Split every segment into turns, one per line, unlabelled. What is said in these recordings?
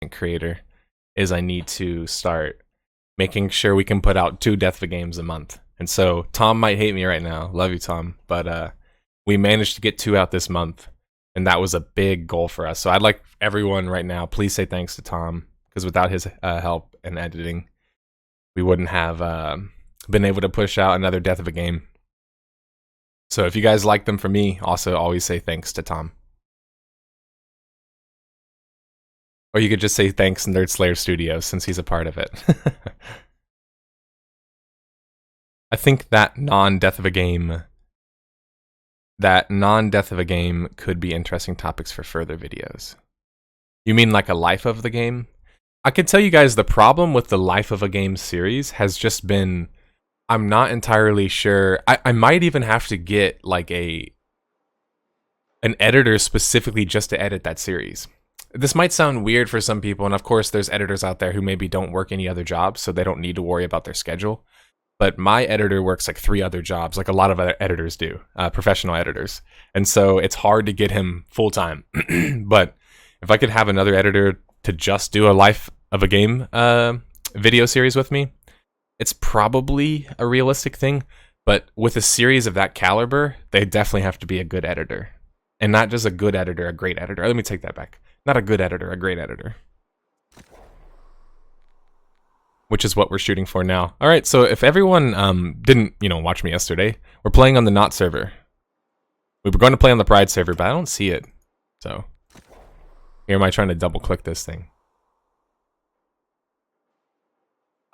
content creator is I need to start making sure we can put out 2 Death of Games a month. And so Tom might hate me right now. Love you, Tom. But we managed to get 2 out this month, and that was a big goal for us. So I'd like everyone right now, please say thanks to Tom, because without his help and editing, we wouldn't have been able to push out another Death of a Game. So if you guys like them from me, also always say thanks to Tom. Or you could just say thanks Nerd Slayer Studios, since he's a part of it. I think that non-Death of a Game could be interesting topics for further videos. You mean like a life of the game? I can tell you guys the problem with the Life of a Game series has just been, I'm not entirely sure. I might even have to get like an editor specifically just to edit that series. This might sound weird for some people, and of course there's editors out there who maybe don't work any other jobs, so they don't need to worry about their schedule. But my editor works like 3 other jobs, like a lot of other editors do, professional editors. And so it's hard to get him full-time. But if I could have another editor to just do a Life of a Game video series with me, it's probably a realistic thing. But with a series of that caliber, they definitely have to be a good editor. And not just a good editor, a great editor. Let me take that back. Not a good editor, a great editor. Which is what we're shooting for now. All right, so if everyone didn't, watch me yesterday, we're playing on the Not server. We were going to play on the Pride server, but I don't see it. So here am I trying to double click this thing.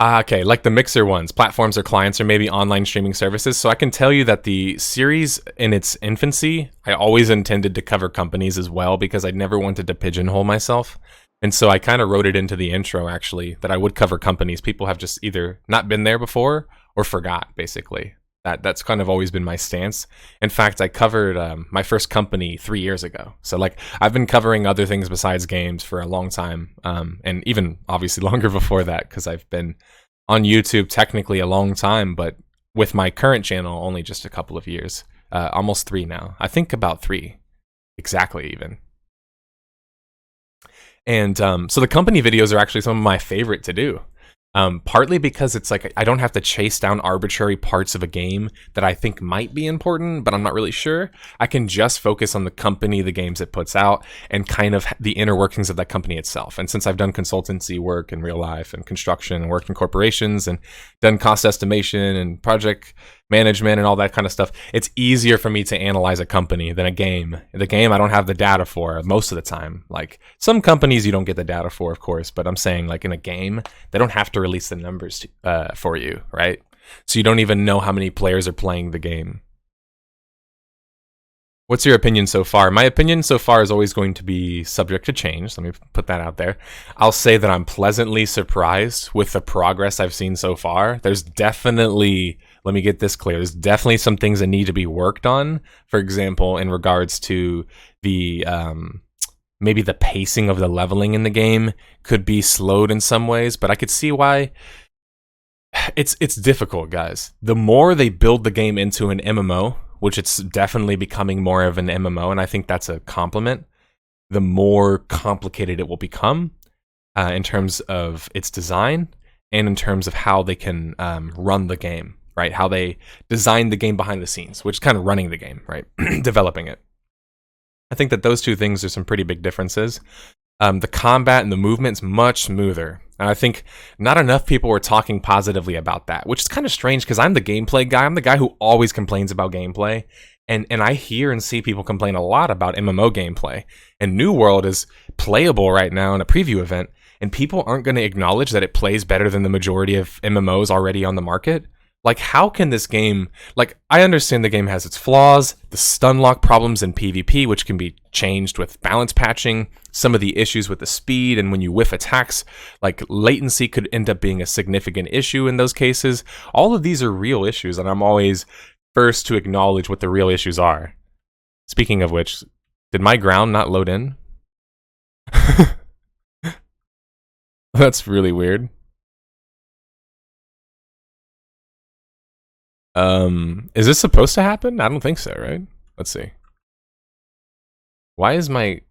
Okay, like the Mixer ones, platforms or clients or maybe online streaming services. So I can tell you that the series in its infancy, I always intended to cover companies as well because I never wanted to pigeonhole myself. And so I kind of wrote it into the intro, actually, that I would cover companies. People have just either not been there before or forgot, basically. That's kind of always been my stance. In fact, I covered my first company 3 years ago. So, like, I've been covering other things besides games for a long time. And even, obviously, longer before that, because I've been on YouTube technically a long time, but with my current channel, only just a couple of years. Almost 3 now. I think about 3. Exactly, even. And so the company videos are actually some of my favorite to do. Partly because it's like I don't have to chase down arbitrary parts of a game that I think might be important, but I'm not really sure. I can just focus on the company, the games it puts out, and kind of the inner workings of that company itself. And since I've done consultancy work in real life and construction and worked in corporations and done cost estimation and project management and all that kind of stuff, it's easier for me to analyze a company than a game. The game I don't have the data for most of the time. Like some companies you don't get the data for, of course, but I'm saying like in a game, they don't have to release the numbers for you, right? So you don't even know how many players are playing the game. What's your opinion so far? My opinion so far is always going to be subject to change. Let me put that out there. I'll say that I'm pleasantly surprised with the progress I've seen so far. There's definitely, let me get this clear, there's definitely some things that need to be worked on. For example, in regards to the maybe the pacing of the leveling in the game could be slowed in some ways, but I could see why. It's difficult, guys. The more they build the game into an MMO, which it's definitely becoming more of an MMO, and I think that's a compliment, the more complicated it will become in terms of its design and in terms of how they can run the game, right? How they design the game behind the scenes, which is kind of running the game, right? Developing it. I think that those two things are some pretty big differences. The combat and the movement's much smoother. And I think not enough people were talking positively about that, which is kind of strange because I'm the gameplay guy. I'm the guy who always complains about gameplay. And I hear and see people complain a lot about MMO gameplay. And New World is playable right now in a preview event, and people aren't going to acknowledge that it plays better than the majority of MMOs already on the market. Like, how can this game... Like, I understand the game has its flaws, the stun lock problems in PvP, which can be changed with balance patching, some of the issues with the speed, and when you whiff attacks, like, latency could end up being a significant issue in those cases. All of these are real issues, and I'm always first to acknowledge what the real issues are. Speaking of which, did my ground not load in? That's really weird. Is this supposed to happen? I don't think so, right? Let's see. Why is my...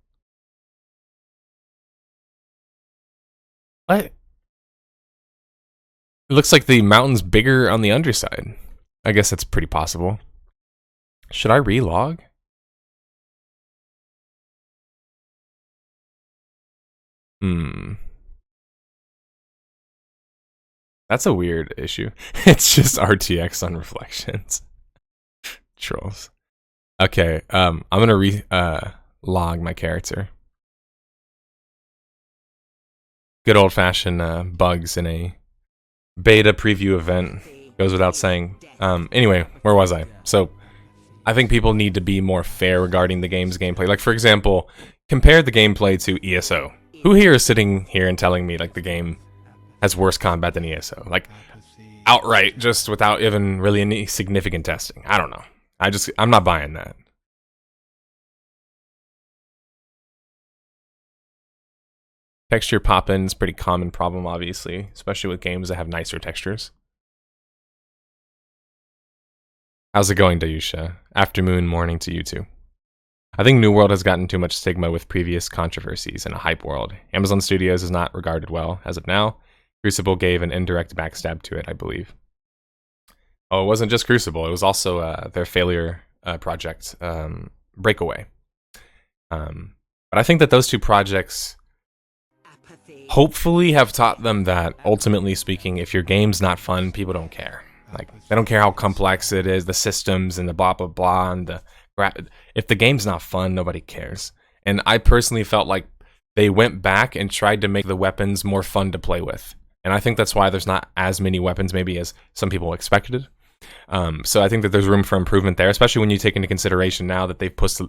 What? It looks like the mountain's bigger on the underside. I guess that's pretty possible. Should I relog? That's a weird issue. It's just RTX on reflections. Trolls. Okay, I'm gonna log my character. Good old-fashioned bugs in a beta preview event. Goes without saying. Anyway, where was I? So, I think people need to be more fair regarding the game's gameplay. Like, for example, compare the gameplay to ESO. Who here is sitting here and telling me, like, the game has worse combat than ESO? Like, outright, just without even really any significant testing. I don't know. I'm not buying that. Texture pop-in is a pretty common problem, obviously, especially with games that have nicer textures. How's it going, Dayusha? Afternoon, morning to you too. I think New World has gotten too much stigma with previous controversies in a hype world. Amazon Studios is not regarded well as of now. Crucible gave an indirect backstab to it, I believe. Oh, it wasn't just Crucible. It was also their failure project, Breakaway. But I think that those two projects hopefully have taught them that, ultimately speaking, if your game's not fun, people don't care. Like, they don't care how complex it is, the systems and the blah blah blah, and if the game's not fun, nobody cares. And I personally felt like they went back and tried to make the weapons more fun to play with. And I think that's why there's not as many weapons maybe as some people expected. So I think that there's room for improvement there, especially when you take into consideration now that they've pushed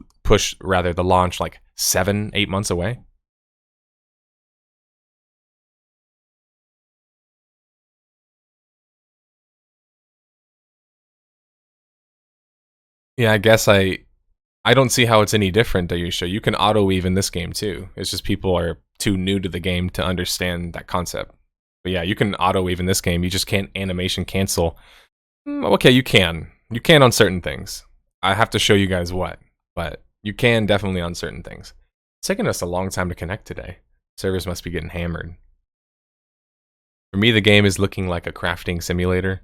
the launch like 7-8 months away. Yeah, I guess I don't see how it's any different, Dayusha. You can auto-weave in this game too. It's just people are too new to the game to understand that concept. But yeah, you can auto-weave in this game. You just can't animation cancel. Okay, you can. You can on certain things. I have to show you guys what. But you can definitely on certain things. It's taken us a long time to connect today. Servers must be getting hammered. For me, the game is looking like a crafting simulator.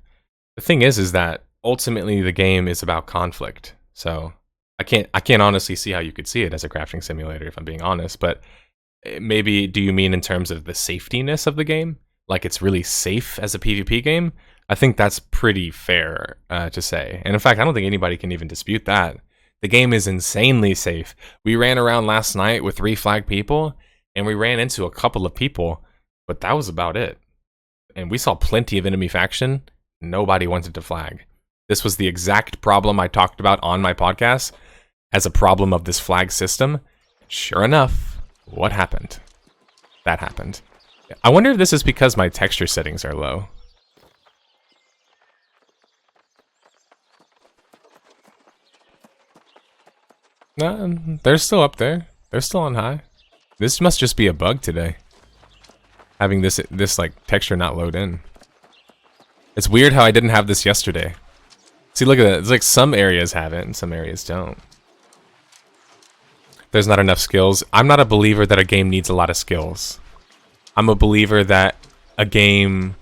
The thing is that ultimately the game is about conflict. So I can't honestly see how you could see it as a crafting simulator, if I'm being honest. But maybe, do you mean in terms of the safetiness of the game? Like it's really safe as a PvP game? I think that's pretty fair to say. And in fact, I don't think anybody can even dispute that. The game is insanely safe. We ran around last night with 3 flagged people, and we ran into a couple of people, but that was about it. And we saw plenty of enemy faction. Nobody wanted to flag. This was the exact problem I talked about on my podcast as a problem of this flag system. Sure enough, what happened? That happened. I wonder if this is because my texture settings are low. No, they're still up there. They're still on high. This must just be a bug today. Having this like texture not load in. It's weird how I didn't have this yesterday. See, look at that. It's like some areas have it and some areas don't. There's not enough skills. I'm not a believer that a game needs a lot of skills. I'm a believer that a game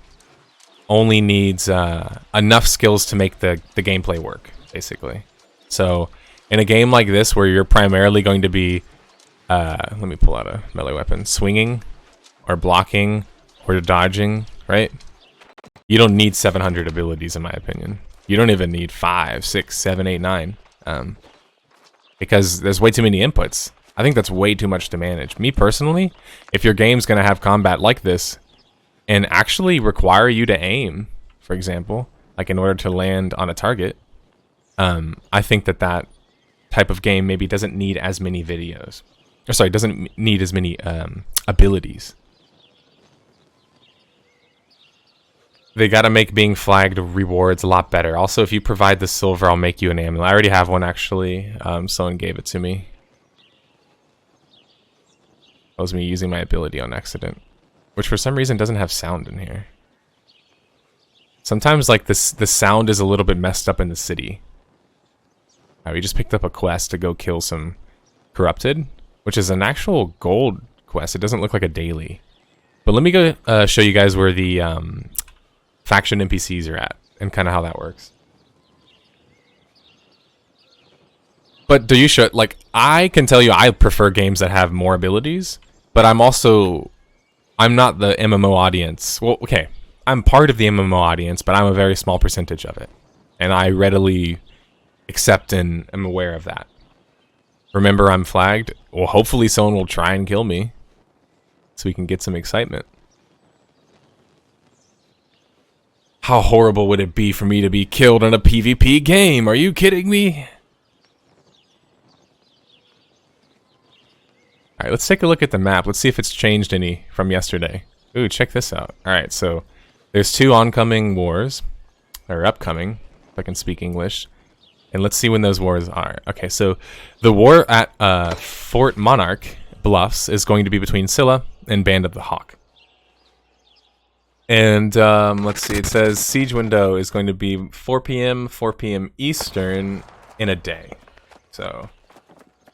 only needs enough skills to make the gameplay work, basically. So, in a game like this where you're primarily going to be, let me pull out a melee weapon, swinging, or blocking, or dodging, right? You don't need 700 abilities, in my opinion. You don't even need 5, 6, 7, 8, 9. Because there's way too many inputs. I think that's way too much to manage. Me personally, if your game's going to have combat like this, and actually require you to aim, for example, like in order to land on a target, I think that type of game maybe doesn't need as many videos. Or sorry, doesn't need as many abilities. They gotta make being flagged rewards a lot better. Also, if you provide the silver, I'll make you an amulet. I already have one, actually. Someone gave it to me. That was me using my ability on accident. Which for some reason doesn't have sound in here. Sometimes, like, the sound is a little bit messed up in the city. We just picked up a quest to go kill some corrupted, which is an actual gold quest. It doesn't look like a daily. But let me go show you guys where the faction NPCs are at and kind of how that works. But do you show, like, I can tell you I prefer games that have more abilities, but I'm not the MMO audience. Well, okay, I'm part of the MMO audience, but I'm a very small percentage of it. And I readily accept and am aware of that. Remember, I'm flagged. Well, hopefully someone will try and kill me so we can get some excitement. How horrible would it be for me to be killed in a PvP game? Are you kidding me? Alright, let's take a look at the map. Let's see if it's changed any from yesterday. Ooh, check this out. Alright, so there's 2 oncoming wars. Or upcoming, if I can speak English. And let's see when those wars are. Okay, so the war at Fort Monarch Bluffs is going to be between Scylla and Band of the Hawk. And let's see, it says siege window is going to be 4 p.m. Eastern in a day. So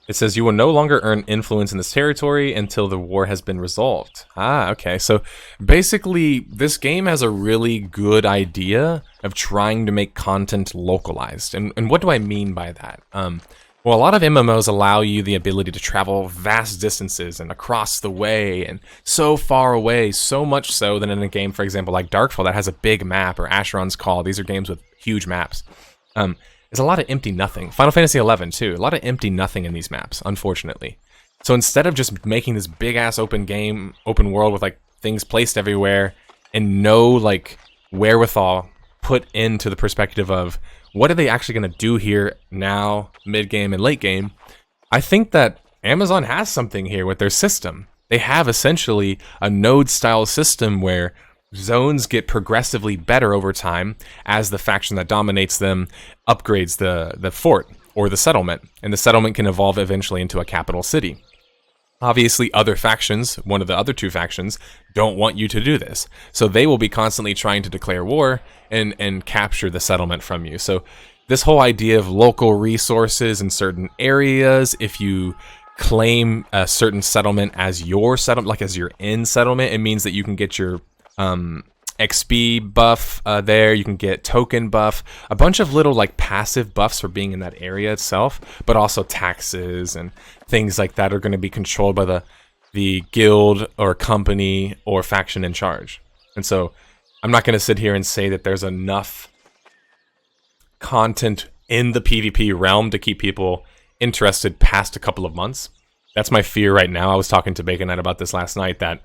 it says you will no longer earn influence in this territory until the war has been resolved. Ah, okay. So basically, this game has a really good idea of trying to make content localized. And what do I mean by that? Well, a lot of MMOs allow you the ability to travel vast distances and across the way and so far away, so much so that in a game, for example, like Darkfall that has a big map, or Asheron's Call, these are games with huge maps. There's a lot of empty nothing. Final Fantasy XI, too. A lot of empty nothing in these maps, unfortunately. So instead of just making this big-ass open world with, like, things placed everywhere and no, like, wherewithal put into the perspective of what are they actually going to do here now, mid-game and late-game, I think that Amazon has something here with their system. They have essentially a node-style system where zones get progressively better over time as the faction that dominates them upgrades the fort or the settlement, and the settlement can evolve eventually into a capital city. Obviously, other factions, one of the other 2 factions, don't want you to do this, so they will be constantly trying to declare war and capture the settlement from you. So this whole idea of local resources in certain areas, if you claim a certain settlement as your settlement, like as your end settlement, it means that you can get your XP buff there, you can get token buff, a bunch of little like passive buffs for being in that area itself, but also taxes and things like that are going to be controlled by the guild or company or faction in charge. And so I'm not going to sit here and say that there's enough content in the PvP realm to keep people interested past a couple of months. That's my fear right now. I was talking to Bacon Knight about this last night, that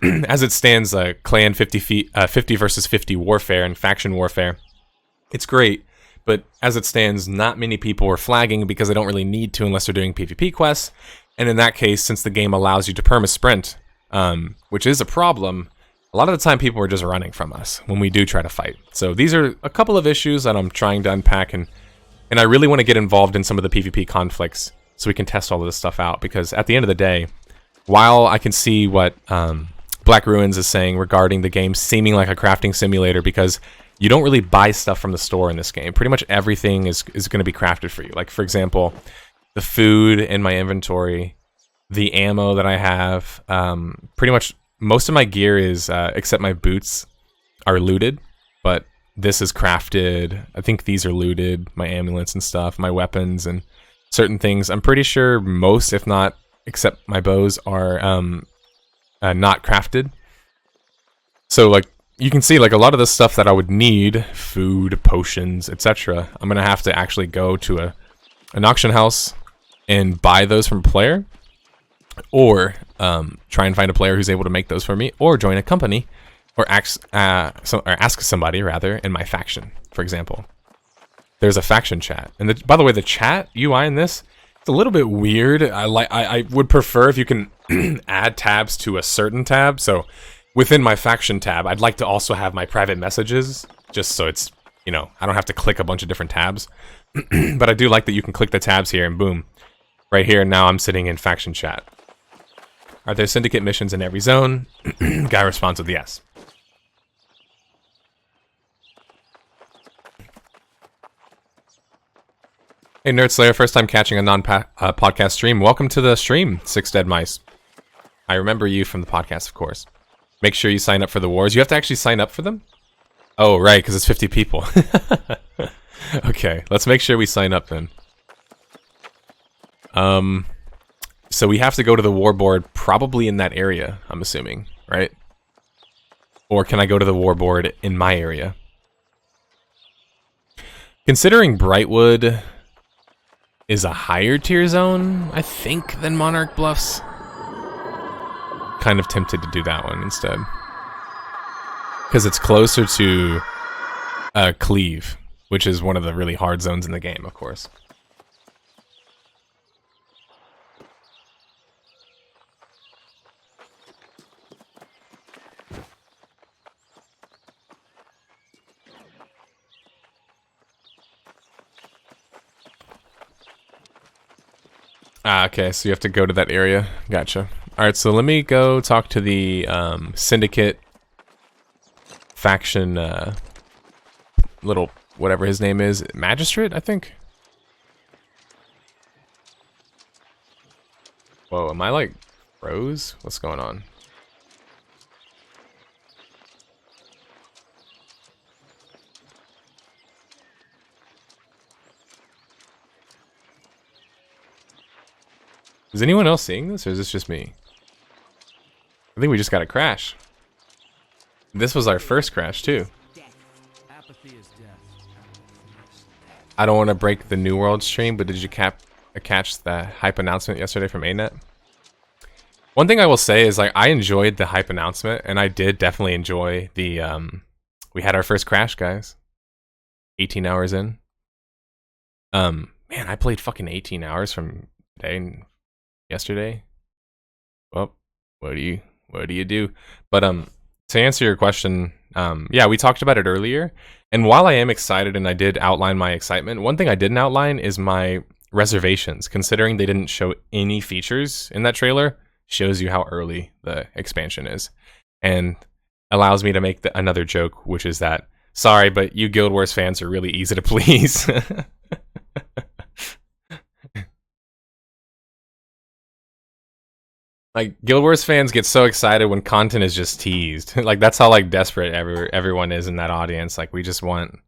as it stands, clan 50 versus 50 warfare and faction warfare, it's great, but as it stands, not many people are flagging because they don't really need to unless they're doing PvP quests. And in that case, since the game allows you to perma-sprint, which is a problem, a lot of the time people are just running from us when we do try to fight. So these are a couple of issues that I'm trying to unpack, and I really want to get involved in some of the PvP conflicts so we can test all of this stuff out, because at the end of the day, while I can see what Black Ruins is saying regarding the game seeming like a crafting simulator, because you don't really buy stuff from the store in this game. Pretty much everything is going to be crafted for you. Like, for example, the food in my inventory, the ammo that I have, pretty much most of my gear is, except my boots, are looted, but this is crafted. I think these are looted, my amulets and stuff, my weapons and certain things. I'm pretty sure most, if not, except my bows, are not crafted. So, like, you can see, like, a lot of the stuff that I would need, food, potions, etc., I'm going to have to actually go to an auction house and buy those from a player, or try and find a player who's able to make those for me, or join a company, or ask somebody, rather, in my faction, for example. There's a faction chat. And by the way, the chat UI in this, it's a little bit weird. I would prefer if you can add tabs to a certain tab. So within my faction tab, I'd like to also have my private messages, just so it's, you know, I don't have to click a bunch of different tabs. But I do like that you can click the tabs here and boom, right here, now I'm sitting in faction chat. Are there syndicate missions in every zone? Guy responds with yes. Hey, Nerd Slayer, first time catching a non-podcast stream. Welcome to the stream, Six Dead Mice. I remember you from the podcast, of course. Make sure you sign up for the wars. You have to actually sign up for them? Oh, right, because it's 50 people. Okay, let's make sure we sign up then. So we have to go to the war board probably in that area, I'm assuming, right? Or can I go to the war board in my area? Considering Brightwood is a higher tier zone, I think, than Monarch Bluffs. Kind of tempted to do that one instead. Because it's closer to Cleave, which is one of the really hard zones in the game, of course. Ah, okay, so you have to go to that area. Gotcha. Alright, so let me go talk to the Syndicate faction, little, whatever his name is, Magistrate, I think? Whoa, am I like froze? What's going on? Is anyone else seeing this, or is this just me? I think we just got a crash. This was our first crash, too. I don't want to break the New World stream, but did you catch the hype announcement yesterday from ANET? One thing I will say is, like, I enjoyed the hype announcement, and I did definitely enjoy the, we had our first crash, guys. 18 hours in. Man, I played fucking 18 hours from today and yesterday. Well, what do you do? But, to answer your question, yeah, we talked about it earlier, and while I am excited and I did outline my excitement, one thing I didn't outline is my reservations, considering they didn't show any features in that trailer. Shows you how early the expansion is, and allows me to make another joke, which is that, sorry, but you Guild Wars fans are really easy to please. Like, Guild Wars fans get so excited when content is just teased. Like, that's how, like, desperate everyone is in that audience. Like, we just want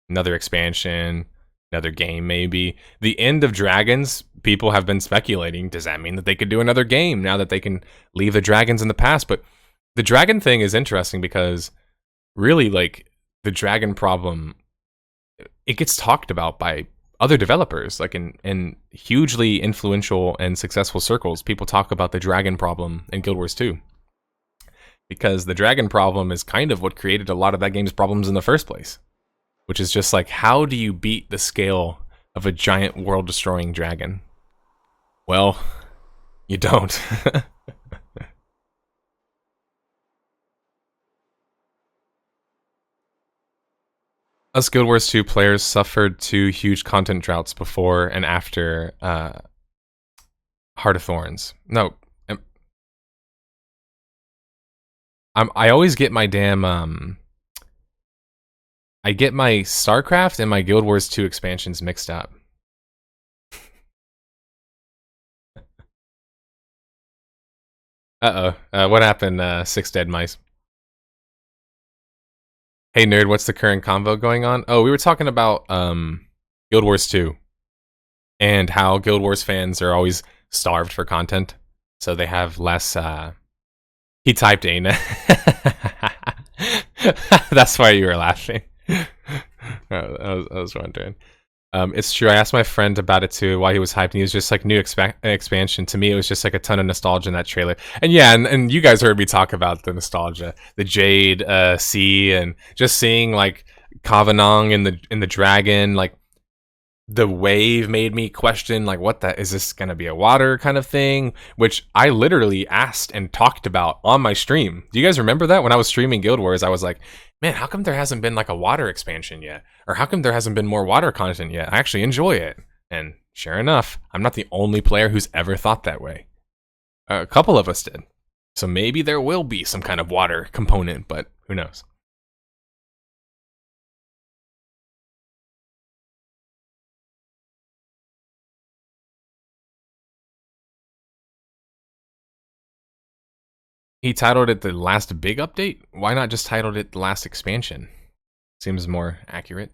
another expansion, another game, maybe. The end of Dragons, people have been speculating, does that mean that they could do another game now that they can leave the dragons in the past? But the dragon thing is interesting because, really, like, the dragon problem, it gets talked about by other developers, like in hugely influential and successful circles. People talk about the dragon problem in Guild Wars 2, because the dragon problem is kind of what created a lot of that game's problems in the first place, which is just like, how do you beat the scale of a giant world-destroying dragon? Well, you don't. Us Guild Wars 2 players suffered 2 huge content droughts before and after Heart of Thorns. No, I always get my damn I get my StarCraft and my Guild Wars 2 expansions mixed up. Uh-oh. What happened, Six Dead Mice? Hey, nerd, what's the current convo going on? Oh, we were talking about Guild Wars 2 and how Guild Wars fans are always starved for content, so they have less, He typed Ana. That's why you were laughing. I was wondering. It's true. I asked my friend about it too while he was hyped, and he was just like, new expansion. To me, it was just like a ton of nostalgia in that trailer. And yeah, and you guys heard me talk about the nostalgia, the Jade Sea, and just seeing like Kavanong in the dragon, like the wave made me question, like, what the is this gonna be a water kind of thing? Which I literally asked and talked about on my stream. Do you guys remember that when I was streaming Guild Wars? I was like, man, how come there hasn't been like a water expansion yet? Or how come there hasn't been more water content yet? I actually enjoy it. And sure enough, I'm not the only player who's ever thought that way. A couple of us did. So maybe there will be some kind of water component, but who knows? He titled it the last big update? Why not just titled it the last expansion? Seems more accurate.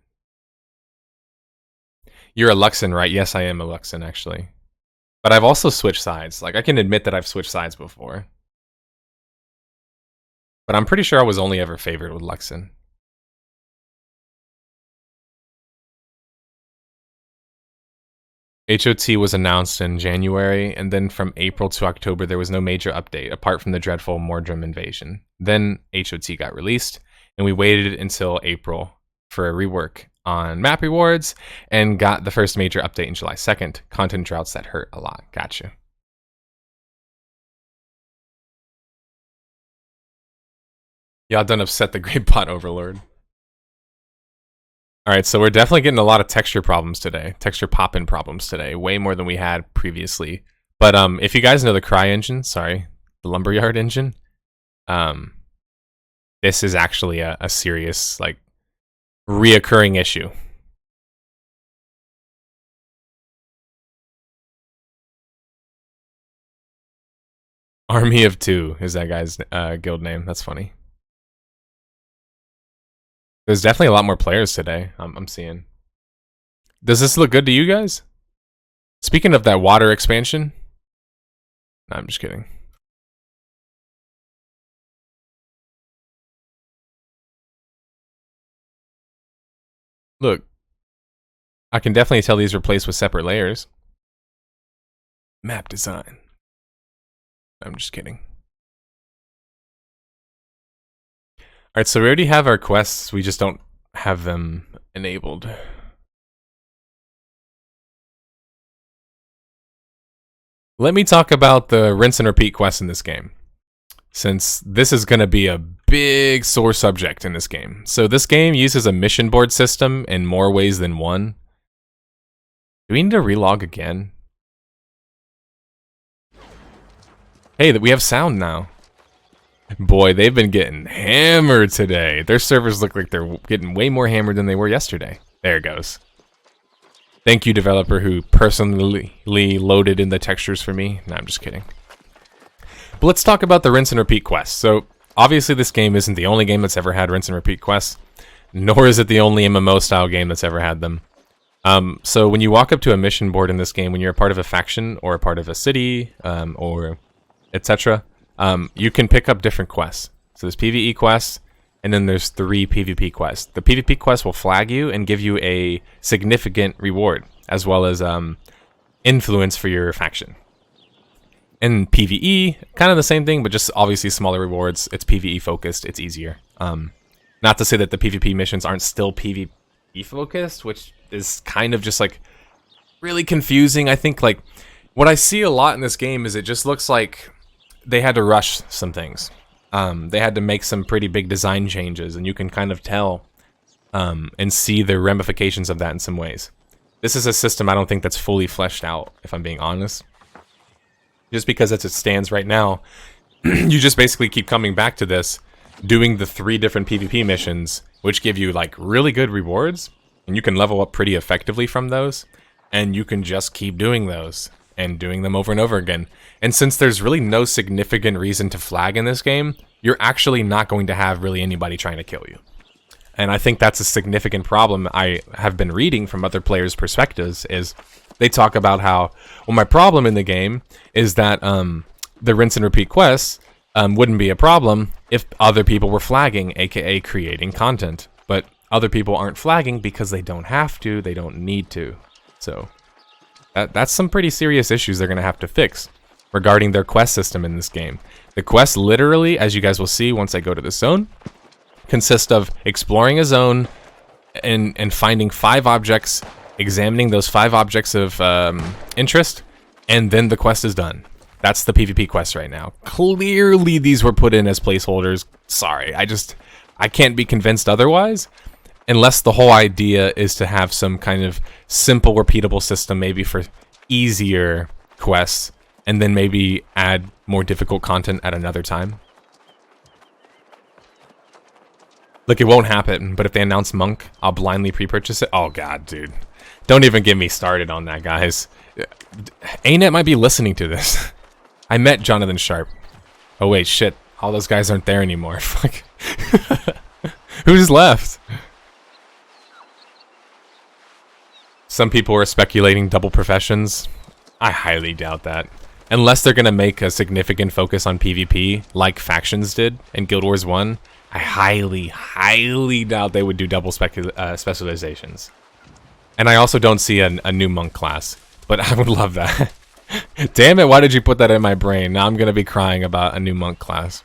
You're a Luxon, right? Yes, I am a Luxon, actually. But I've also switched sides. Like, I can admit that I've switched sides before. But I'm pretty sure I was only ever favored with Luxon. HOT was announced in January, and then from April to October, there was no major update, apart from the dreadful Mordrim invasion. Then HOT got released, and we waited until April for a rework on map rewards, and got the first major update in July 2nd, content droughts that hurt a lot. Gotcha. Y'all done upset the great bot overlord. Alright, so we're definitely getting a lot of texture problems today. Texture pop-in problems today. Way more than we had previously. But if you guys know the Cry engine, sorry, the Lumberyard engine, this is actually a serious, like, reoccurring issue. Army of Two is that guy's guild name. That's funny. There's definitely a lot more players today, I'm seeing. Does this look good to you guys? Speaking of that water expansion... No, I'm just kidding. Look. I can definitely tell these replaced with separate layers. Map design. I'm just kidding. Alright, so we already have our quests, we just don't have them enabled. Let me talk about the rinse and repeat quests in this game, since this is going to be a big sore subject in this game. So this game uses a mission board system in more ways than one. Do we need to relog again? Hey, we have sound now. Boy, they've been getting hammered today. Their servers look like they're getting way more hammered than they were yesterday. There it goes. Thank you, developer, who personally loaded in the textures for me. No, I'm just kidding. But let's talk about the rinse and repeat quests. So, obviously this game isn't the only game that's ever had rinse and repeat quests, nor is it the only MMO-style game that's ever had them. So when you walk up to a mission board in this game, when you're a part of a faction, or a part of a city, or etc., you can pick up different quests. So there's PvE quests, and then there's 3 PvP quests. The PvP quests will flag you and give you a significant reward, as well as influence for your faction. In PvE, kind of the same thing, but just obviously smaller rewards. It's PvE focused, it's easier. Not to say that the PvP missions aren't still PvE focused, which is kind of just like really confusing. I think like what I see a lot in this game is it just looks like they had to rush some things. They had to make some pretty big design changes, and you can kind of tell and see the ramifications of that in some ways. This is a system I don't think that's fully fleshed out, if I'm being honest. Just because as it stands right now, you just basically keep coming back to this, doing the 3 different PvP missions, which give you like really good rewards, and you can level up pretty effectively from those, and you can just keep doing those and doing them over and over again. And since there's really no significant reason to flag in this game, you're actually not going to have really anybody trying to kill you. And I think that's a significant problem I have been reading from other players' perspectives, is they talk about how, well, my problem in the game is that the rinse and repeat quests wouldn't be a problem if other people were flagging, aka creating content. But other people aren't flagging because they don't have to, they don't need to. So that's some pretty serious issues they're going to have to fix regarding their quest system in this game. The quests literally, as you guys will see once I go to the zone, consist of exploring a zone and finding 5 objects, examining those 5 objects of interest, and then the quest is done. That's the PvP quest right now. Clearly these were put in as placeholders. Sorry, I can't be convinced otherwise, unless the whole idea is to have some kind of simple, repeatable system, maybe for easier quests, and then maybe add more difficult content at another time. Look, it won't happen, but if they announce Monk, I'll blindly pre-purchase it. Oh god, dude. Don't even get me started on that, guys. ANET might be listening to this. I met Jonathan Sharp. Oh wait, shit. all those guys aren't there anymore. Fuck. Who's left? Some people are speculating double professions. I highly doubt that. Unless they're going to make a significant focus on PvP, like Factions did in Guild Wars 1, I highly, highly doubt they would do double specializations. And I also don't see a new monk class, but I would love that. Damn it, why did you put that in my brain? Now I'm going to be crying about a new monk class.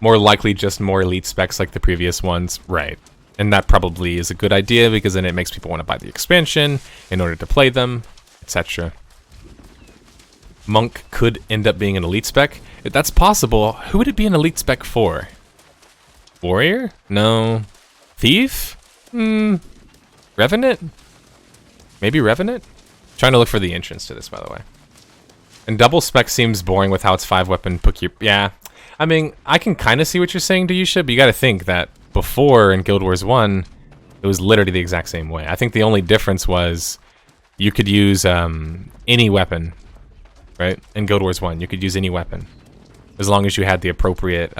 More likely just more elite specs like the previous ones, right. And that probably is a good idea because then it makes people want to buy the expansion in order to play them, etc. Monk could end up being an elite spec. If that's possible, who would it be an elite spec for? Warrior? No. Thief? Revenant? Maybe Revenant? Trying to look for the entrance to this, by the way. And double spec seems boring with how it's 5-weapon yeah. I mean, I can kind of see what you're saying, Dayusha, but you got to think that before in Guild Wars 1, it was literally the exact same way. I think the only difference was you could use any weapon, right? In Guild Wars 1, you could use any weapon as long as you had the appropriate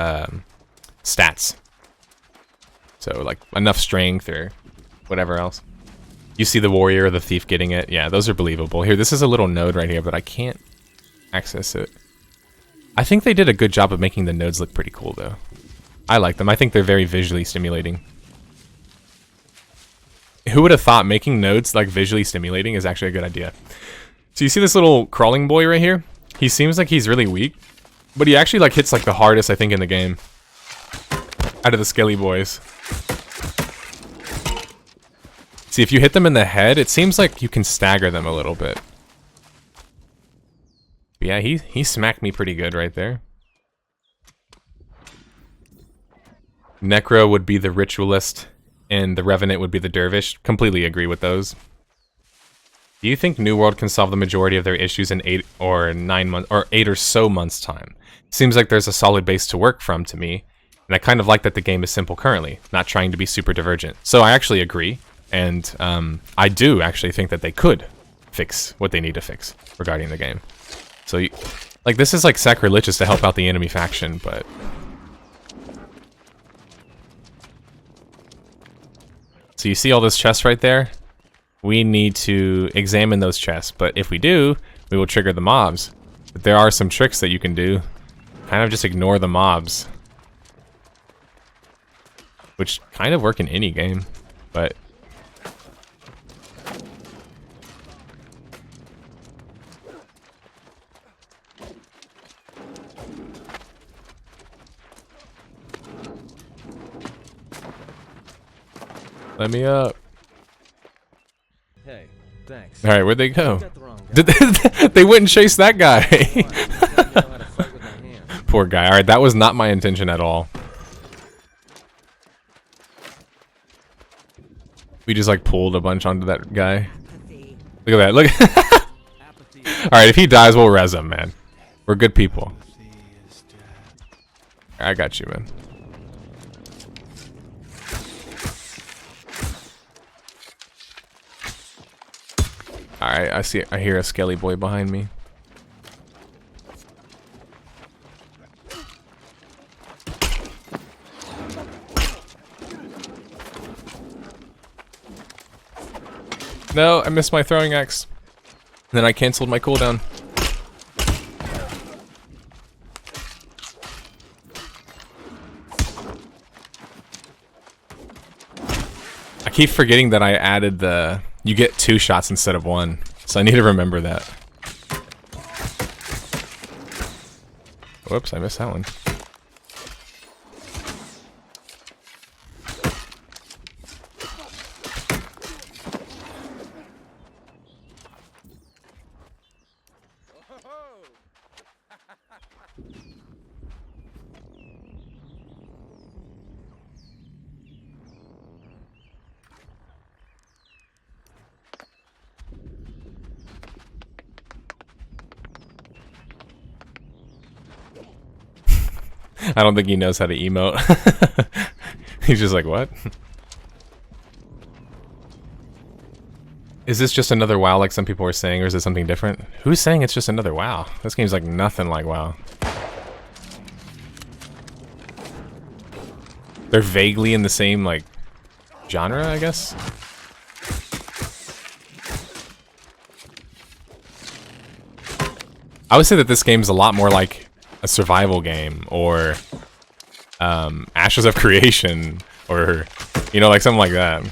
stats. So, like, enough strength or whatever else. You see the warrior or the thief getting it. Yeah, those are believable. Here, this is a little node right here, but I can't access it. I think they did a good job of making the nodes look pretty cool, though. I like them. I think they're very visually stimulating. Who would have thought making nodes, like, visually stimulating is actually a good idea? So you see this little crawling boy right here? He seems like he's really weak, but he actually, like, hits, like, the hardest, I think, in the game. Out of the skelly boys. See, if you hit them in the head, it seems like you can stagger them a little bit. But yeah, he smacked me pretty good right there. Necro would be the ritualist, and the Revenant would be the dervish. Completely agree with those. Do you think New World can solve the majority of their issues in 8 or 9 months, or 8 or so months' time? Seems like there's a solid base to work from to me, and I kind of like that the game is simple currently, not trying to be super divergent. So I actually agree, and I do actually think that they could fix what they need to fix regarding the game. So, like, this is like sacrilegious to help out the enemy faction, but... So you see all those chests right there? We need to examine those chests, but if we do, we will trigger the mobs. But there are some tricks that you can do. Kind of just ignore the mobs. Which kind of work in any game, but... Let me up.
Hey, thanks.
Alright, where'd they go? They wouldn't chase that guy. Poor guy. Alright, that was not my intention at all. We just like pulled a bunch onto that guy. Look at that. Look. Alright, if he dies, we'll res him, man. We're good people. I got you, man. Alright, I hear a skelly boy behind me. No, I missed my throwing axe. Then I canceled my cooldown. I keep forgetting that I added the... You get 2 shots instead of 1. So I need to remember that. Whoops, I missed that one. I don't think he knows how to emote. He's just like, what? Is this just another WoW like some people were saying, or is it something different? Who's saying it's just another WoW? This game's like nothing like WoW. They're vaguely in the same, like, genre, I guess. I would say that this game's a lot more like a survival game, or Ashes of Creation, or, you know, like something like that.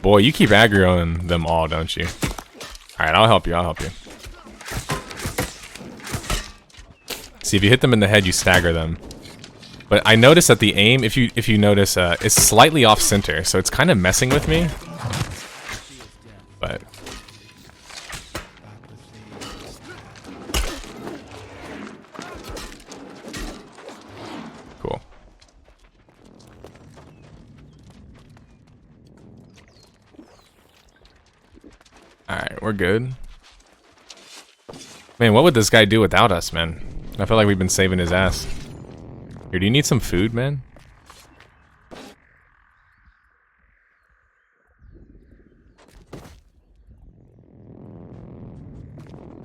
Boy, you keep aggroing them all, don't you? Alright, I'll help you, I'll help you. See, if you hit them in the head, you stagger them. But I noticed that the aim, if you notice, is slightly off center, so it's kind of messing with me. But cool. Alright, we're good. Man, what would this guy do without us, man? I feel like we've been saving his ass. Here, do you need some food, man?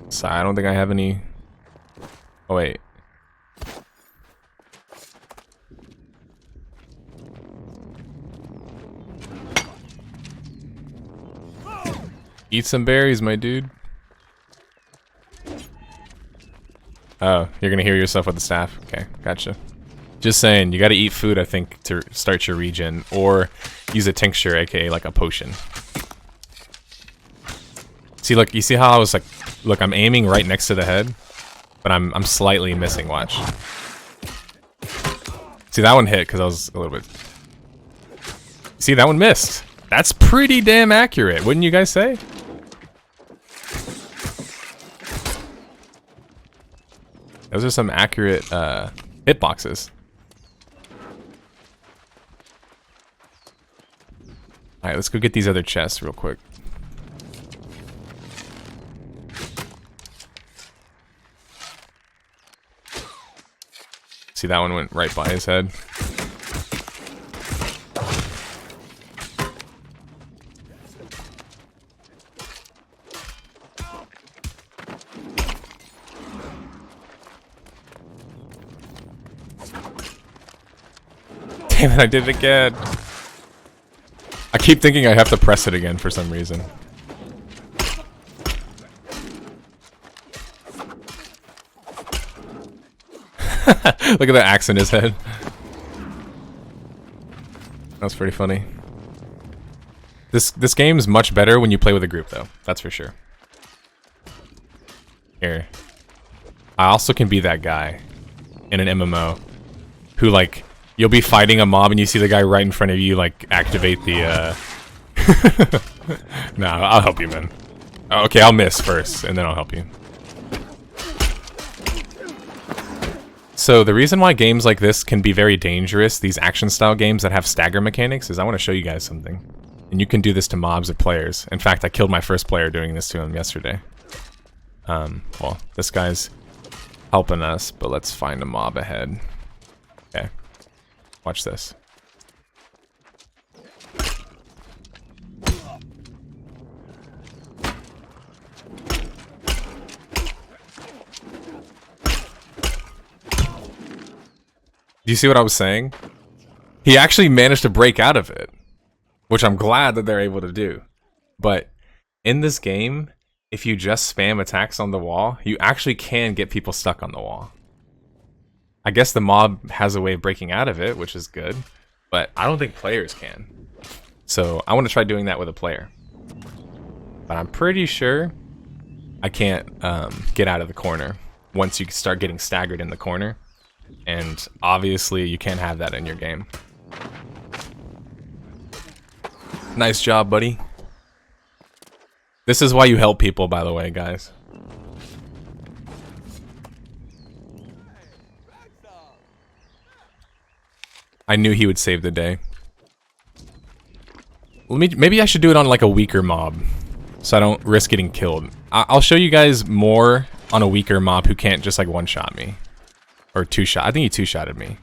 Sorry, I don't think I have any... Oh, wait. Eat some berries, my dude. Oh, you're gonna heal yourself with the staff? Okay, gotcha. Just saying, you gotta eat food, I think, to start your regen, or use a tincture, aka like a potion. See, look, you see how I was like, look, I'm aiming right next to the head, but I'm slightly missing, watch. See, that one hit, because I was a little bit... See, that one missed. That's pretty damn accurate, wouldn't you guys say? Those are some accurate hitboxes. Alright, let's go get these other chests real quick. See, that one went right by his head. Damn it, I did it again. I keep thinking I have to press it again for some reason. Look at the axe in his head. That's pretty funny. This game's much better when you play with a group, though. That's for sure. Here. I also can be that guy in an MMO who, like, you'll be fighting a mob and you see the guy right in front of you, like, activate the, No, I'll help you, man. Okay, I'll miss first, and then I'll help you. So, the reason why games like this can be very dangerous, these action-style games that have stagger mechanics, is I want to show you guys something. And you can do this to mobs or players. In fact, I killed my first player doing this to him yesterday. Well, this guy's helping us, but let's find a mob ahead. Okay. Watch this. Do you see what I was saying? He actually managed to break out of it, which I'm glad that they're able to do. But in this game, if you just spam attacks on the wall, you actually can get people stuck on the wall. I guess the mob has a way of breaking out of it, which is good, but I don't think players can. So I want to try doing that with a player. But I'm pretty sure I can't get out of the corner once you start getting staggered in the corner. And obviously you can't have that in your game. Nice job, buddy. This is why you help people, by the way, guys. I knew he would save the day. Maybe I should do it on like a weaker mob, so I don't risk getting killed. I'll show you guys more on a weaker mob who can't just like one-shot me. Or two-shot. I think he two-shotted me.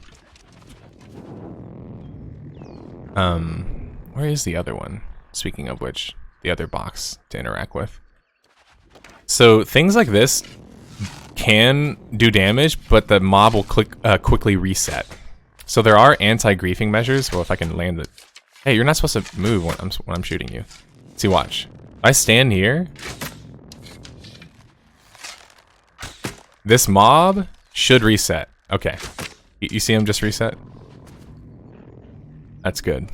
Where is the other one? Speaking of which, the other box to interact with. So things like this can do damage, but the mob will quickly reset. So there are anti-griefing measures. Well, if I can land it. Hey, you're not supposed to move when I'm shooting you. See, watch. If I stand here, this mob should reset. Okay. You see him just reset? That's good.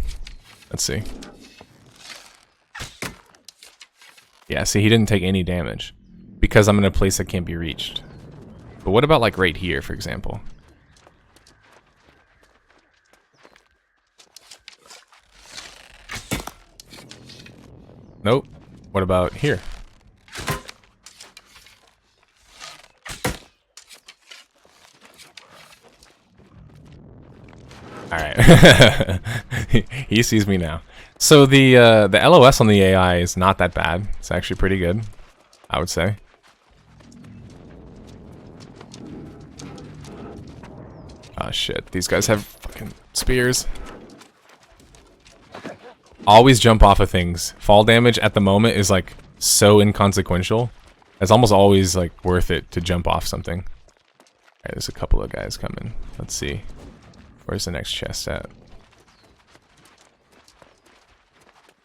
Let's see. Yeah, see, he didn't take any damage because I'm in a place that can't be reached. But what about like right here, for example? Nope. What about here? Alright. He sees me now. So the LOS on the AI is not that bad. It's actually pretty good, I would say. Oh shit, these guys have fucking spears. Always jump off of things. Fall damage at the moment is like so inconsequential. It's almost always like worth it to jump off something. Alright, there's a couple of guys coming. Let's see. Where's the next chest at?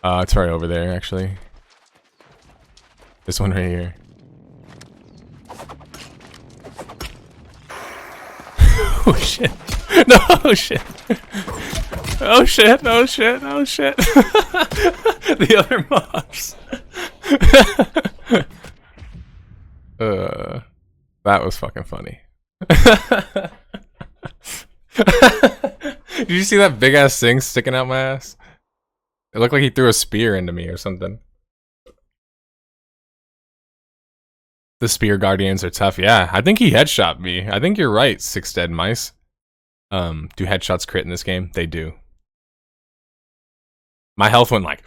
It's right over there, actually. This one right here. Oh shit. No, oh shit. Oh shit, oh shit, oh shit. The other mobs. That was fucking funny. Did you see that big ass thing sticking out my ass? It looked like he threw a spear into me or something. The spear guardians are tough. Yeah, I think he headshot me. I think you're right, 6 Dead Mice. Do headshots crit in this game? They do. My health went like,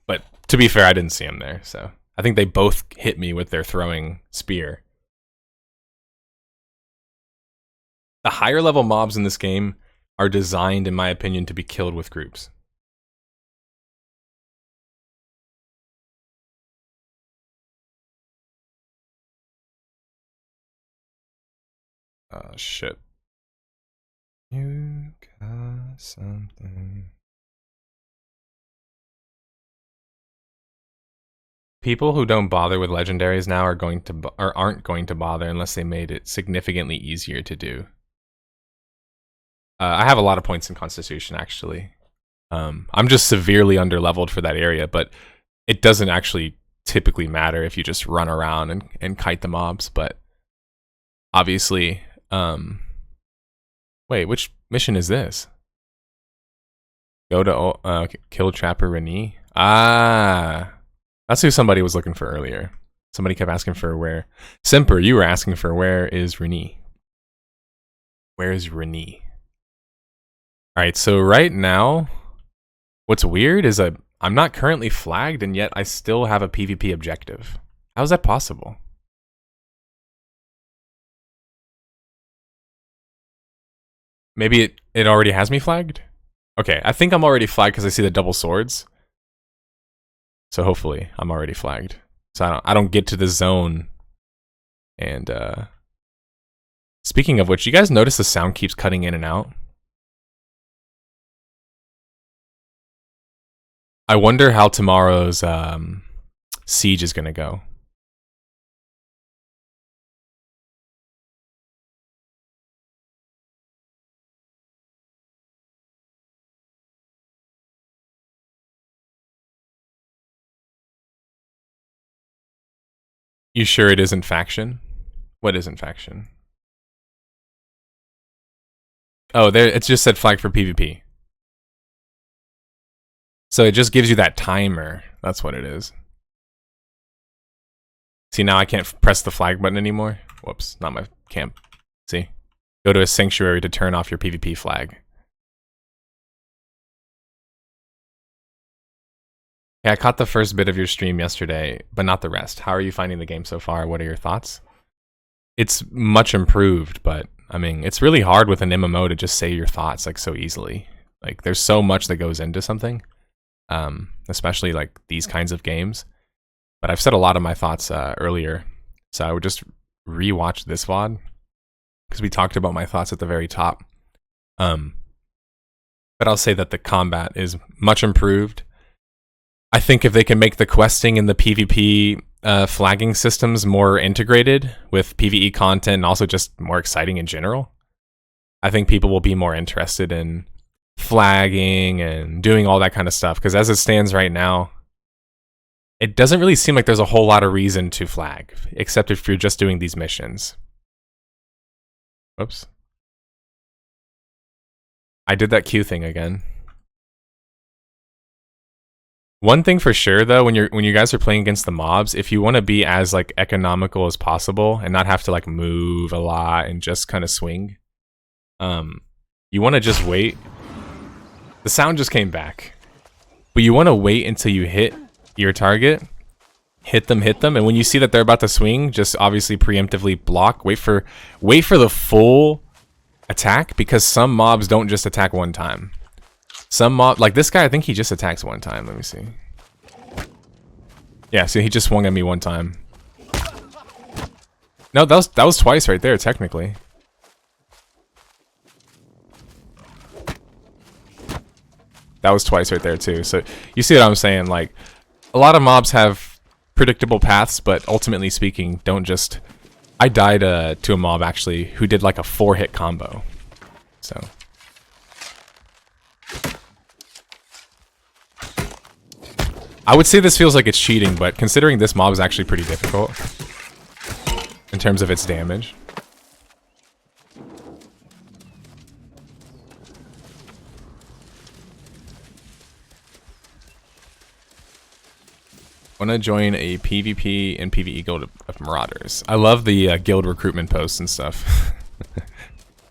but to be fair, I didn't see him there, so I think they both hit me with their throwing spear. The higher level mobs in this game are designed, in my opinion, to be killed with groups. Oh shit. You got something. People who don't bother with legendaries now are going to or aren't going to bother unless they made it significantly easier to do. I have a lot of points in Constitution, actually. I'm just severely underleveled for that area, but it doesn't actually typically matter if you just run around and kite the mobs, but obviously, wait, which mission is this? Go to kill Trapper Rene? Ah, that's who somebody was looking for earlier. Somebody kept asking for where. Simper, you were asking for where is Rene? Where is Rene? Alright, so right now, what's weird is I'm not currently flagged, and yet I still have a PvP objective. How is that possible? Maybe it already has me flagged? Okay, I think I'm already flagged because I see the double swords. So hopefully I'm already flagged. So I don't get to the zone. And speaking of which, you guys notice the sound keeps cutting in and out? I wonder how tomorrow's siege is gonna go. You sure it isn't faction? What isn't faction? Oh, there it just said flag for PvP. So it just gives you that timer. That's what it is. See, now I can't press the flag button anymore. Whoops, not my camp. See? Go to a sanctuary to turn off your PvP flag. Yeah, I caught the first bit of your stream yesterday, but not the rest. How are you finding the game so far? What are your thoughts? It's much improved, but I mean, it's really hard with an MMO to just say your thoughts like so easily. Like, there's so much that goes into something, especially like these kinds of games. But I've said a lot of my thoughts earlier, so I would just rewatch this VOD because we talked about my thoughts at the very top. Um, but I'll say that the combat is much improved. I think if they can make the questing and the PvP flagging systems more integrated with PvE content and also just more exciting in general, I think people will be more interested in flagging and doing all that kind of stuff. Because as it stands right now, it doesn't really seem like there's a whole lot of reason to flag, except if you're just doing these missions. Whoops. I did that Q thing again. One thing for sure though, when you guys are playing against the mobs, if you want to be as like economical as possible and not have to like move a lot and just kind of swing, you want to just wait. The sound just came back. But you want to wait until you hit your target. Hit them, and when you see that they're about to swing, just obviously preemptively block. Wait for the full attack, because some mobs don't just attack one time. Some mob, like this guy, I think he just attacks one time. Let me see. Yeah, see, he just swung at me one time. No, that was twice right there, technically. That was twice right there too. So you see what I'm saying? Like, a lot of mobs have predictable paths, but ultimately speaking, don't just. I died to a mob actually who did like a 4-hit combo. So. I would say this feels like it's cheating, but considering this mob is actually pretty difficult in terms of its damage. Want to join a PvP and PvE guild of Marauders. I love the guild recruitment posts and stuff.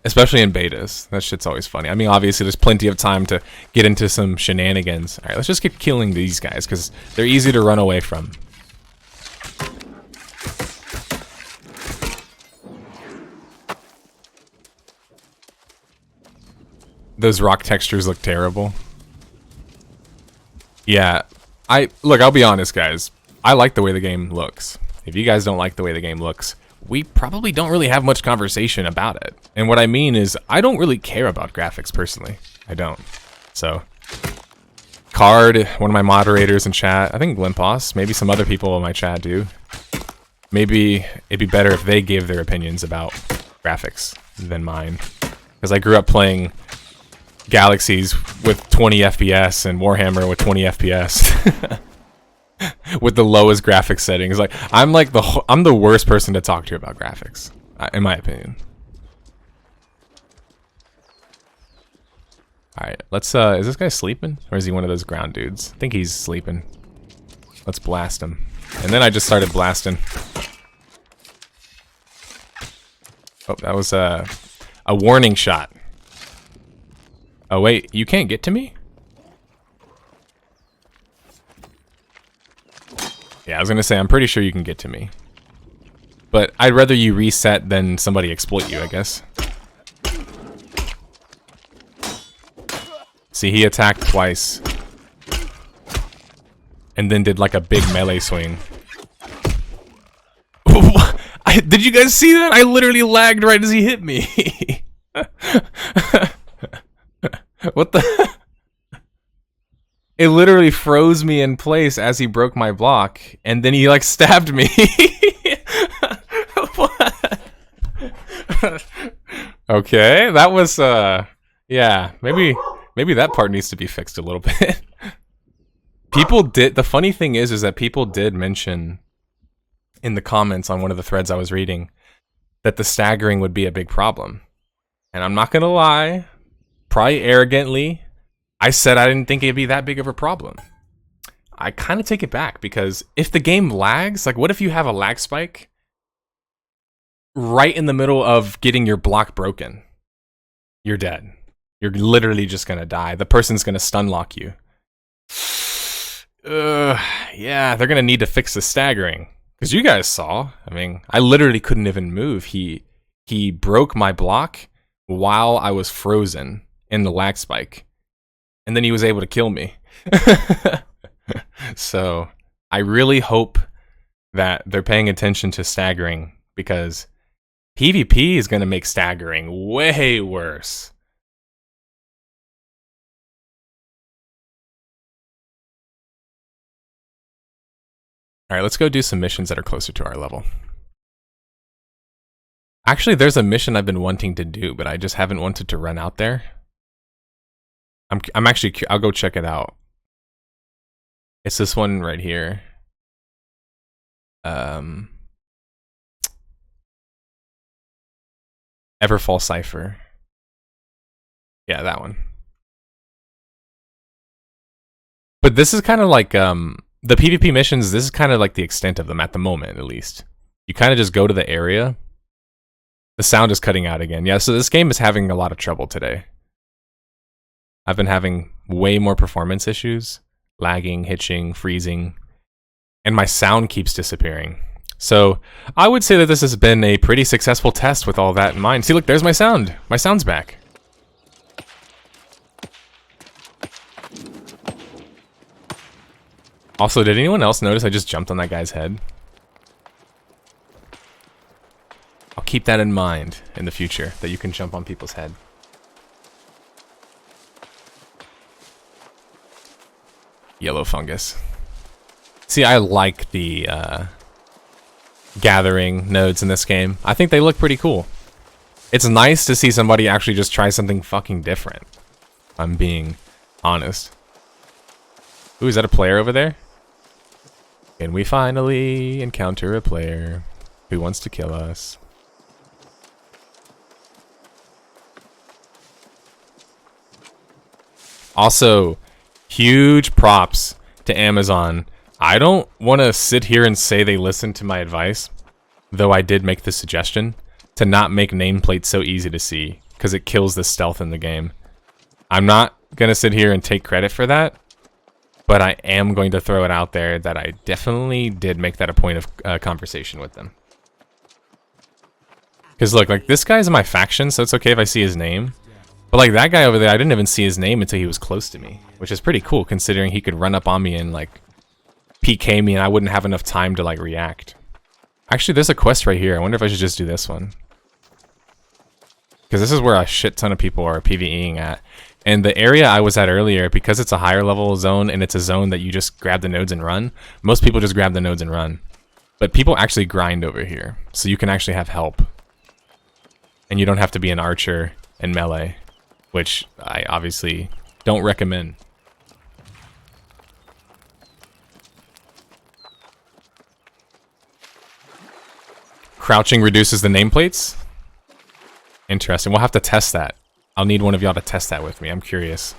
Especially in betas. That shit's always funny. I mean, obviously, there's plenty of time to get into some shenanigans. Alright, let's just keep killing these guys, because they're easy to run away from. Those rock textures look terrible. Yeah. I'll be honest, guys. I like the way the game looks. If you guys don't like the way the game looks, we probably don't really have much conversation about it. And what I mean is, I don't really care about graphics, personally. I don't. So, Card, one of my moderators in chat, I think Glimpos, maybe some other people in my chat do. Maybe it'd be better if they gave their opinions about graphics than mine. Because I grew up playing Galaxies with 20 FPS and Warhammer with 20 FPS. With the lowest graphics settings. Like, I'm the worst person to talk to about graphics, in my opinion. Alright, let's is this guy sleeping? Or is he one of those ground dudes? I think he's sleeping. Let's blast him. And then I just started blasting. Oh, that was a warning shot. Oh wait, you can't get to me? Yeah, I was gonna say, I'm pretty sure you can get to me. But I'd rather you reset than somebody exploit you, I guess. See, he attacked twice. And then did like a big melee swing. Did you guys see that? I literally lagged right as he hit me. What the? It literally froze me in place as he broke my block, and then he like stabbed me. What? Okay, that was yeah, maybe that part needs to be fixed a little bit. People did, the funny thing is that people did mention in the comments on one of the threads I was reading that the staggering would be a big problem. And I'm not gonna lie, probably arrogantly, I said I didn't think it'd be that big of a problem. I kind of take it back, because if the game lags, like what if you have a lag spike right in the middle of getting your block broken? You're dead. You're literally just gonna die. The person's gonna stun lock you. Yeah, they're gonna need to fix the staggering. Because you guys saw, I mean, I literally couldn't even move. He broke my block while I was frozen in the lag spike. And then he was able to kill me. So I really hope that they're paying attention to staggering, because PvP is going to make staggering way worse. Alright, let's go do some missions that are closer to our level. Actually, there's a mission I've been wanting to do, but I just haven't wanted to run out there. I'm actually, I'll go check it out. It's this one right here. Everfall Cipher. Yeah, that one. But this is kind of like, the PvP missions, this is kind of like the extent of them at the moment, at least. You kind of just go to the area. The sound is cutting out again. Yeah, so this game is having a lot of trouble today. I've been having way more performance issues, lagging, hitching, freezing, and my sound keeps disappearing. So I would say that this has been a pretty successful test with all that in mind. See, look, there's my sound. My sound's back. Also, did anyone else notice I just jumped on that guy's head? I'll keep that in mind in the future, that you can jump on people's head. Yellow fungus. See, I like the gathering nodes in this game. I think they look pretty cool. It's nice to see somebody actually just try something fucking different. I'm being honest. Ooh, is that a player over there? Can we finally encounter a player who wants to kill us? Also, huge props to Amazon. I don't want to sit here and say they listened to my advice, though I did make the suggestion to not make nameplates so easy to see, because it kills the stealth in the game. I'm not going to sit here and take credit for that, but I am going to throw it out there that I definitely did make that a point of conversation with them. Because look, like, this guy's in my faction, so it's okay if I see his name. But like that guy over there, I didn't even see his name until he was close to me, which is pretty cool considering he could run up on me and like PK me and I wouldn't have enough time to like react. Actually, there's a quest right here. I wonder if I should just do this one. Because this is where a shit ton of people are PvEing at. And the area I was at earlier, because it's a higher level zone and it's a zone that you just grab the nodes and run, most people just grab the nodes and run. But people actually grind over here, so you can actually have help. And you don't have to be an archer and melee, which I obviously don't recommend. Crouching reduces the nameplates? Interesting. We'll have to test that. I'll need one of y'all to test that with me. I'm curious.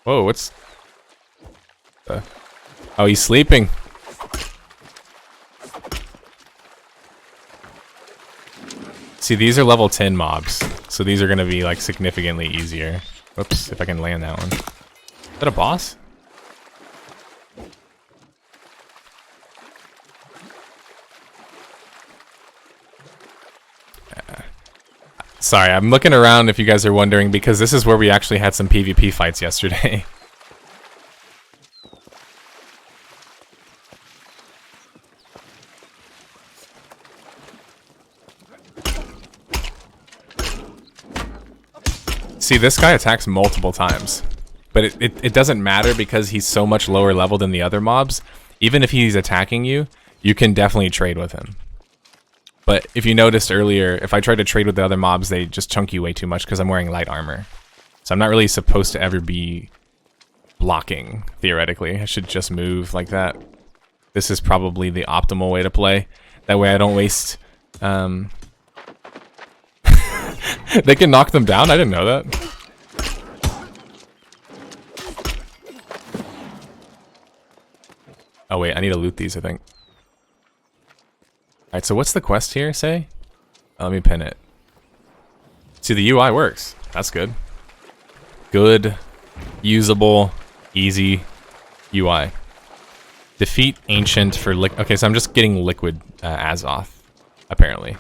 Whoa, what's... Oh, he's sleeping. See, these are level 10 mobs, so these are going to be like significantly easier. Whoops, if I can land that one. Is that a boss? Sorry, I'm looking around if you guys are wondering, because this is where we actually had some PvP fights yesterday. See, this guy attacks multiple times, but it doesn't matter because he's so much lower level than the other mobs. Even if he's attacking you, you can definitely trade with him. But if you noticed earlier, if I tried to trade with the other mobs, they just chunk you way too much because I'm wearing light armor. So I'm not really supposed to ever be blocking, theoretically. I should just move like that. This is probably the optimal way to play. That way I don't waste... They can knock them down? I didn't know that. Oh wait, I need to loot these, I think. Alright, so what's the quest here, say? Let me pin it. See, the UI works. That's good. Good, usable, easy UI. Defeat Ancient for okay, so I'm just getting Liquid Azoth, apparently.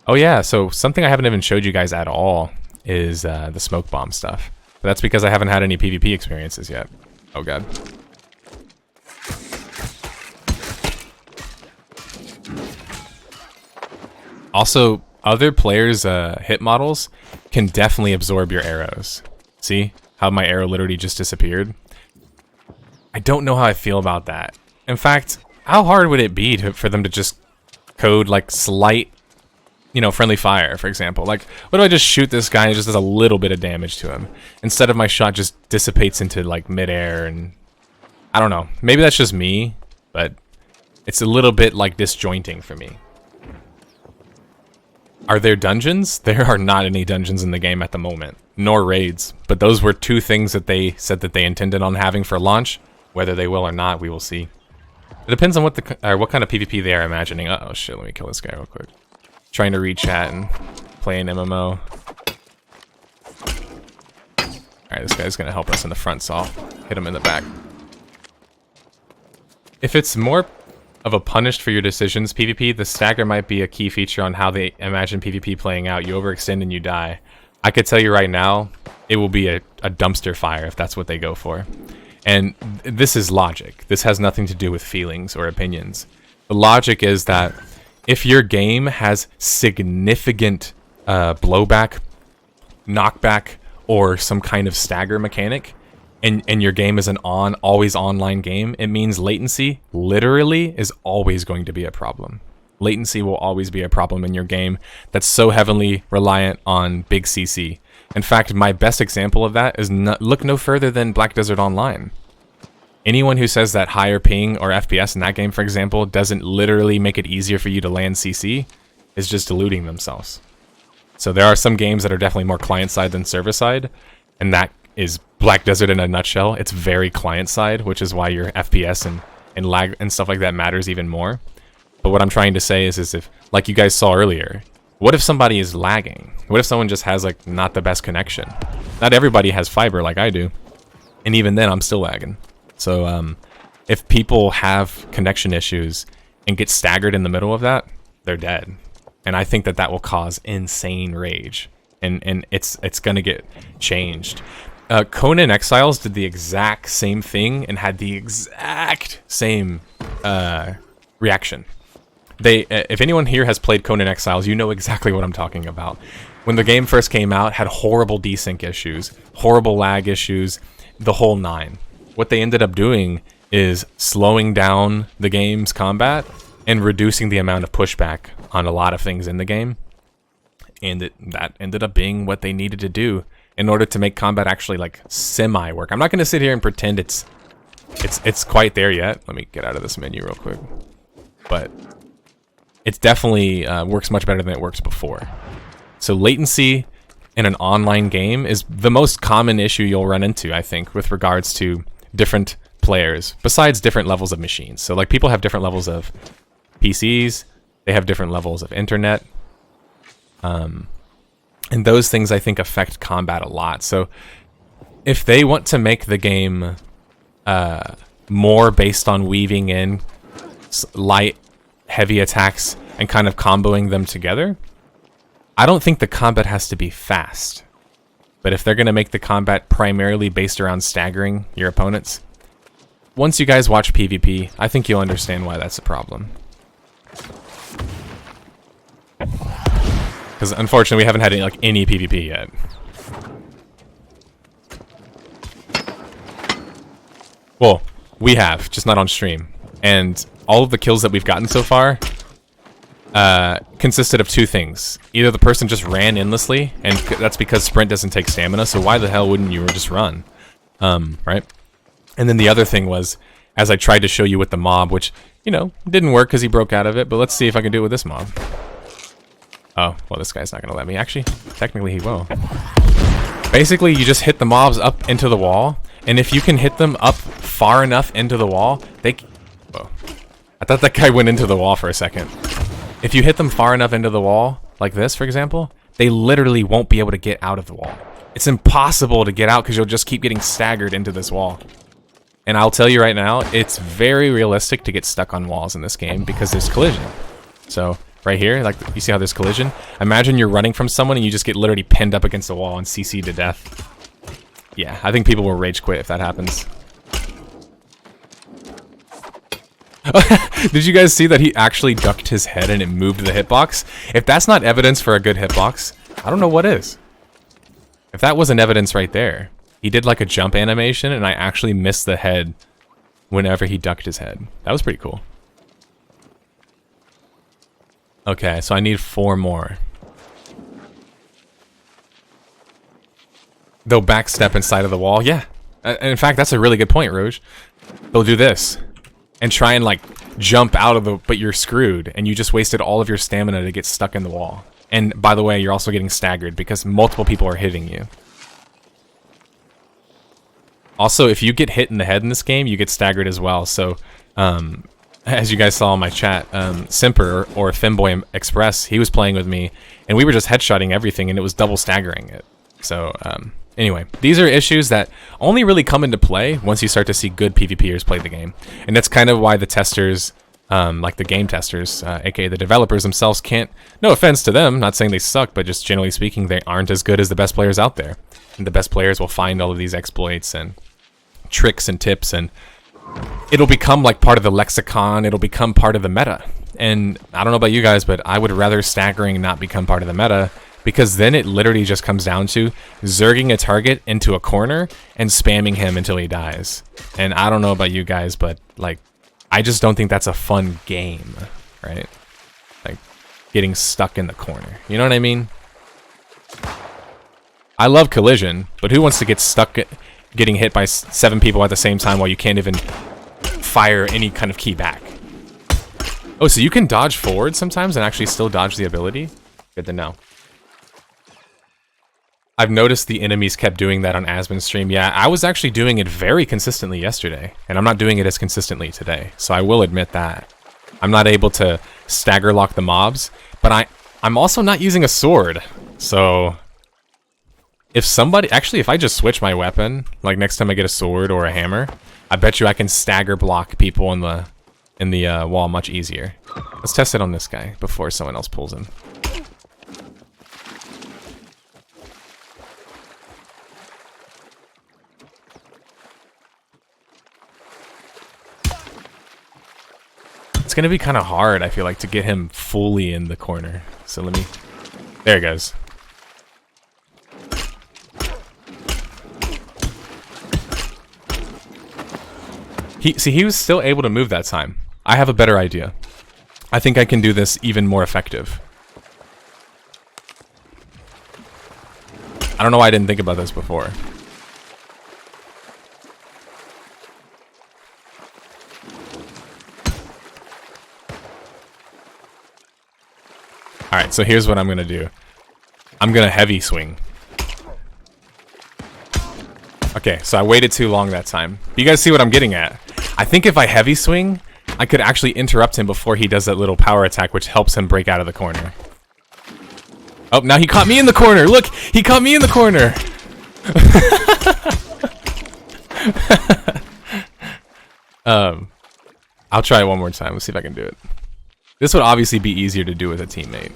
Oh yeah, so something I haven't even showed you guys at all is the smoke bomb stuff. But that's because I haven't had any PvP experiences yet. Oh god. Also, other players' hit models can definitely absorb your arrows. See how my arrow literally just disappeared? I don't know how I feel about that. In fact, how hard would it be for them to just code like slight, you know, friendly fire, for example? Like, what if I just shoot this guy and it just does a little bit of damage to him? Instead of my shot just dissipates into like midair, and I don't know. Maybe that's just me, but it's a little bit like disjointing for me. Are there dungeons? There are not any dungeons in the game at the moment, nor raids. But those were two things that they said that they intended on having for launch. Whether they will or not, we will see. It depends on what kind of PvP they are imagining. Uh oh, shit! Let me kill this guy real quick. Trying to read chat and play an MMO. All right, this guy's gonna help us in the front, so I'll hit him in the back. If it's more of a punished for your decisions PvP, the stagger might be a key feature on how they imagine PvP playing out. You overextend and you die. I could tell you right now, it will be a dumpster fire if that's what they go for. And this is logic. This has nothing to do with feelings or opinions. The logic is that if your game has significant blowback, knockback, or some kind of stagger mechanic, and your game is an always online game, it means latency literally is always going to be a problem. Latency will always be a problem in your game that's so heavily reliant on big CC. In fact, my best example of that is look no further than Black Desert Online. Anyone who says that higher ping or FPS in that game, for example, doesn't literally make it easier for you to land CC is just deluding themselves. So there are some games that are definitely more client-side than server-side, and that is Black Desert in a nutshell. It's very client-side, which is why your FPS and lag and stuff like that matters even more. But what I'm trying to say is if, like you guys saw earlier, what if somebody is lagging? What if someone just has like not the best connection? Not everybody has fiber like I do, and even then I'm still lagging. So if people have connection issues and get staggered in the middle of that, they're dead. And I think that will cause insane rage, and it's gonna get changed. Conan Exiles did the exact same thing and had the exact same reaction. If anyone here has played Conan Exiles, you know exactly what I'm talking about. When the game first came out, had horrible desync issues, horrible lag issues, the whole nine. What they ended up doing is slowing down the game's combat and reducing the amount of pushback on a lot of things in the game. And that ended up being what they needed to do in order to make combat actually like semi work. I'm not going to sit here and pretend it's quite there yet. Let me get out of this menu real quick. But it definitely works much better than it works before. So latency in an online game is the most common issue you'll run into, I think, with regards to different players, besides different levels of machines. So like people have different levels of PCs, they have different levels of internet. And those things, I think, affect combat a lot. So if they want to make the game more based on weaving in light, heavy attacks and kind of comboing them together, I don't think the combat has to be fast. But if they're going to make the combat primarily based around staggering your opponents, once you guys watch PvP, I think you'll understand why that's a problem. Because unfortunately, we haven't had any PvP yet. Well, we have, just not on stream. And all of the kills that we've gotten so far consisted of two things. Either the person just ran endlessly, and that's because sprint doesn't take stamina, so why the hell wouldn't you just run? Right? And then the other thing was, as I tried to show you with the mob, which, you know, didn't work because he broke out of it, but let's see if I can do it with this mob. Oh, well, this guy's not going to let me. Actually, technically he will. Basically, you just hit the mobs up into the wall, and if you can hit them up far enough into the wall, Whoa. I thought that guy went into the wall for a second. If you hit them far enough into the wall, like this, for example, they literally won't be able to get out of the wall. It's impossible to get out because you'll just keep getting staggered into this wall. And I'll tell you right now, it's very realistic to get stuck on walls in this game because there's collision. So right here, like you see how there's collision? Imagine you're running from someone and you just get literally pinned up against the wall and CC'd to death. Yeah, I think people will rage quit if that happens. Did you guys see that he actually ducked his head and it moved the hitbox? If that's not evidence for a good hitbox, I don't know what is. If that wasn't evidence right there. He did like a jump animation, and I actually missed the head whenever he ducked his head. That was pretty cool. Okay, so I need 4 more. They'll backstep inside of the wall. Yeah. In fact, that's a really good point, Rouge. They'll do this. And try and, like, jump out of the... But you're screwed. And you just wasted all of your stamina to get stuck in the wall. And, by the way, you're also getting staggered because multiple people are hitting you. Also, if you get hit in the head in this game, you get staggered as well. So, as you guys saw in my chat, Simper, or Femboy Express, he was playing with me. And we were just headshotting everything, and it was double staggering it. So, anyway, these are issues that only really come into play once you start to see good PvPers play the game. And that's kind of why the testers, like the game testers, aka the developers themselves, can't, no offense to them, not saying they suck, but just generally speaking, they aren't as good as the best players out there. And the best players will find all of these exploits and tricks and tips, and it'll become like part of the lexicon, it'll become part of the meta. And I don't know about you guys, but I would rather staggering not become part of the meta, because then it literally just comes down to zerging a target into a corner and spamming him until he dies. And I don't know about you guys, but like, I just don't think that's a fun game, right? Like, getting stuck in the corner. You know what I mean? I love collision, but who wants to get stuck getting hit by 7 people at the same time while you can't even fire any kind of key back? Oh, so you can dodge forward sometimes and actually still dodge the ability? Good to know. I've noticed the enemies kept doing that on Asmon's stream. Yeah, I was actually doing it very consistently yesterday, and I'm not doing it as consistently today, so I will admit that. I'm not able to stagger lock the mobs, but I'm also not using a sword, so... If somebody... Actually, if I just switch my weapon, like next time I get a sword or a hammer, I bet you I can stagger block people in the wall much easier. Let's test it on this guy before someone else pulls him. It's gonna be kind of hard, I feel like, to get him fully in the corner. So let me... There it goes. He was still able to move that time. I have a better idea. I think I can do this even more effective. I don't know why I didn't think about this before. Alright, so here's what I'm gonna do. I'm gonna heavy swing. Okay, so I waited too long that time. You guys see what I'm getting at? I think if I heavy swing, I could actually interrupt him before he does that little power attack, which helps him break out of the corner. Oh, now he caught me in the corner! Look! He caught me in the corner! I'll try it one more time. Let's see if I can do it. This would obviously be easier to do with a teammate.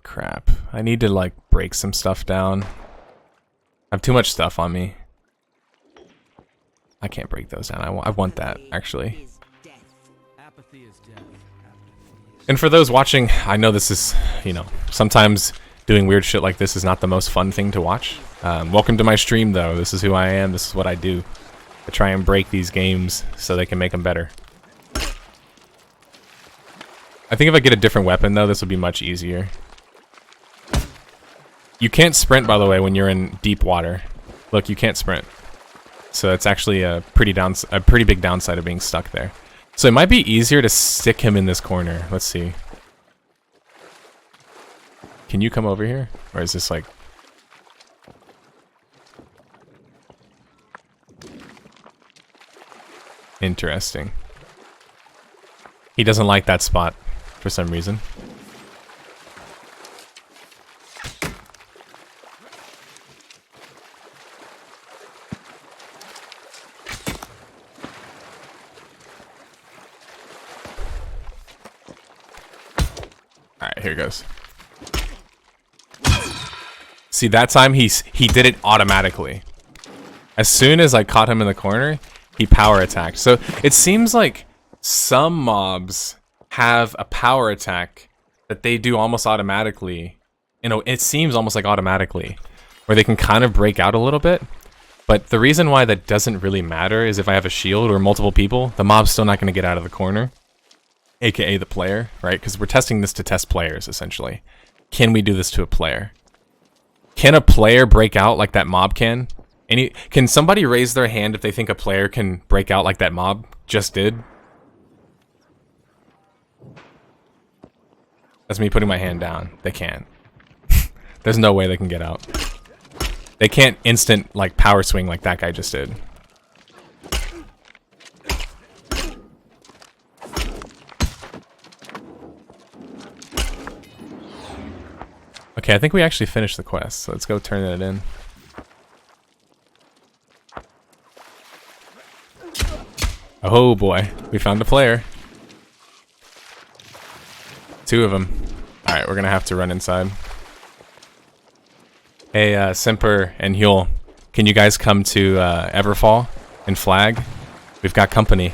Crap. I need to, like, break some stuff down. I have too much stuff on me. I can't break those down. I want that, actually. And for those watching, I know this is, you know, sometimes doing weird shit like this is not the most fun thing to watch. Welcome to my stream, though. This is who I am. This is what I do. I try and break these games so they can make them better. I think if I get a different weapon, though, this will be much easier. You can't sprint, by the way, when you're in deep water. Look, you can't sprint. So it's actually a pretty big downside of being stuck there. So it might be easier to stick him in this corner. Let's see. Can you come over here? Or is this like... Interesting. He doesn't like that spot for some reason. Alright, here it goes. See, that time he did it automatically. As soon as I caught him in the corner, he power attacked. So it seems like some mobs have a power attack that they do almost automatically. You know, it seems almost like automatically, where they can kind of break out a little bit. But the reason why that doesn't really matter is if I have a shield or multiple people, the mob's still not going to get out of the corner, aka the player, right? Because we're testing this to test players, essentially. Can we do this to a player? Can a player break out like that mob can? Can somebody raise their hand if they think a player can break out like that mob just did? That's me putting my hand down. They can't. There's no way they can get out. They can't instant, like, power swing like that guy just did. Okay, I think we actually finished the quest, so let's go turn it in. Oh boy, we found a player. 2 of them. Alright, we're gonna have to run inside. Hey, Simper and Huel, can you guys come to Everfall and flag? We've got company.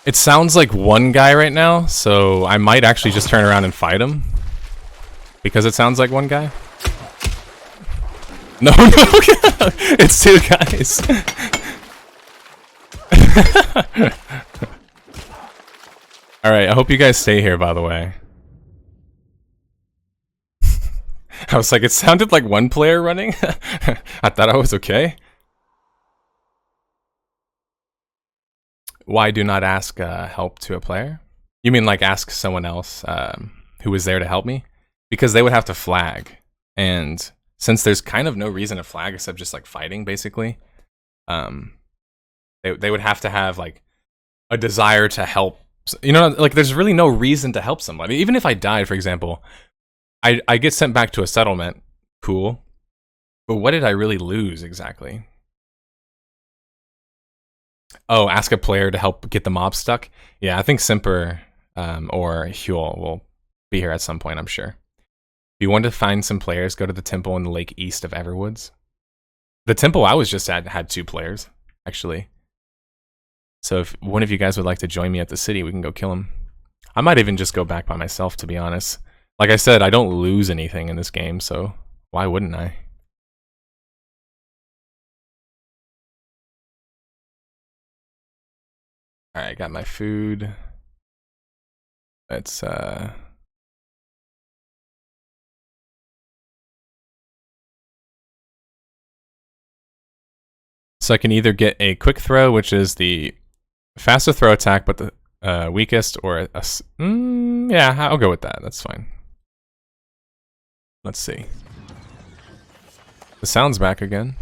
It sounds like one guy right now, so I might actually just turn around and fight him. Because it sounds like one guy. No, no, it's 2 guys. Alright, I hope you guys stay here, by the way. I was like, it sounded like one player running. I thought I was okay. Why do not ask help to a player? You mean like ask someone else who was there to help me? Because they would have to flag. And since there's kind of no reason to flag except just like fighting, basically, they would have to have like a desire to help. You know, like there's really no reason to help somebody. Even if I died, for example, I get sent back to a settlement. Cool. But what did I really lose exactly? Oh, ask a player to help get the mob stuck? Yeah, I think Simper or Huel will be here at some point, I'm sure. If you want to find some players, go to the temple in the lake east of Everwoods. The temple I was just at had 2 players, actually. So if one of you guys would like to join me at the city, we can go kill him. I might even just go back by myself, to be honest. Like I said, I don't lose anything in this game, so why wouldn't I? Alright, got my food. Let's so I can either get a quick throw, which is the faster throw attack, but the weakest, or yeah, I'll go with that. That's fine. Let's see. The sound's back again.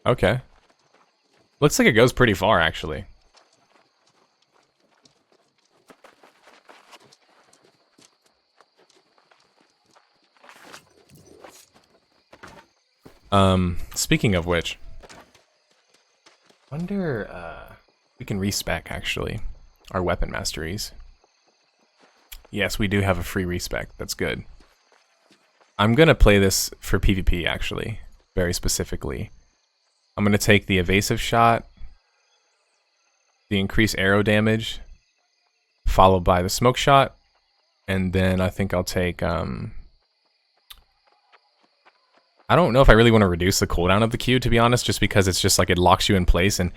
Okay. Looks like it goes pretty far, actually. Speaking of which, wonder we can respec actually our weapon masteries. Yes, we do have a free respec. That's good. I'm gonna play this for PvP actually, very specifically. I'm gonna take the evasive shot, the increased arrow damage, followed by the smoke shot, and then I think I'll take I don't know if I really want to reduce the cooldown of the Q, to be honest, just because it's just like it locks you in place, and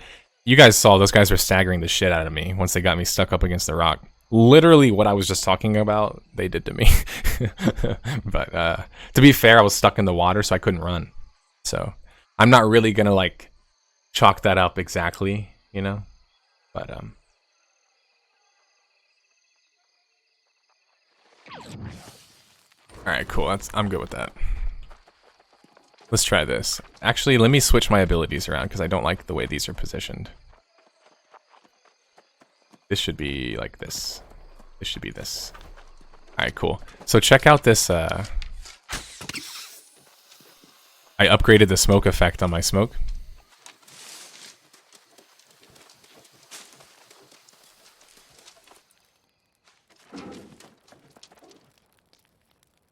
you guys saw those guys were staggering the shit out of me once they got me stuck up against the rock. Literally what I was just talking about, they did to me. But to be fair, I was stuck in the water, so I couldn't run. So I'm not really gonna like chalk that up exactly, you know? But alright, cool. I'm good with that. Let's try this. Actually, let me switch my abilities around because I don't like the way these are positioned. This should be like this. This should be this. Alright, cool. So check out this I upgraded the smoke effect on my smoke.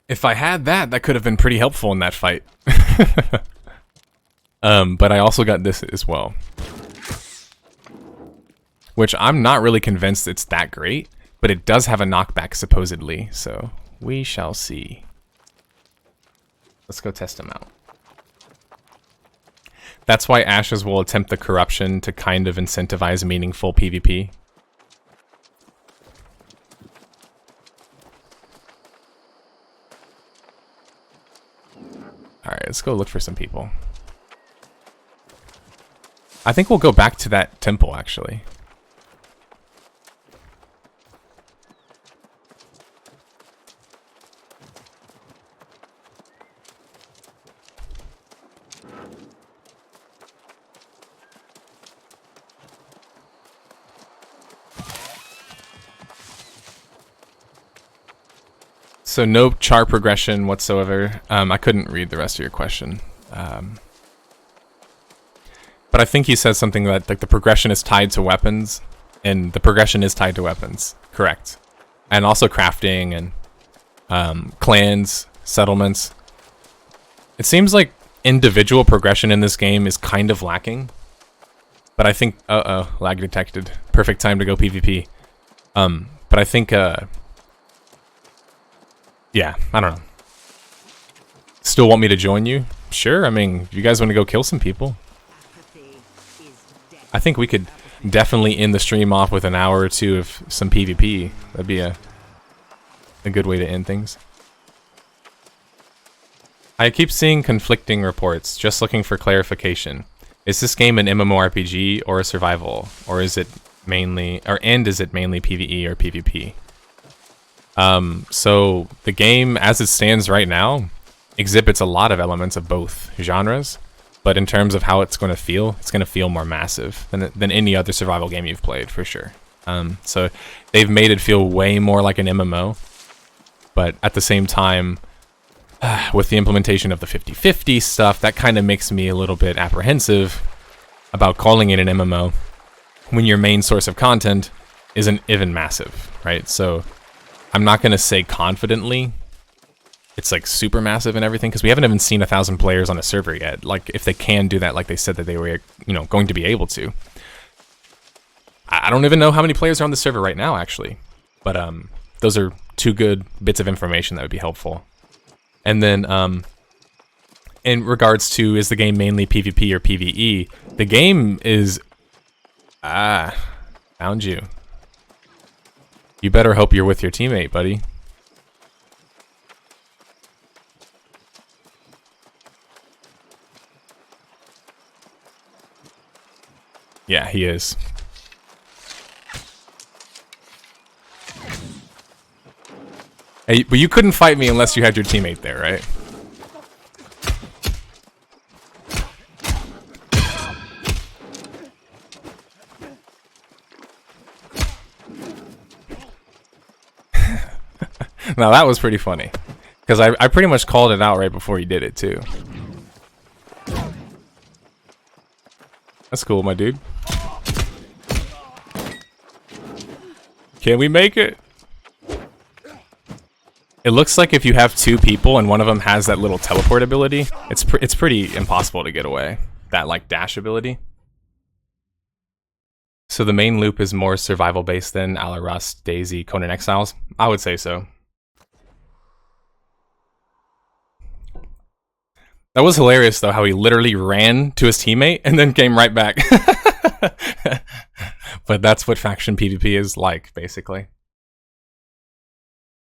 If I had that, that could have been pretty helpful in that fight. But I also got this as well. Which I'm not really convinced it's that great, but it does have a knockback supposedly, so we shall see. Let's go test them out. That's why Ashes will attempt the corruption to kind of incentivize meaningful PvP. Alright, let's go look for some people. I think we'll go back to that temple, actually. So no char progression whatsoever. I couldn't read the rest of your question. But I think he said something that like the progression is tied to weapons, and the progression is tied to weapons. Correct. And also crafting and clans, settlements. It seems like individual progression in this game is kind of lacking. But I think lag detected. Perfect time to go PvP. But I think yeah, I don't know. Still want me to join you? Sure, I mean, if you guys want to go kill some people. I think we could definitely end the stream off with an hour or two of some PvP. That'd be a good way to end things. I keep seeing conflicting reports, just looking for clarification. Is this game an MMORPG or a survival? Or is it mainly, is it mainly PvE or PvP? So the game as it stands right now exhibits a lot of elements of both genres, but in terms of how it's going to feel more massive than any other survival game you've played, for sure. So they've made it feel way more like an MMO, but at the same time, with the implementation of the 50-50 stuff, that kind of makes me a little bit apprehensive about calling it an MMO when your main source of content isn't even massive, right? So I'm not going to say confidently it's like super massive and everything, because we haven't even seen 1,000 players on a server yet. Like, if they can do that like they said that they were, you know, going to be able to. I don't even know how many players are on the server right now, actually. But those are two good bits of information that would be helpful. And then in regards to, is the game mainly PvP or PvE? The game is... found you. You better hope you're with your teammate, buddy. Yeah, he is. Hey, but you couldn't fight me unless you had your teammate there, right? Now that was pretty funny, because I pretty much called it out right before he did it too. That's cool, my dude. Can we make it? It looks like if you have two people and one of them has that little teleport ability, it's pretty impossible to get away. That like dash ability. So the main loop is more survival based than a la Rust, DayZ, Conan Exiles? I would say so. That was hilarious though, how he literally ran to his teammate and then came right back. But that's what faction PvP is like, basically.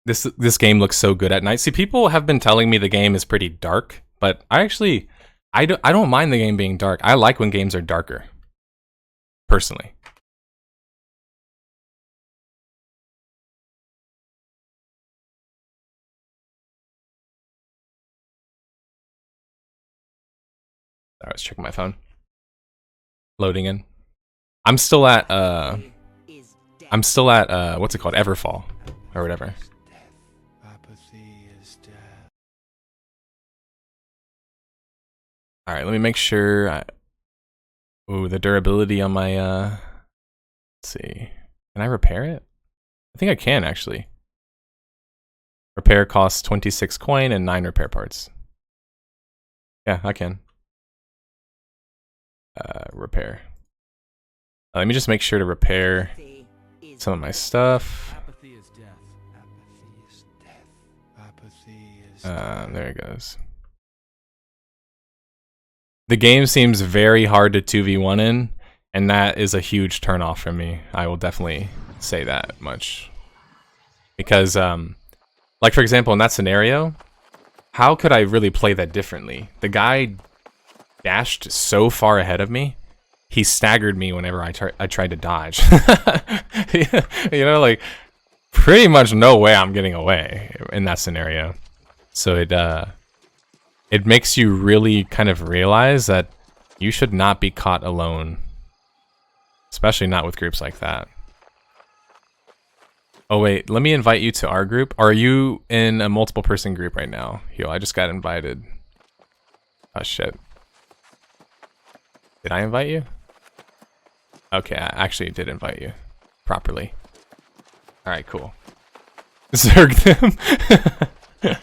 This game looks so good at night. See, people have been telling me the game is pretty dark, but I don't mind the game being dark. I like when games are darker, personally. I was checking my phone. Loading in. I'm still at what's it called? Everfall or whatever. All right, let me make sure. Ooh, the durability on my. Let's see. Can I repair it? I think I can actually. Repair costs 26 coin and 9 repair parts. Yeah, I can. Repair. Let me just make sure to repair some of my stuff. There it goes. The game seems very hard to 2v1 in, and that is a huge turnoff for me. I will definitely say that much. Because, like for example, in that scenario, how could I really play that differently? The guy dashed so far ahead of me, he staggered me whenever I tried to dodge. You know, like, pretty much no way I'm getting away in that scenario. So it makes you really kind of realize that you should not be caught alone. Especially not with groups like that. Oh wait, let me invite you to our group. Are you in a multiple person group right now? Yo, I just got invited. Oh shit. Did I invite you? Okay, I actually did invite you. Properly. Alright, cool. Zerg them.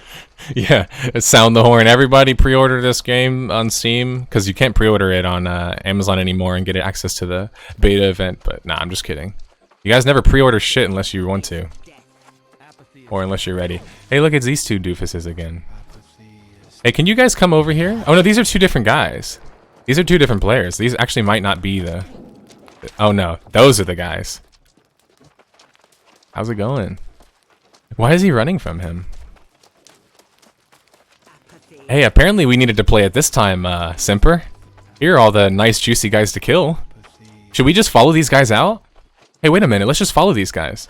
Yeah, sound the horn. Everybody pre-order this game on Steam, because you can't pre-order it on Amazon anymore and get access to the beta event, but nah, I'm just kidding. You guys never pre-order shit unless you want to. Or unless you're ready. Hey, look, it's these two doofuses again. Hey, can you guys come over here? Oh no, these are two different guys. These are two different players. These actually might not be the... Oh no, those are the guys. How's it going? Why is he running from him? Hey, apparently we needed to play it this time, Simper. Here are all the nice, juicy guys to kill. Should we just follow these guys out? Hey, wait a minute. Let's just follow these guys.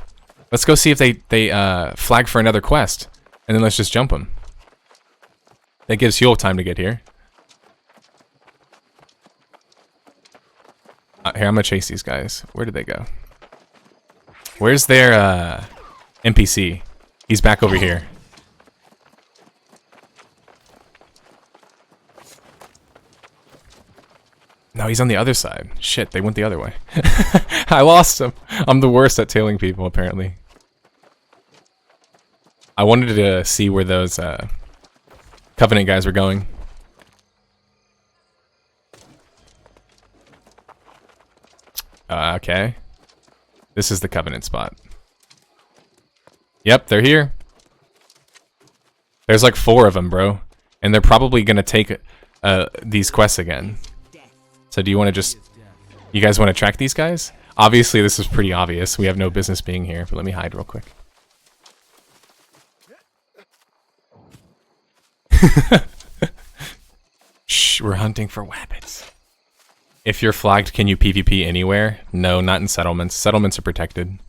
Let's go see if they flag for another quest. And then let's just jump them. That gives Huel time to get here. Here, I'm gonna chase these guys. Where did they go? Where's their NPC? He's back over here. No, he's on the other side. Shit, they went the other way. I lost him. I'm the worst at tailing people, apparently. I wanted to see where those Covenant guys were going. Okay. This is the Covenant spot. Yep, they're here. There's like 4 of them, bro. And they're probably gonna take these quests again. So do you want to just... You guys want to track these guys? Obviously, this is pretty obvious. We have no business being here, but let me hide real quick. Shh, we're hunting for wabbits. If you're flagged, can you PvP anywhere? No, not in settlements. Settlements are protected.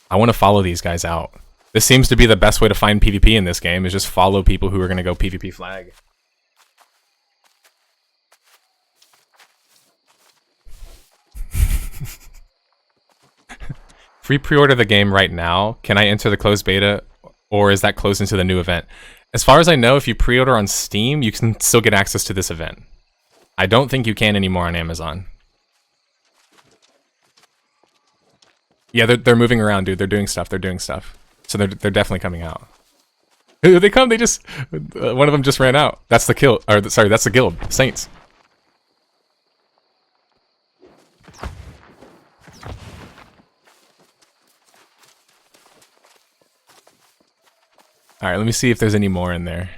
I want to follow these guys out. This seems to be the best way to find PvP in this game, is just follow people who are going to go PvP flag. If we pre-order the game right now, can I enter the closed beta, or is that closed into the new event? As far as I know, if you pre-order on Steam, you can still get access to this event. I don't think you can anymore on Amazon. Yeah, they're moving around, dude. They're doing stuff. They're doing stuff. So they're definitely coming out. Here they come. They just... one of them just ran out. That's the kill. Or, sorry, that's the guild. Saints. Alright, let me see if there's any more in there.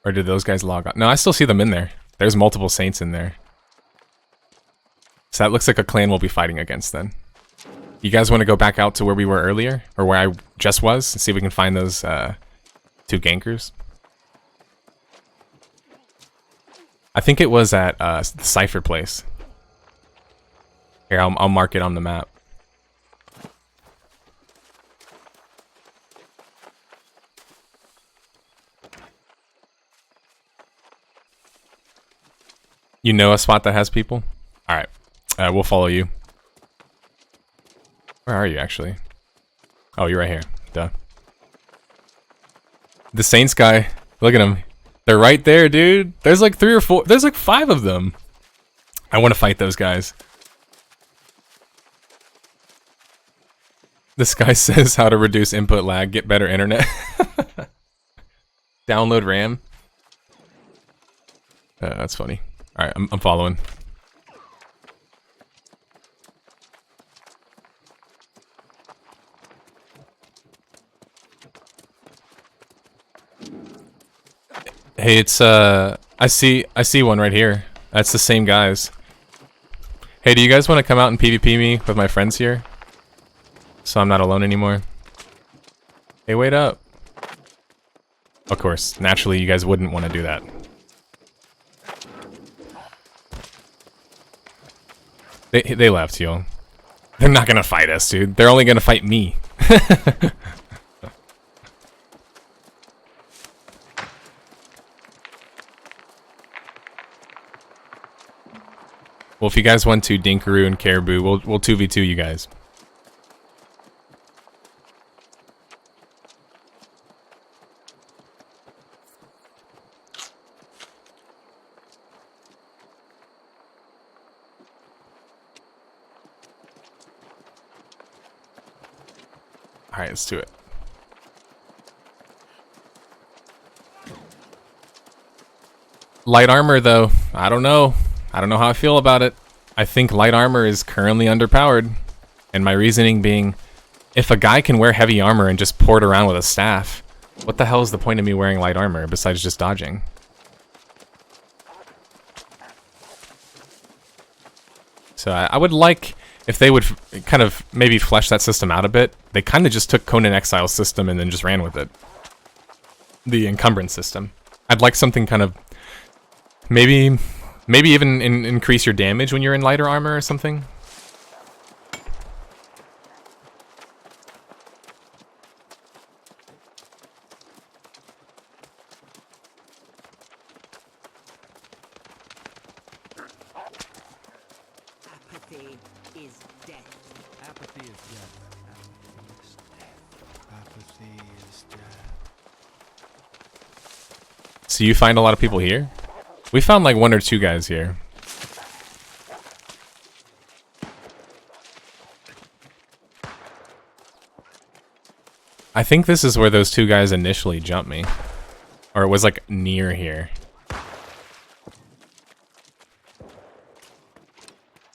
Or did those guys log out? No, I still see them in there. There's multiple Saints in there. So that looks like a clan we'll be fighting against then. You guys want to go back out to where we were earlier? Or where I just was? And see if we can find those 2 gankers? I think it was at the Cypher place. Here, I'll mark it on the map. You know a spot that has people? Alright. We'll follow you. Where are you, actually? Oh, you're right here. Duh. The Saints guy. Look at him. They're right there, dude. There's like 3 or 4. There's like 5 of them. I want to fight those guys. This guy says how to reduce input lag, get better internet. Download RAM. That's funny. Alright, I'm following. Hey, it's I see one right here. That's the same guys. Hey, do you guys want to come out and PvP me with my friends here? So I'm not alone anymore. Hey, wait up. Of course, naturally you guys wouldn't want to do that. They left, yo. They're not gonna fight us, dude. They're only gonna fight me. Well, if you guys want to, Dinkaroo and Caribou, we'll 2v2 you guys. Alright, let's do it. Light armor, though. I don't know. I don't know how I feel about it. I think light armor is currently underpowered. And my reasoning being, if a guy can wear heavy armor and just port around with a staff, what the hell is the point of me wearing light armor besides just dodging? So I would like if they would kind of maybe flesh that system out a bit. They kind of just took Conan Exile's system and then just ran with it. The encumbrance system. I'd like something kind of maybe even increase your damage when you're in lighter armor or something.
Apathy is death. Apathy is death. Apathy is death.
So you find a lot of people here? We found like 1 or 2 guys here. I think this is where those 2 guys initially jumped me. Or it was like near here.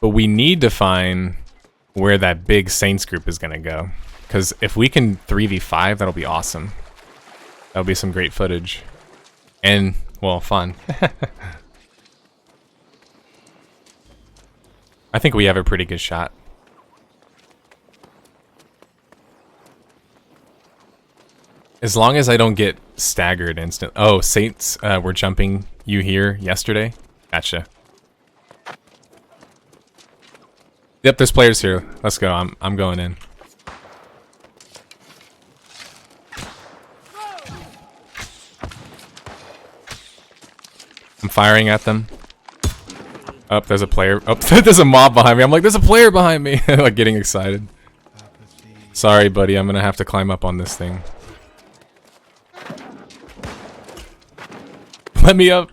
But we need to find where that big Saints group is gonna go. Because if we can 3v5, that'll be awesome. That'll be some great footage. And, well, fun. I think we have a pretty good shot. As long as I don't get staggered instant. Oh, Saints were jumping you here yesterday? Gotcha. Yep, there's players here. Let's go. I'm going in. I'm firing at them. Oh, there's a player. Oh, there's a mob behind me. I'm like, there's a player behind me. Like, getting excited. Sorry, buddy. I'm gonna have to climb up on this thing. Let me up.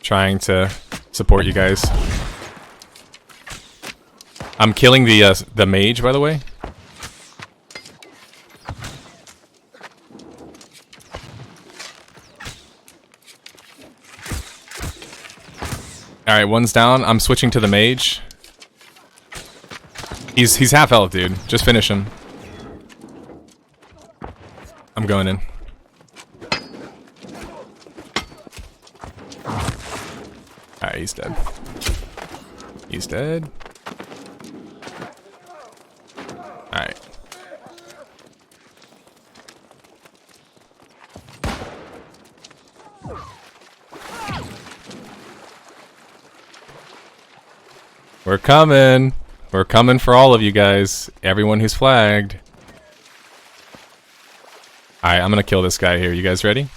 Trying to support you guys. I'm killing the mage, by the way. Alright, one's down. I'm switching to the mage. He's half health, dude. Just finish him. I'm going in. Alright, he's dead. He's dead. Alright. We're coming. We're coming for all of you guys. Everyone who's flagged. Alright, I'm gonna kill this guy here. You guys ready?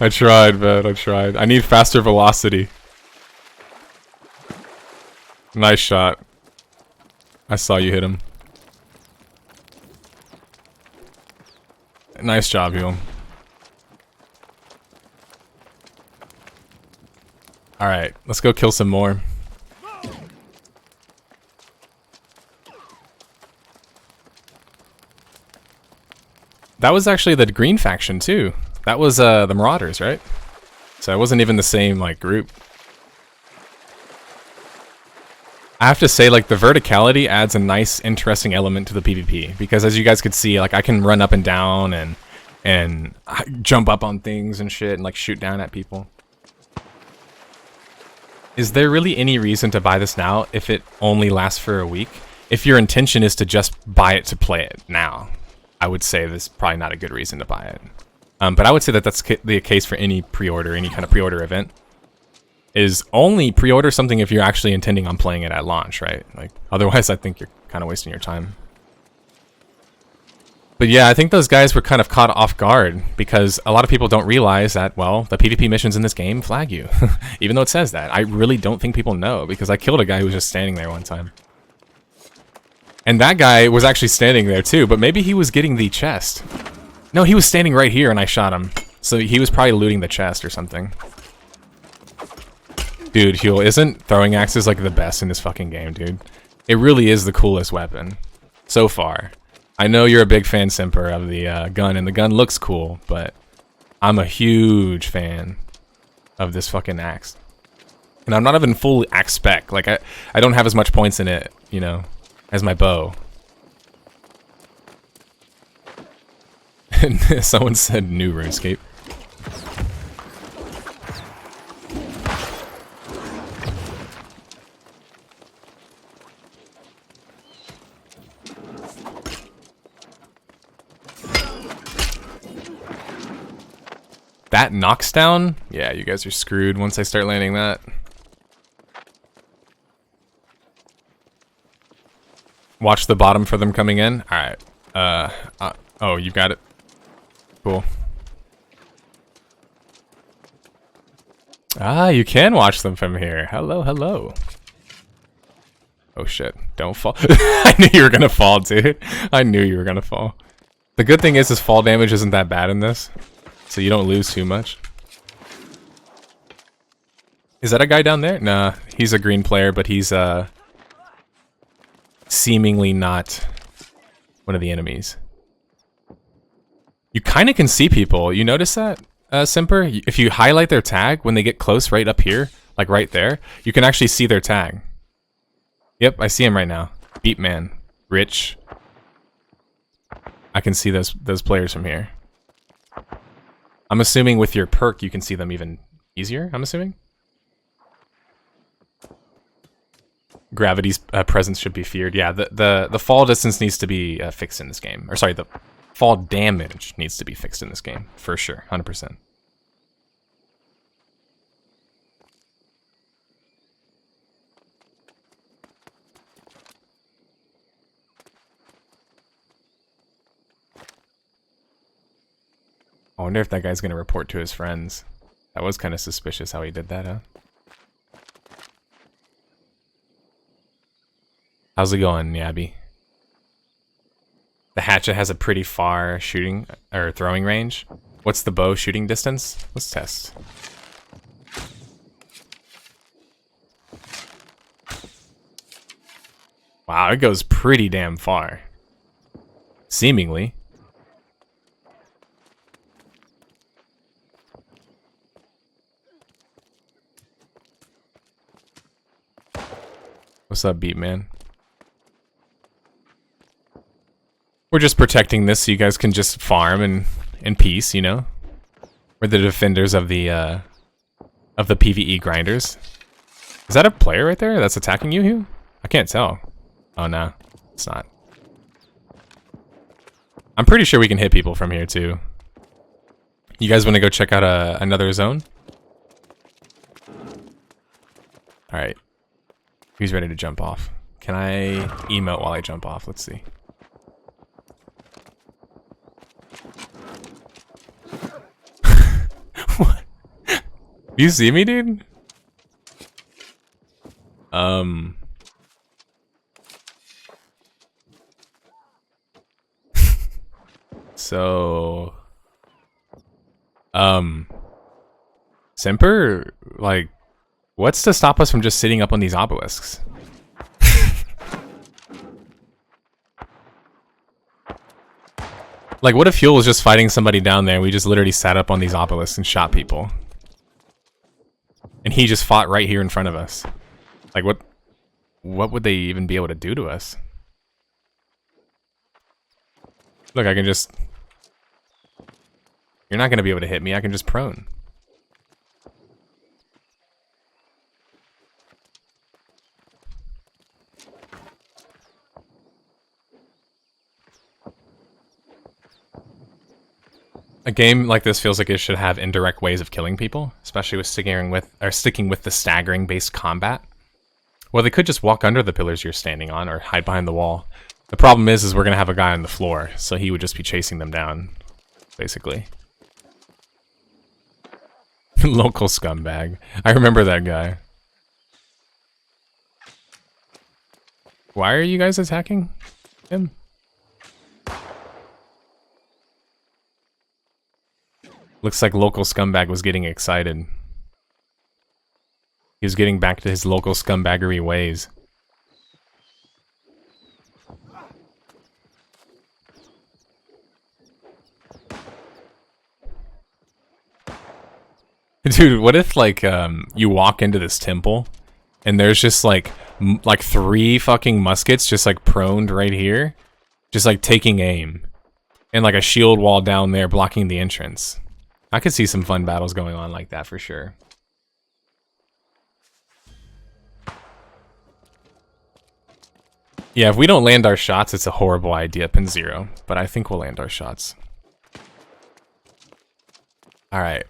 I tried, man. I tried. I need faster velocity. Nice shot. I saw you hit him. Nice job, you. Alright, let's go kill some more. That was actually the green faction too. That was the Marauders, right? So it wasn't even the same like group. I have to say, like, the verticality adds a nice, interesting element to the PvP, because as you guys could see, like, I can run up and down and jump up on things and shit and like shoot down at people. Is there really any reason to buy this now if it only lasts for a week? If your intention is to just buy it to play it now, I would say this is probably not a good reason to buy it. But I would say that that's the case for any pre-order, any kind of pre-order event. Is only pre-order something if you're actually intending on playing it at launch, right? Like, otherwise I think you're kind of wasting your time. But yeah, I think those guys were kind of caught off guard because a lot of people don't realize that, well, the PvP missions in this game flag you. Even though it says that. I really don't think people know because I killed a guy who was just standing there one time. And that guy was actually standing there too, but maybe he was getting the chest. No, he was standing right here and I shot him. So he was probably looting the chest or something. Dude, Huel, isn't throwing axes like the best in this fucking game, dude? It really is the coolest weapon. So far. I know you're a big fan, Simper, of the gun, and the gun looks cool, but I'm a huge fan of this fucking axe. And I'm not even full axe spec. Like, I don't have as much points in it, you know, as my bow. Someone said new RuneScape. That knocks down? Yeah, you guys are screwed once I start landing that. Watch the bottom for them coming in. Alright. Oh, you got it. Cool. Ah, you can watch them from here. Hello, hello. Oh shit, don't fall. I knew you were gonna fall, dude. I knew you were gonna fall. The good thing is fall damage isn't that bad in this. So you don't lose too much. Is that a guy down there? Nah, he's a green player, but he's seemingly not one of the enemies. You kind of can see people. You notice that, Simper? If you highlight their tag when they get close right up here, like right there, you can actually see their tag. Yep, I see him right now. Beatman, Rich. I can see those players from here. I'm assuming with your perk you can see them even easier, I'm assuming? Gravity's presence should be feared. Yeah, the fall distance needs to be fixed in this game. Or sorry, the fall damage needs to be fixed in this game. For sure, 100%. I wonder if that guy's gonna report to his friends. That was kind of suspicious how he did that, huh? How's it going, Yabby? The hatchet has a pretty far shooting or throwing range. What's the bow shooting distance? Let's test. Wow, it goes pretty damn far. Seemingly. What's up, Beatman? We're just protecting this so you guys can just farm in peace, you know? We're the defenders of the PvE grinders. Is that a player right there that's attacking you, Hugh? I can't tell. Oh, no. It's not. I'm pretty sure we can hit people from here, too. You guys want to go check out another zone? Alright. Who's ready to jump off? Can I emote while I jump off? Let's see. What? You see me, dude? So, Semper, like, what's to stop us from just sitting up on these obelisks? Like, what if Huel was just fighting somebody down there and we just literally sat up on these obelisks and shot people? And he just fought right here in front of us. Like, what would they even be able to do to us? Look, I can just... You're not going to be able to hit me, I can just prone. A game like this feels like it should have indirect ways of killing people, especially with sticking with the staggering based combat. Well, they could just walk under the pillars you're standing on or hide behind the wall. The problem is we're gonna have a guy on the floor, so he would just be chasing them down, basically. Local scumbag. I remember that guy. Why are you guys attacking him? Looks like local scumbag was getting excited. He was getting back to his local scumbaggery ways. Dude, what if like you walk into this temple and there's just like 3 fucking muskets just like proned right here, just like taking aim, and like a shield wall down there blocking the entrance. I could see some fun battles going on like that for sure. Yeah, if we don't land our shots, it's a horrible idea, pin 0. But I think we'll land our shots. Alright,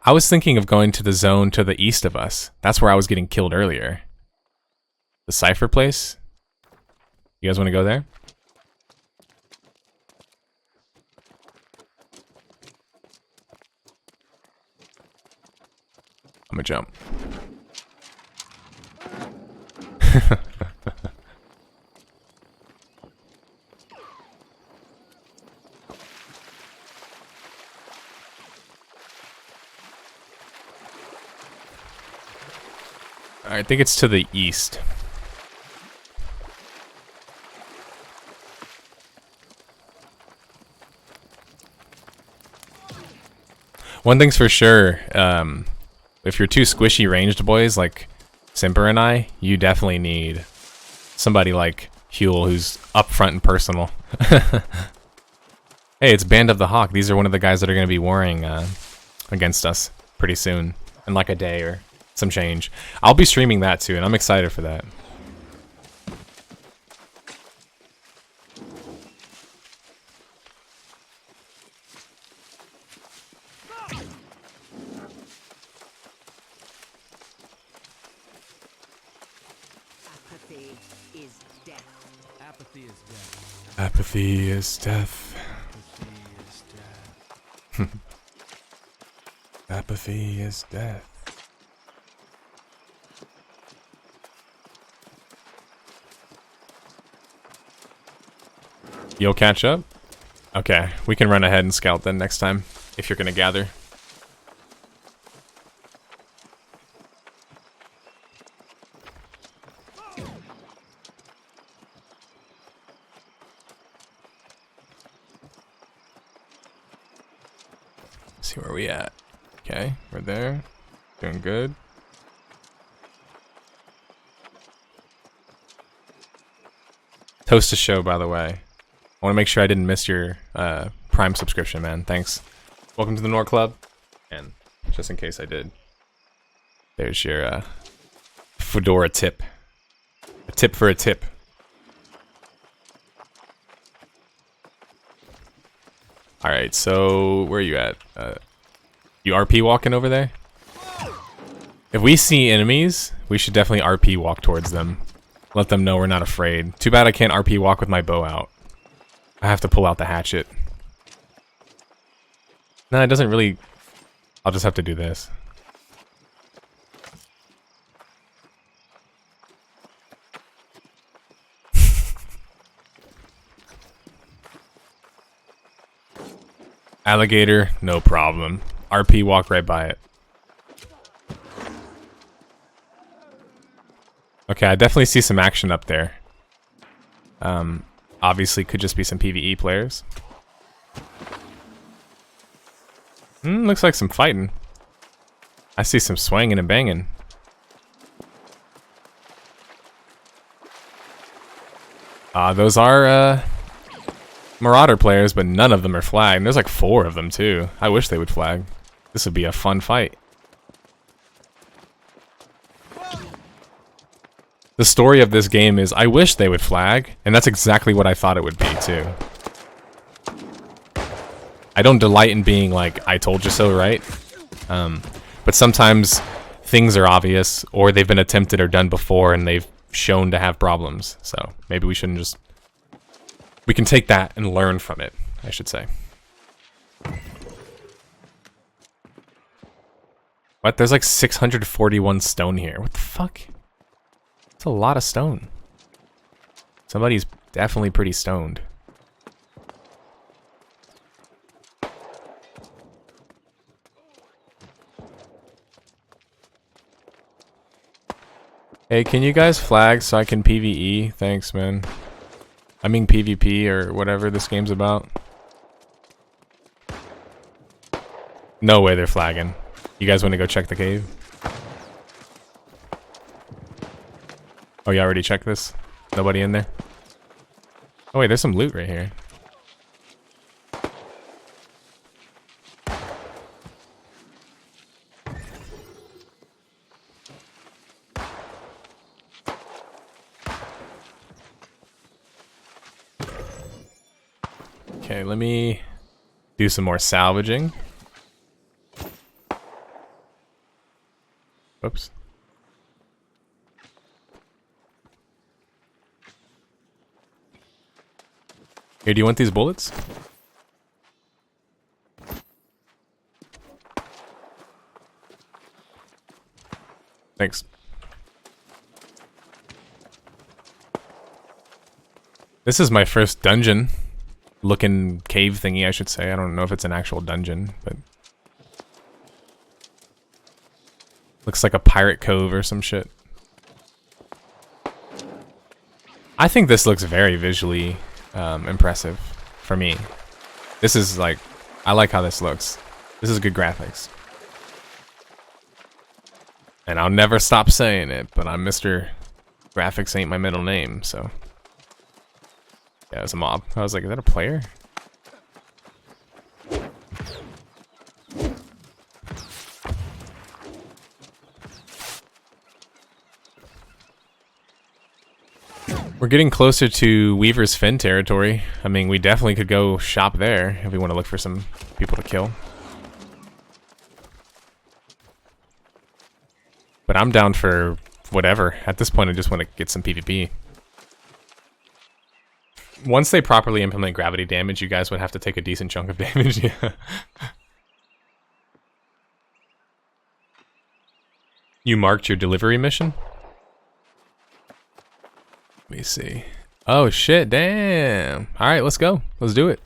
I was thinking of going to the zone to the east of us. That's where I was getting killed earlier. The Cypher place? You guys want to go there? I'm gonna jump. I think it's to the east. One thing's for sure, if you're two squishy ranged boys like Semper and I, you definitely need somebody like Huel who's upfront and personal. Hey, it's Band of the Hawk. These are one of the guys that are going to be warring against us pretty soon, in like a day or some change. I'll be streaming that too, and I'm excited for that. Apathy is death. Apathy is death. You'll catch up? Okay, we can run ahead and scout then next time, if you're gonna gather. See where we at. Okay, we're there. Doing good. Toast to show, by the way. I want to make sure I didn't miss your Prime subscription, man. Thanks. Welcome to the Nor Club. And just in case I did, there's your Fedora tip. A tip for a tip. Alright, so where are you at? You RP walking over there? If we see enemies, we should definitely RP walk towards them. Let them know we're not afraid. Too bad I can't RP walk with my bow out. I have to pull out the hatchet. No, it doesn't really... I'll just have to do this. Alligator, no problem. RP, walk right by it. Okay, I definitely see some action up there. Obviously could just be some PvE players. Looks like some fighting. I see some swinging and banging. Those are Marauder players, but none of them are flagged. There's like 4 of them too. I wish they would flag. This would be a fun fight. The story of this game is I wish they would flag, and that's exactly what I thought it would be too. I don't delight in being like, I told you so, right? But sometimes things are obvious, or they've been attempted or done before, and they've shown to have problems. So maybe we shouldn't just... We can take that and learn from it, I should say. What? There's like 641 stone here. What the fuck? That's a lot of stone. Somebody's definitely pretty stoned. Hey, can you guys flag so I can PvE? Thanks, man. I mean PvP or whatever this game's about. No way they're flagging. You guys want to go check the cave? Oh, you already checked this? Nobody in there? Oh wait, there's some loot right here. Okay, let me do some more salvaging. Whoops. Here, do you want these bullets? Thanks. This is my first dungeon looking cave thingy, I should say. I don't know if it's an actual dungeon, but looks like a pirate cove or some shit. I think this looks very visually impressive for me. This is like, I like how this looks. This is good graphics. And I'll never stop saying it, but I'm Mr. Graphics ain't my middle name, so. Yeah, it was a mob. I was like, is that a player? We're getting closer to Weaver's Fen territory. I mean, we definitely could go shop there if we want to look for some people to kill. But I'm down for whatever. At this point, I just want to get some PvP. Once they properly implement gravity damage, you guys would have to take a decent chunk of damage. Yeah. You marked your delivery mission? Let me see. Oh shit, damn. Alright, let's go. Let's do it.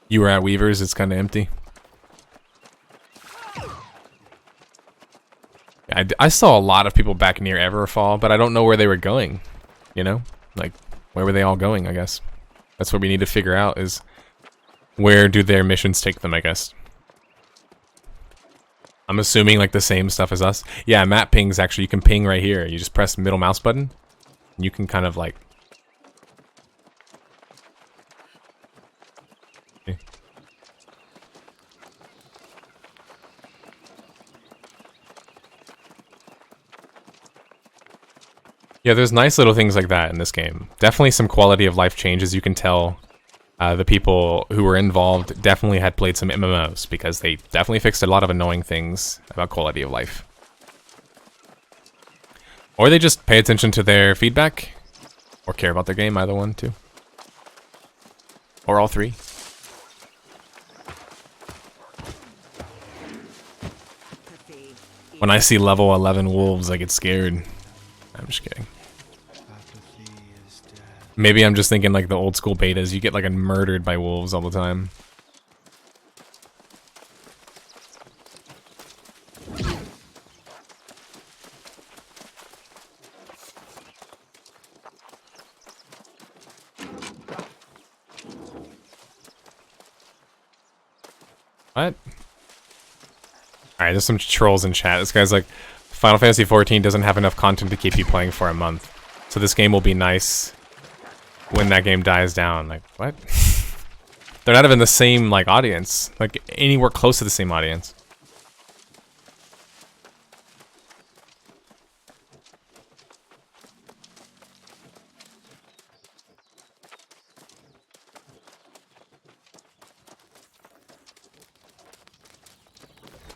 You were at Weaver's, it's kind of empty. I saw a lot of people back near Everfall, but I don't know where they were going. You know? Like, where were they all going, I guess? That's what we need to figure out is where do their missions take them, I guess. I'm assuming like the same stuff as us. Yeah, map pings actually, you can ping right here. You just press middle mouse button. And you can kind of like... Okay. Yeah, there's nice little things like that in this game. Definitely some quality of life changes. You can tell the people who were involved definitely had played some MMOs because they definitely fixed a lot of annoying things about quality of life. Or they just pay attention to their feedback or care about their game, either one too. Or all three.
Apathy
When I see level 11 wolves, I get scared. I'm just kidding. Maybe I'm just thinking like the old school betas. You get like murdered by wolves all the time. What? Alright, there's some trolls in chat. This guy's like, Final Fantasy XIV doesn't have enough content to keep you playing for a month. So this game will be nice when that game dies down. Like, what? They're not even the same, like, audience. Like, anywhere close to the same audience.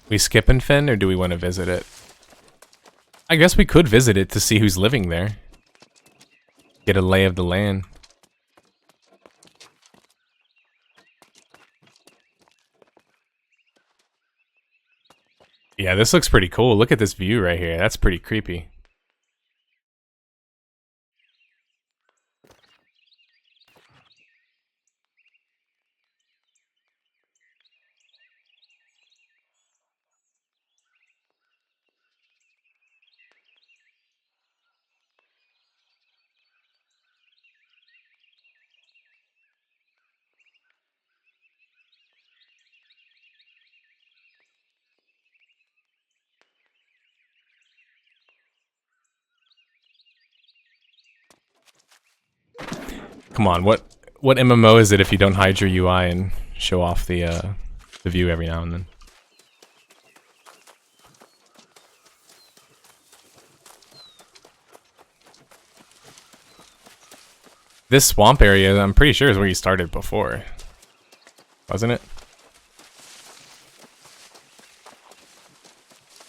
We skipping Finn, or do we want to visit it? I guess we could visit it to see who's living there. Get a lay of the land. Yeah, this looks pretty cool. Look at this view right here. That's pretty creepy. Come on, what MMO is it if you don't hide your UI and show off the view every now and then? This swamp area, I'm pretty sure, is where you started before. Wasn't it?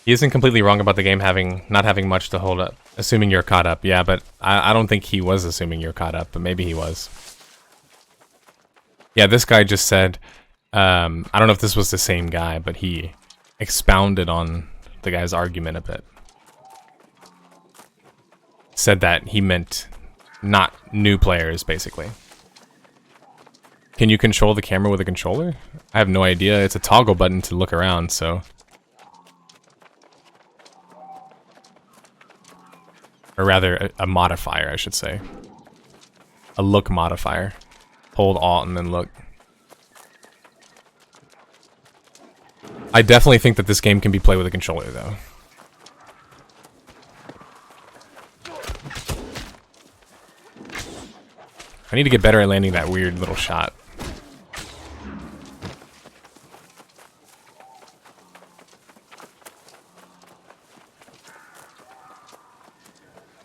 He isn't completely wrong about the game not having much to hold up. Assuming you're caught up, yeah, but I don't think he was assuming you're caught up, but maybe he was. Yeah, this guy just said, I don't know if this was the same guy, but he expounded on the guy's argument a bit. Said that he meant not new players, basically. Can you control the camera with a controller? I have no idea. It's a toggle button to look around, so... Or rather, a modifier, I should say. A look modifier. Hold Alt and then look. I definitely think that this game can be played with a controller, though. I need to get better at landing that weird little shot.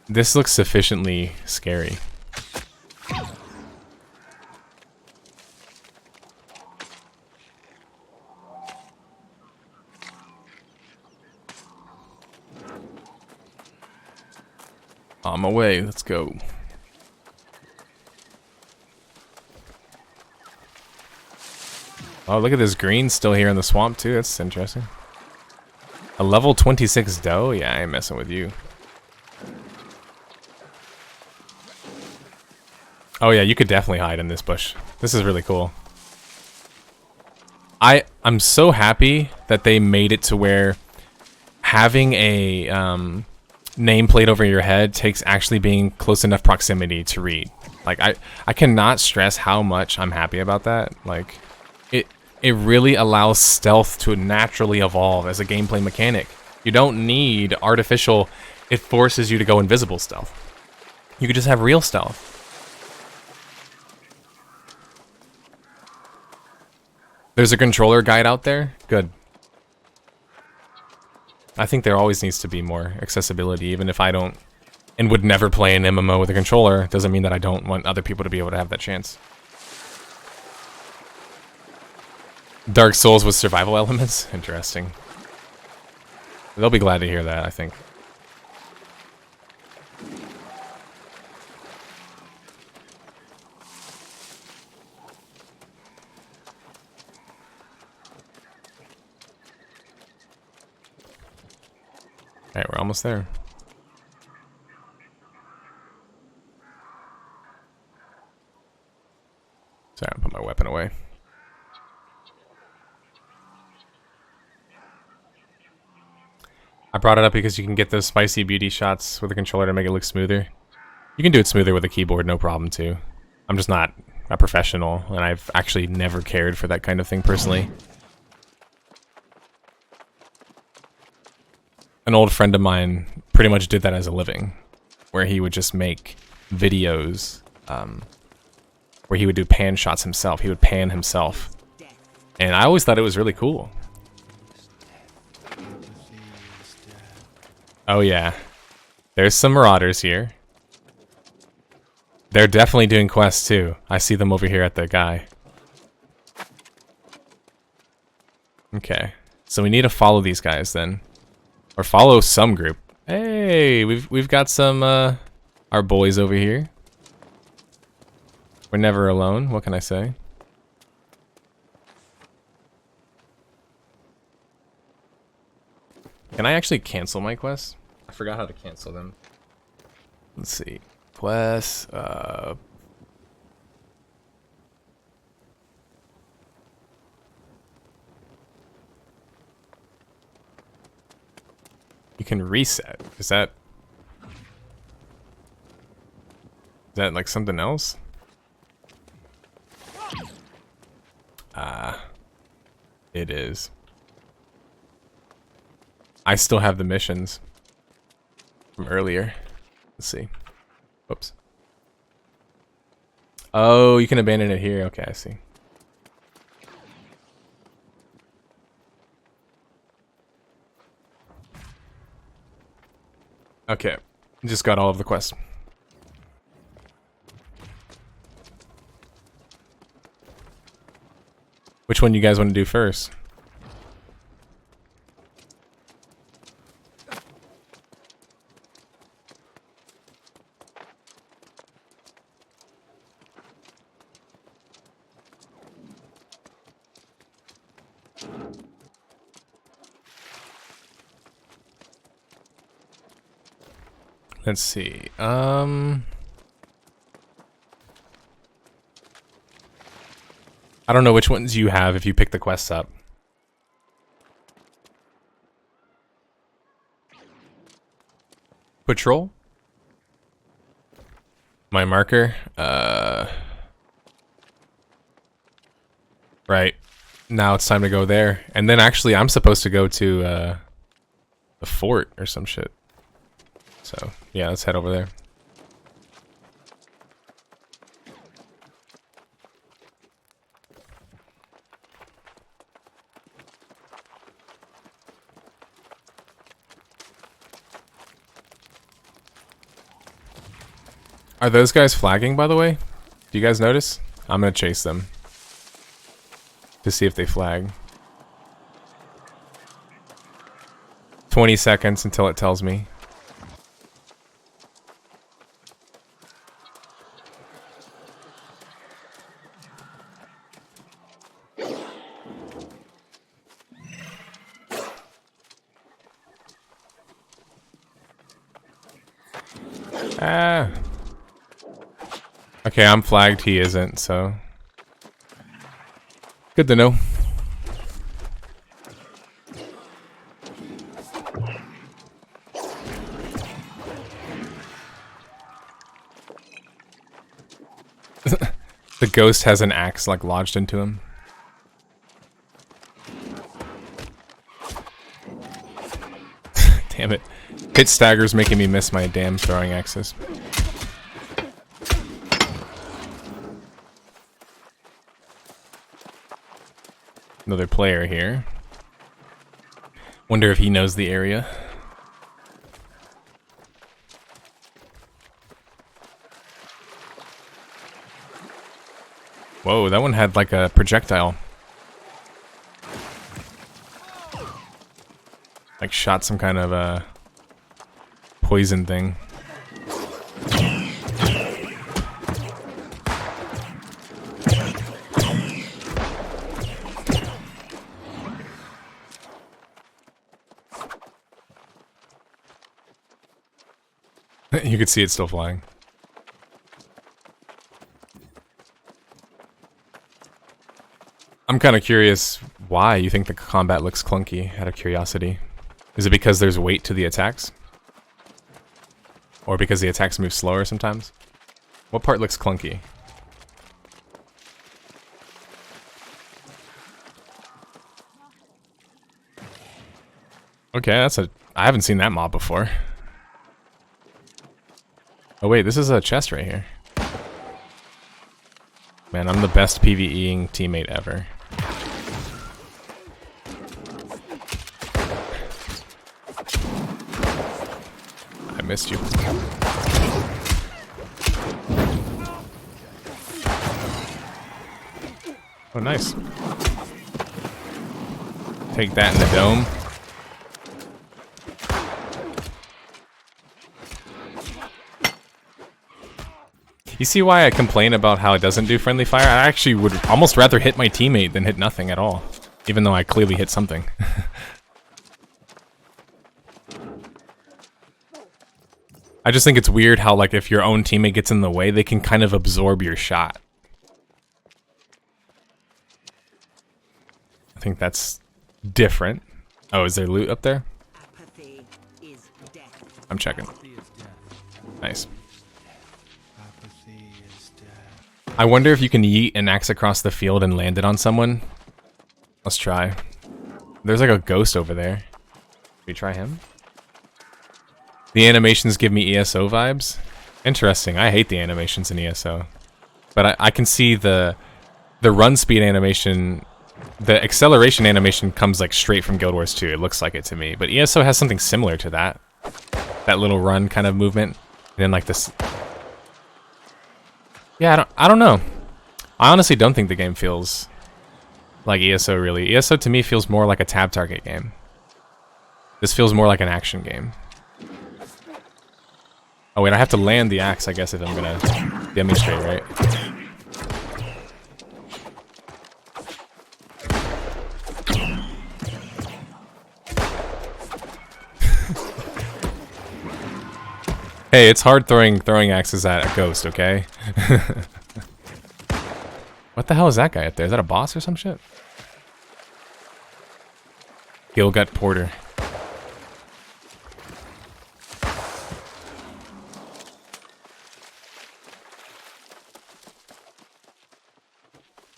This looks sufficiently scary. On my way, let's go. Oh, look at this green still here in the swamp too, that's interesting. A level 26 doe? Yeah, I ain't messing with you. Oh yeah, you could definitely hide in this bush. This is really cool. I'm so happy that they made it to where having a nameplate over your head takes actually being close enough proximity to read. Like I cannot stress how much I'm happy about that. Like it really allows stealth to naturally evolve as a gameplay mechanic. You don't need artificial, it forces you to go invisible stealth. You could just have real stealth. There's a controller guide out there? Good. I think there always needs to be more accessibility, even if I don't and would never play an MMO with a controller. Doesn't mean that I don't want other people to be able to have that chance. Dark Souls with survival elements? Interesting. They'll be glad to hear that, I think. Alright, we're almost there. Sorry, I'll put my weapon away. I brought it up because you can get those spicy beauty shots with a controller to make it look smoother. You can do it smoother with a keyboard, no problem too. I'm just not a professional, and I've actually never cared for that kind of thing personally. An old friend of mine pretty much did that as a living, where he would just make videos where he would do pan shots himself. He would pan himself. And I always thought it was really cool. Oh yeah. There's some marauders here. They're definitely doing quests too. I see them over here at the guy. Okay. So we need to follow these guys then. Or follow some group. Hey, we've got some our boys over here. We're never alone, what can I say? Can I actually cancel my quests? I forgot how to cancel them. Let's see. Quests, you can reset. Is that like something else? It is. I still have the missions from earlier. Let's see. Whoops. Oh, you can abandon it here. Okay, I see. Okay, just got all of the quests. Which one you guys want to do first? Let's see. I don't know which ones you have if you pick the quests up. Patrol? My marker? Right. Now it's time to go there. And then actually I'm supposed to go to the fort or some shit. So, yeah, let's head over there. Are those guys flagging, by the way? Do you guys notice? I'm gonna chase them to see if they flag. 20 seconds until it tells me. Ah. Okay, I'm flagged, he isn't, so good to know. The ghost has an axe like lodged into him. Damn it. Pit stagger's making me miss my damn throwing axes. Another player here. Wonder if he knows the area. Whoa, that one had like a projectile. Like shot some kind of poison thing. You could see it still flying. I'm kind of curious why you think the combat looks clunky, out of curiosity. Is it because there's weight to the attacks? Or because the attacks move slower sometimes? What part looks clunky? Okay, that's a... I haven't seen that mob before. Oh wait, this is a chest right here. Man, I'm the best PvEing teammate ever. I missed you. Oh, nice. Take that in the dome. You see why I complain about how it doesn't do friendly fire? I actually would almost rather hit my teammate than hit nothing at all. Even though I clearly hit something. I just think it's weird how, like, if your own teammate gets in the way, they can kind of absorb your shot. I think that's different. Oh, is there loot up there?
Apathy is death.
I'm checking. Nice. I wonder if you can yeet an axe across the field and land it on someone. Let's try. There's like a ghost over there. Should we try him? The animations give me ESO vibes. Interesting. I hate the animations in ESO. But I can see the run speed animation, the acceleration animation comes like straight from Guild Wars 2. It looks like it to me. But ESO has something similar to that. That little run kind of movement. And then like this... Yeah, I don't know. I honestly don't think the game feels like ESO really. ESO to me feels more like a tab target game. This feels more like an action game. Oh wait, I have to land the axe, I guess, if I'm gonna demonstrate, right? Hey, it's hard throwing axes at a ghost, okay? What the hell is that guy up there? Is that a boss or some shit? Gilgut Porter.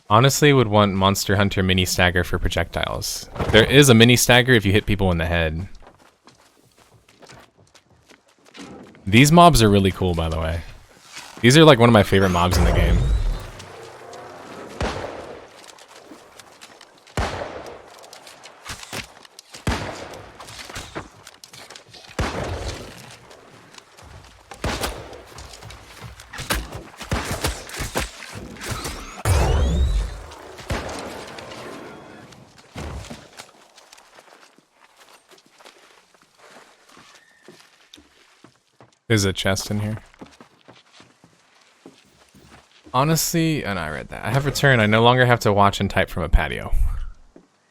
Honestly, would want Monster Hunter mini stagger for projectiles. There is a mini stagger if you hit people in the head. These mobs are really cool, by the way. These are like one of my favorite mobs in the game. There's a chest in here. Honestly, and I read that. I have returned. I no longer have to watch and type from a patio.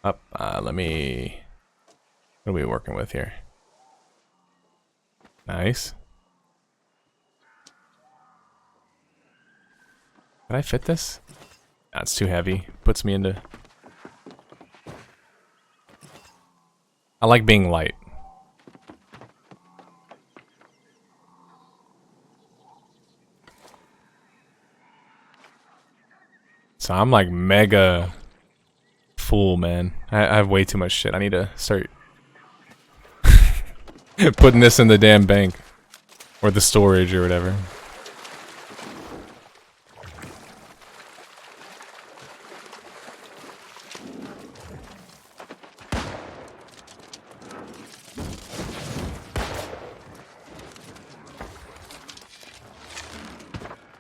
Up, let me... What are we working with here? Nice. Did I fit this? That's too heavy. Puts me into... I like being light. So I'm like mega full, man. I have way too much shit. I need to start putting this in the damn bank. Or the storage or whatever.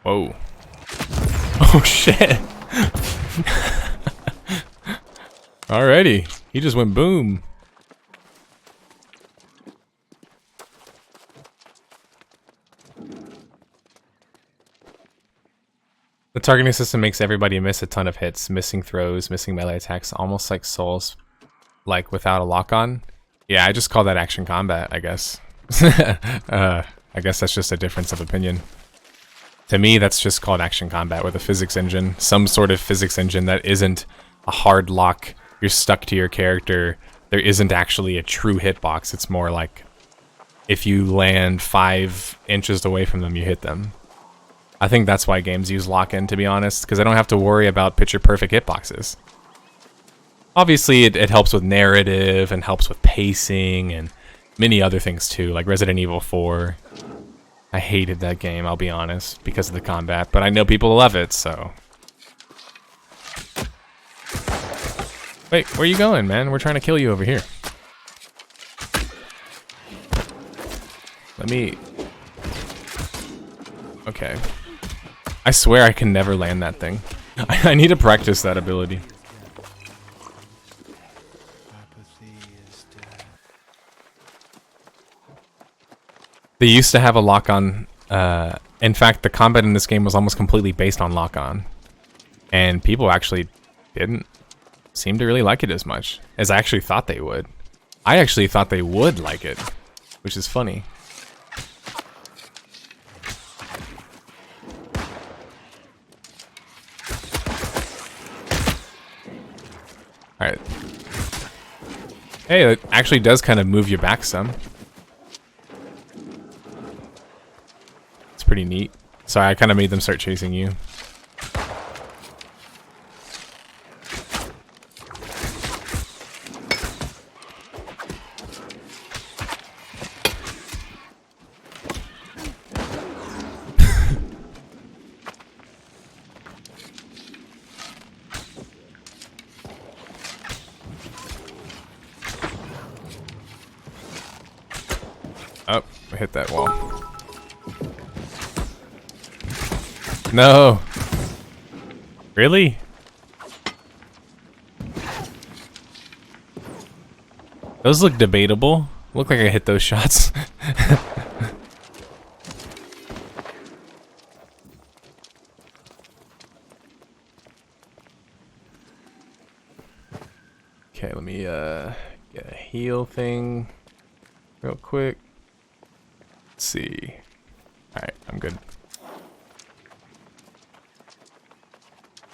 Whoa. Oh shit. Alrighty, he just went boom. The targeting system makes everybody miss a ton of hits, missing throws, missing melee attacks, almost like Souls, like without a lock-on. Yeah, I just call that action combat, I guess. I I guess that's just a difference of opinion. To me, that's just called action combat with a physics engine. Some sort of physics engine that isn't a hard lock. You're stuck to your character. There isn't actually a true hitbox. It's more like if you land 5 inches away from them, you hit them. I think that's why games use lock-in, to be honest, because I don't have to worry about picture-perfect hitboxes. Obviously, it helps with narrative and helps with pacing and many other things too, like Resident Evil 4. I hated that game, I'll be honest, because of the combat, but I know people love it, so... Wait, where you going, man? We're trying to kill you over here. Let me... Okay. I swear I can never land that thing. I need to practice that ability. They used to have a lock-on. In fact, the combat in this game was almost completely based on lock-on. And people actually didn't seem to really like it as much as I actually thought they would. I actually thought they would like it, which is funny. Alright. Hey, it actually does kind of move you back some. It's pretty neat. Sorry, I kind of made them start chasing you. Oh, I hit that wall. No! Really? Those look debatable. Look like I hit those shots. Okay, let me get a heal thing real quick. Let's see. Alright, I'm good.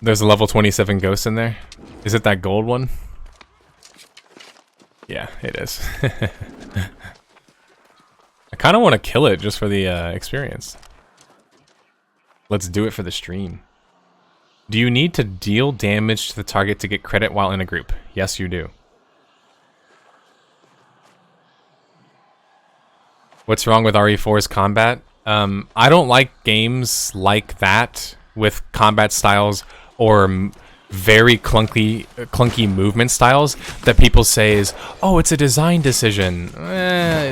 There's a level 27 ghost in there. Is it that gold one? Yeah, it is. I kind of want to kill it just for the experience. Let's do it for the stream. Do you need to deal damage to the target to get credit while in a group? Yes, you do. What's wrong with RE4's combat? I don't like games like that with combat styles or very clunky movement styles that people say is, oh, it's a design decision.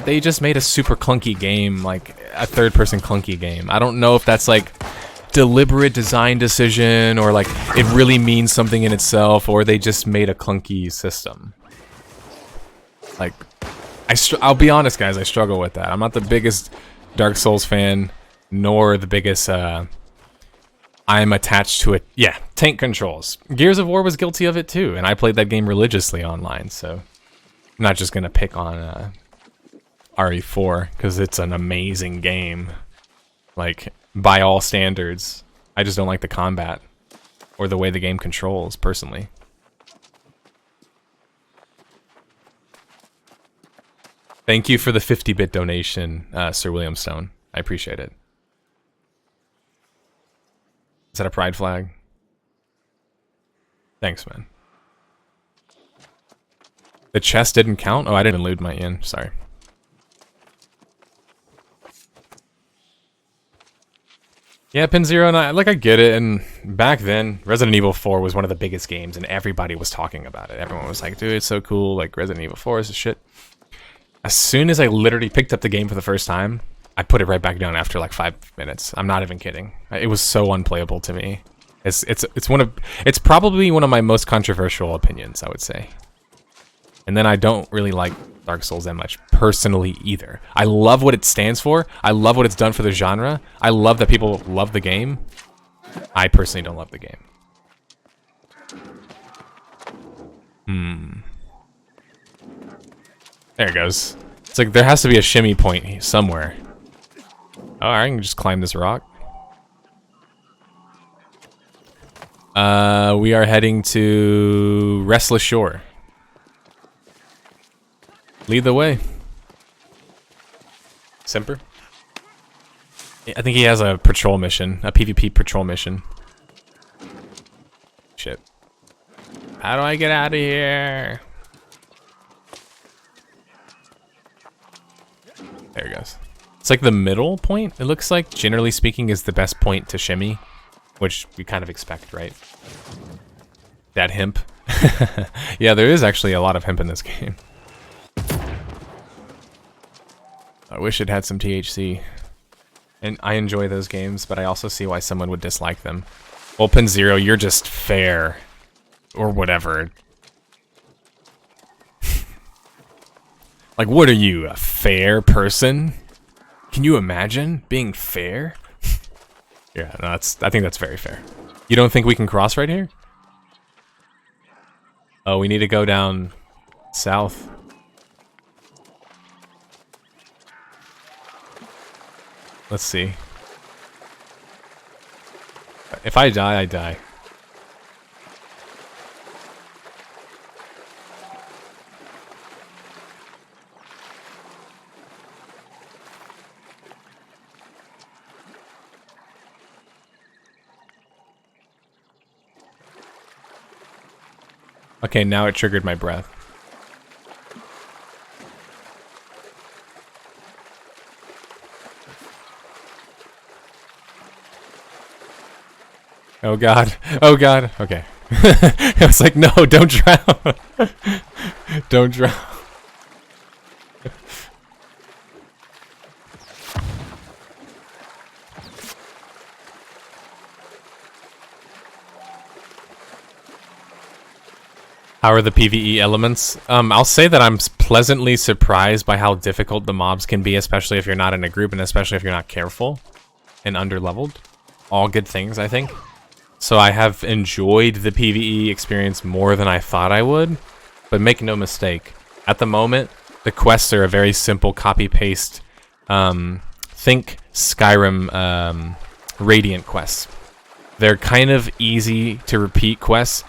They just made a super clunky game, like a third-person clunky game. I don't know if that's like deliberate design decision or like it really means something in itself, or they just made a clunky system. Like, I'll be honest, guys, I struggle with that. I'm not the biggest Dark Souls fan, nor the biggest, I'm attached to it. Yeah, tank controls. Gears of War was guilty of it too, and I played that game religiously online, so I'm not just gonna pick on RE4, because it's an amazing game. Like, by all standards. I just don't like the combat, or the way the game controls, personally. Thank you for the 50-bit donation, Sir William Stone. I appreciate it. Is that a pride flag? Thanks, man. The chest didn't count? Oh, I didn't loot my inn. Sorry. Yeah, Pin Zero, and I get it, and back then, Resident Evil 4 was one of the biggest games, and everybody was talking about it. Everyone was like, dude, it's so cool, like, Resident Evil 4 is the shit. As soon as I literally picked up the game for the first time, I put it right back down after like 5 minutes. I'm not even kidding. It was so unplayable to me. It's probably one of my most controversial opinions, I would say. And then I don't really like Dark Souls that much personally either. I love what it stands for. I love what it's done for the genre. I love that people love the game. I personally don't love the game. There it goes. It's like there has to be a shimmy point somewhere. Oh, I can just climb this rock. We are heading to Restless Shore. Lead the way. Semper? I think he has a patrol mission, a PvP patrol mission. Shit. How do I get out of here? There it goes. It's like the middle point, it looks like, generally speaking, is the best point to shimmy. Which we kind of expect, right? That hemp. Yeah, there is actually a lot of hemp in this game. I wish it had some THC. And I enjoy those games, but I also see why someone would dislike them. Well, Zero, you're just fair. Or whatever. Like, what are you, a fair person? Can you imagine being fair? Yeah, no, I think that's very fair. You don't think we can cross right here? Oh, we need to go down south. Let's see. If I die, I die. Okay, now it triggered my breath. Oh god. Oh god. Okay. I was like, no, don't drown. Don't drown. How are the PvE elements? I'll say that I'm pleasantly surprised by how difficult the mobs can be, especially if you're not in a group and especially if you're not careful and underleveled. All good things, I think. So I have enjoyed the PvE experience more than I thought I would, but make no mistake, at the moment, the quests are a very simple copy-paste, think Skyrim Radiant quests. They're kind of easy to repeat quests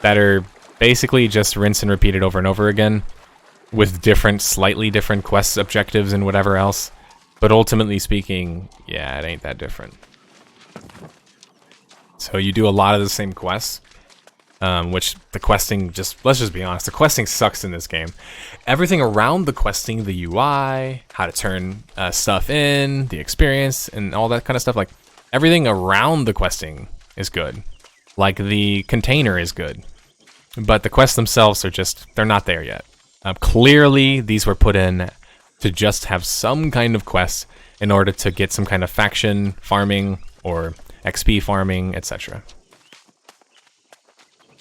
that are basically just rinse and repeat it over and over again with different, slightly different quest objectives and whatever else. But ultimately speaking, yeah, it ain't that different. So you do a lot of the same quests, which the questing just, let's just be honest, the questing sucks in this game. Everything around the questing, the UI, how to turn stuff in, the experience, and all that kind of stuff, like everything around the questing is good. Like the container is good. But the quests themselves are just, they're not there yet. Clearly, these were put in to just have some kind of quest in order to get some kind of faction farming or XP farming, etc.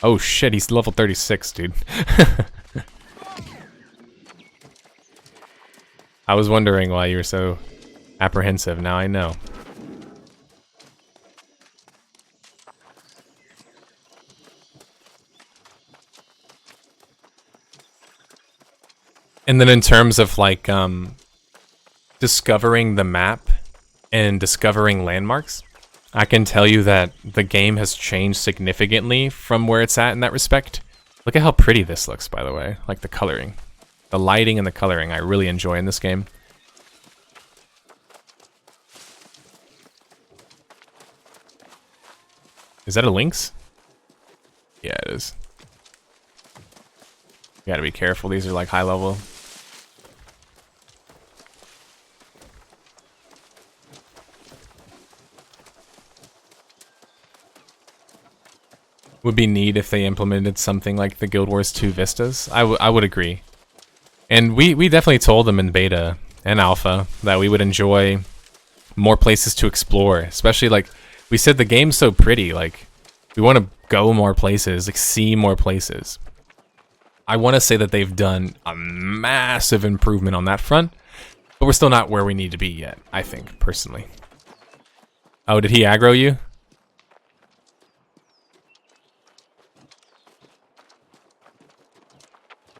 Oh shit, he's level 36, dude. I was wondering why you were so apprehensive, now I know. And then in terms of like discovering the map and discovering landmarks, I can tell you that the game has changed significantly from where it's at in that respect. Look at how pretty this looks, by the way. Like the coloring. The lighting and the coloring I really enjoy in this game. Is that a lynx? Yeah, it is. You gotta be careful, these are like high level. Would be neat if they implemented something like the Guild Wars 2 Vistas. I would agree. And we definitely told them in beta and alpha that we would enjoy more places to explore. Especially like, we said the game's so pretty, like, we want to go more places, like see more places. I want to say that they've done a massive improvement on that front, but we're still not where we need to be yet, I think, personally. Oh, did he aggro you?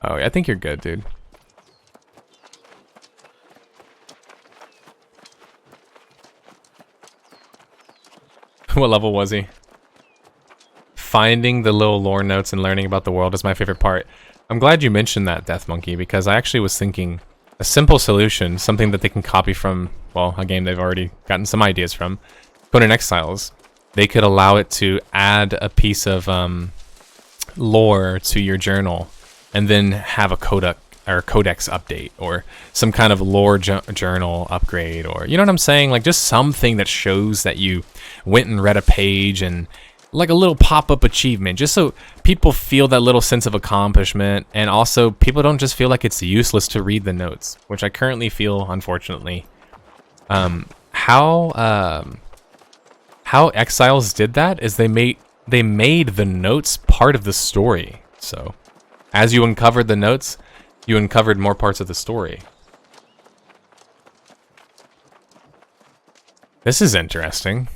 Oh, I think you're good, dude. What level was he? Finding the little lore notes and learning about the world is my favorite part. I'm glad you mentioned that, Death Monkey, because I actually was thinking a simple solution, something that they can copy from, well, a game they've already gotten some ideas from, Conan Exiles. They could allow it to add a piece of lore to your journal and then have a codex update or some kind of lore journal upgrade, or you know what I'm saying, like just something that shows that you went and read a page, and like a little pop-up achievement, just so people feel that little sense of accomplishment, and also people don't just feel like it's useless to read the notes, which I currently feel, unfortunately. How Exiles did that is they made the notes part of the story. So as you uncovered the notes, you uncovered more parts of the story. This is interesting.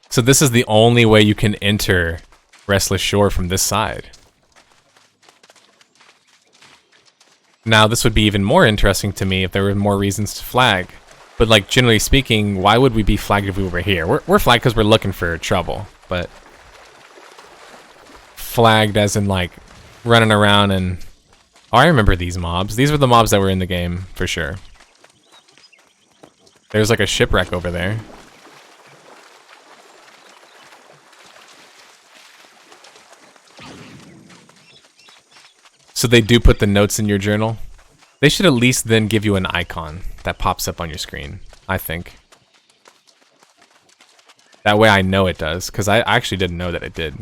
So this is the only way you can enter Restless Shore from this side. Now this would be even more interesting to me if there were more reasons to flag. But like generally speaking, why would we be flagged if we were here? We're flagged because we're looking for trouble. But flagged as in like running around and... Oh, I remember these mobs. These were the mobs that were in the game, for sure. There's like a shipwreck over there. So they do put the notes in your journal. They should at least then give you an icon that pops up on your screen, I think. That way I know it does, because I actually didn't know that it did.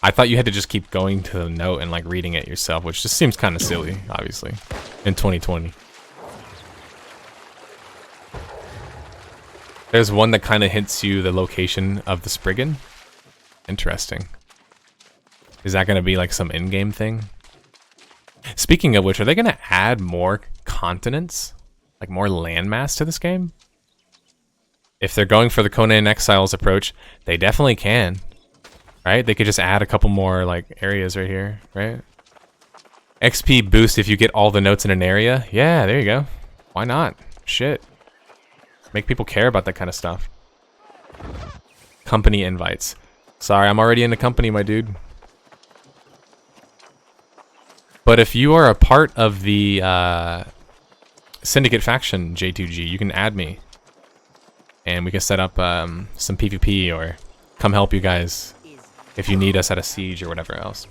I thought you had to just keep going to the note and like reading it yourself, which just seems kind of silly, obviously, in 2020. There's one that kind of hints you the location of the Spriggan. Interesting. Is that going to be like some in-game thing? Speaking of which, are they going to add more continents? Like more landmass to this game? If they're going for the Conan Exiles approach, they definitely can. Right? They could just add a couple more like areas right here, right? XP boost if you get all the notes in an area. Yeah, there you go. Why not? Shit. Make people care about that kind of stuff. Company invites. Sorry, I'm already in the company, my dude. But if you are a part of the Syndicate faction, J2G, you can add me. And we can set up some PvP or come help you guys if you need us at a siege or whatever else.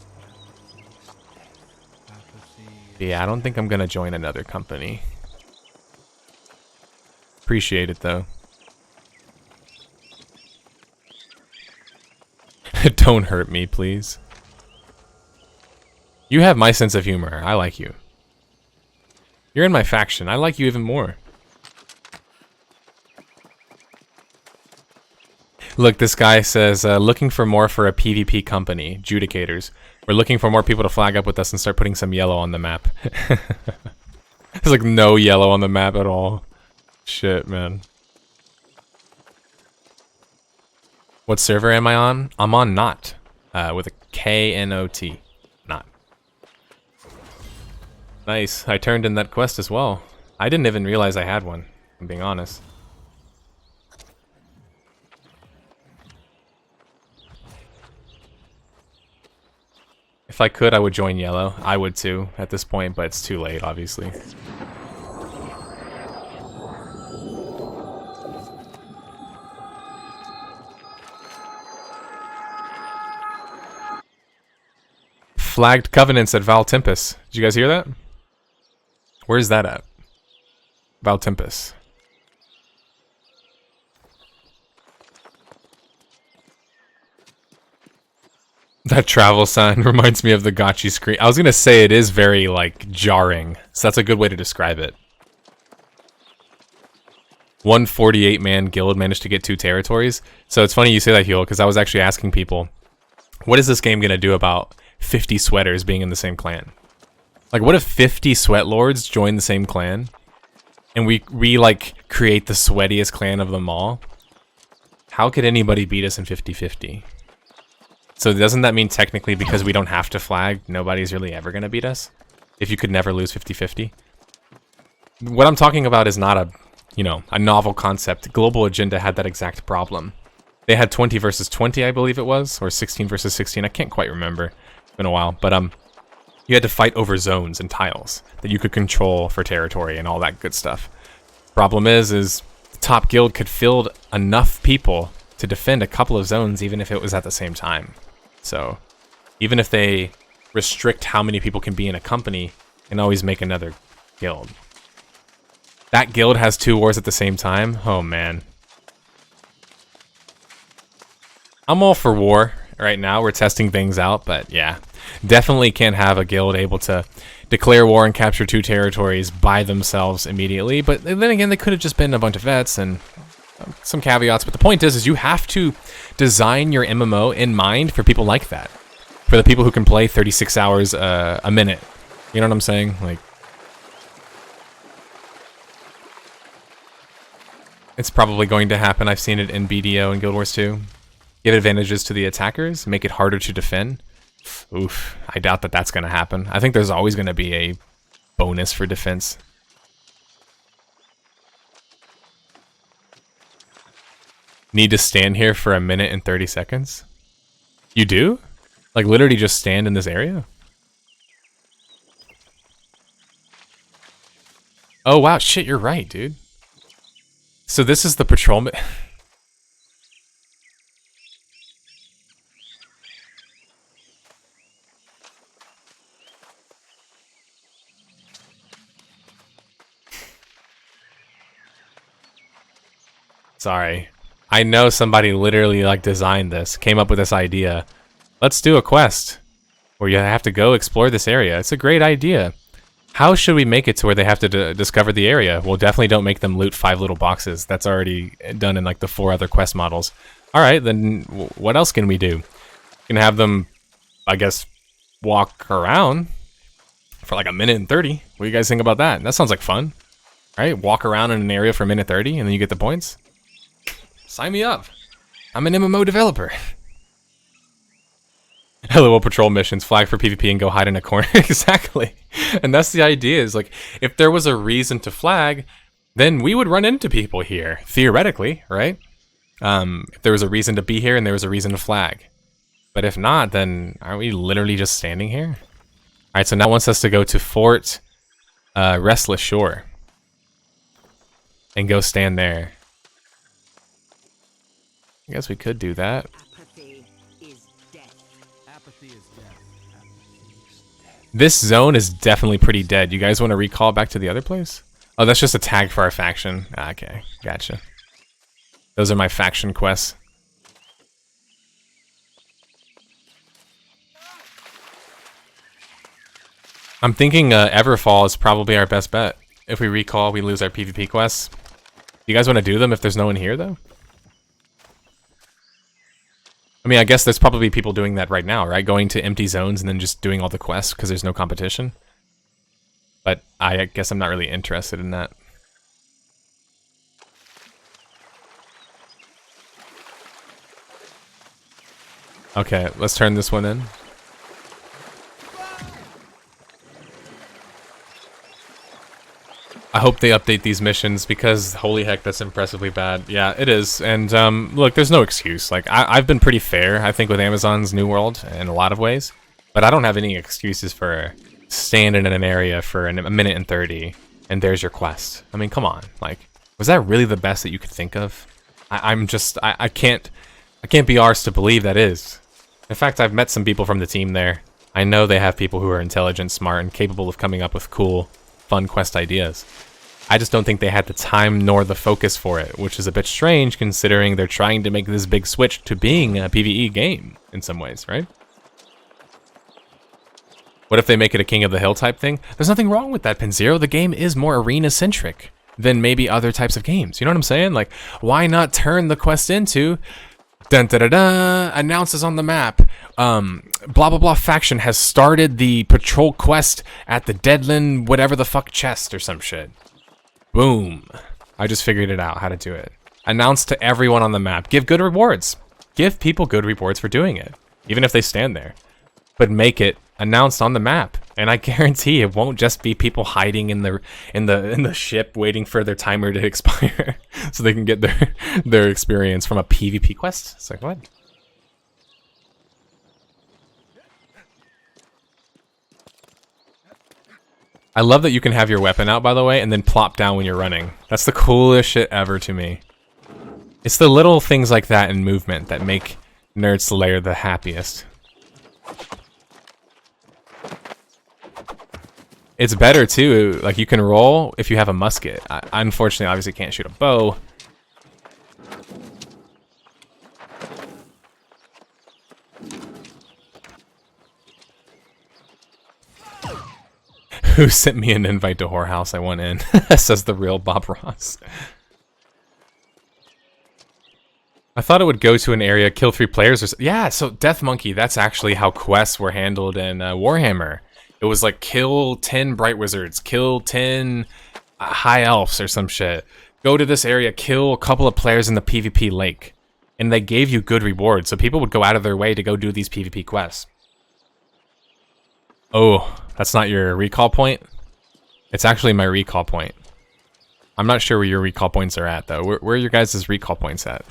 Yeah, I don't think I'm gonna join another company. Appreciate it though. Don't hurt me, please. You have my sense of humor. I like you. You're in my faction. I like you even more. Look, this guy says, looking for more for a PvP company, Judicators. We're looking for more people to flag up with us and start putting some yellow on the map. There's like no yellow on the map at all. Shit, man. What server am I on? I'm on Knot, with a K-N-O-T. Knot. Nice. I turned in that quest as well. I didn't even realize I had one, if I'm being honest. If I could, I would join yellow. I would too, at this point, but it's too late, obviously. Flagged Covenants at Val Tempest. Did you guys hear that? Where's that at? Val Tempest. That travel sign reminds me of the Gotchi screen. I was gonna say it is very, like, jarring. So that's a good way to describe it. 148-man guild managed to get 2 territories. So it's funny you say that, Huel, because I was actually asking people, what is this game gonna do about 50 sweaters being in the same clan? Like, what if 50 sweat lords join the same clan? And we like, create the sweatiest clan of them all? How could anybody beat us in 50-50? So doesn't that mean technically because we don't have to flag, nobody's really ever going to beat us? If you could never lose 50-50? What I'm talking about is not a, you know, a novel concept. Global Agenda had that exact problem. They had 20 versus 20, I believe it was, or 16 versus 16. I can't quite remember. It's been a while, but you had to fight over zones and tiles that you could control for territory and all that good stuff. Problem is the top guild could field enough people to defend a couple of zones, even if it was at the same time. So, even if they restrict how many people can be in a company, and always make another guild. That guild has 2 wars at the same time. Oh man. I'm all for war right now. We're testing things out, but yeah. Definitely can't have a guild able to declare war and capture 2 territories by themselves immediately. But then again, they could have just been a bunch of vets and some caveats. But the point is you have to design your MMO in mind for people like that. For the people who can play 36 hours a minute. You know what I'm saying? Like, it's probably going to happen. I've seen it in BDO and Guild Wars 2. Give advantages to the attackers, make it harder to defend. Oof, I doubt that that's going to happen. I think there's always going to be a bonus for defense. Need to stand here for 1 minute and 30 seconds? You do? Like, literally just stand in this area? Oh, wow, shit, you're right, dude. So this is the patrolman... Sorry. I know somebody literally, like, designed this, came up with this idea. Let's do a quest where you have to go explore this area. It's a great idea. How should we make it to where they have to discover the area? Well, definitely don't make them loot 5 little boxes. That's already done in like the 4 other quest models. All right, then what else can we do? We can have them, I guess, walk around for like 1 minute and 30. What do you guys think about that? That sounds like fun, right? Walk around in an area for 1 minute 30 and then you get the points. Sign me up. I'm an MMO developer. LOL patrol missions, flag for PvP and go hide in a corner. Exactly. And that's the idea, is like, if there was a reason to flag, then we would run into people here, theoretically, right? If there was a reason to be here and there was a reason to flag. But if not, then aren't we literally just standing here? Alright, so now it wants us to go to Fort Restless Shore. And go stand there. I guess we could do that. This zone is definitely pretty dead. You guys want to recall back to the other place? Oh, that's just a tag for our faction. Okay, gotcha. Those are my faction quests. I'm thinking Everfall is probably our best bet. If we recall, we lose our PvP quests. You guys want to do them if there's no one here, though? I mean, I guess there's probably people doing that right now, right? Going to empty zones and then just doing all the quests because there's no competition. But I guess I'm not really interested in that. Okay, let's turn this one in. I hope they update these missions because holy heck, that's impressively bad. Yeah, it is. And look, there's no excuse. Like, I've been pretty fair, I think, with Amazon's New World in a lot of ways. But I don't have any excuses for standing in an area for 1 minute and 30 and there's your quest. I mean, come on. Like, was that really the best that you could think of? I can't be arsed to believe that is. In fact, I've met some people from the team there. I know they have people who are intelligent, smart, and capable of coming up with cool, fun quest ideas. I just don't think they had the time nor the focus for it, which is a bit strange considering they're trying to make this big switch to being a PvE game in some ways, right? What if they make it a King of the Hill type thing? There's nothing wrong with that, Pinzero. The game is more arena-centric than maybe other types of games. You know what I'm saying? Like, why not turn the quest into... Dun da da da, announces on the map, blah blah blah faction has started the patrol quest at the Deadland whatever the fuck chest or some shit. Boom. I just figured it out how to do it. Announce to everyone on the map. Give good rewards. Give people good rewards for doing it, even if they stand there. But make it announced on the map, and I guarantee it won't just be people hiding in the ship waiting for their timer to expire so they can get their experience from a PvP quest. It's like, what? I love that you can have your weapon out, by the way, and then plop down when you're running. That's the coolest shit ever to me. It's the little things like that in movement that make Nerdslayer the happiest. It's better too, like you can roll if you have a musket. I unfortunately obviously can't shoot a bow. Who sent me an invite to Whorehouse? I went in, says the real Bob Ross. I thought it would go to an area, kill 3 players or so. Yeah, so Death Monkey, that's actually how quests were handled in Warhammer. It was like kill 10 Bright Wizards, kill 10 High Elves or some shit. Go to this area, kill a couple of players in the PvP lake. And they gave you good rewards, so people would go out of their way to go do these PvP quests. Oh, that's not your recall point? It's actually my recall point. I'm not sure where your recall points are at, though. Where are your guys' recall points at?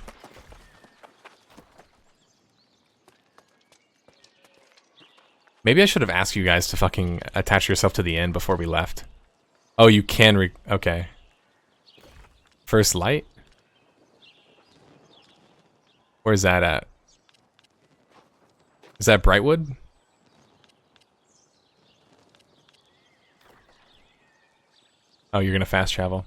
Maybe I should have asked you guys to fucking attach yourself to the end before we left. Oh, you can okay. First light? Where's that at? Is that Brightwood? Oh, you're gonna fast travel.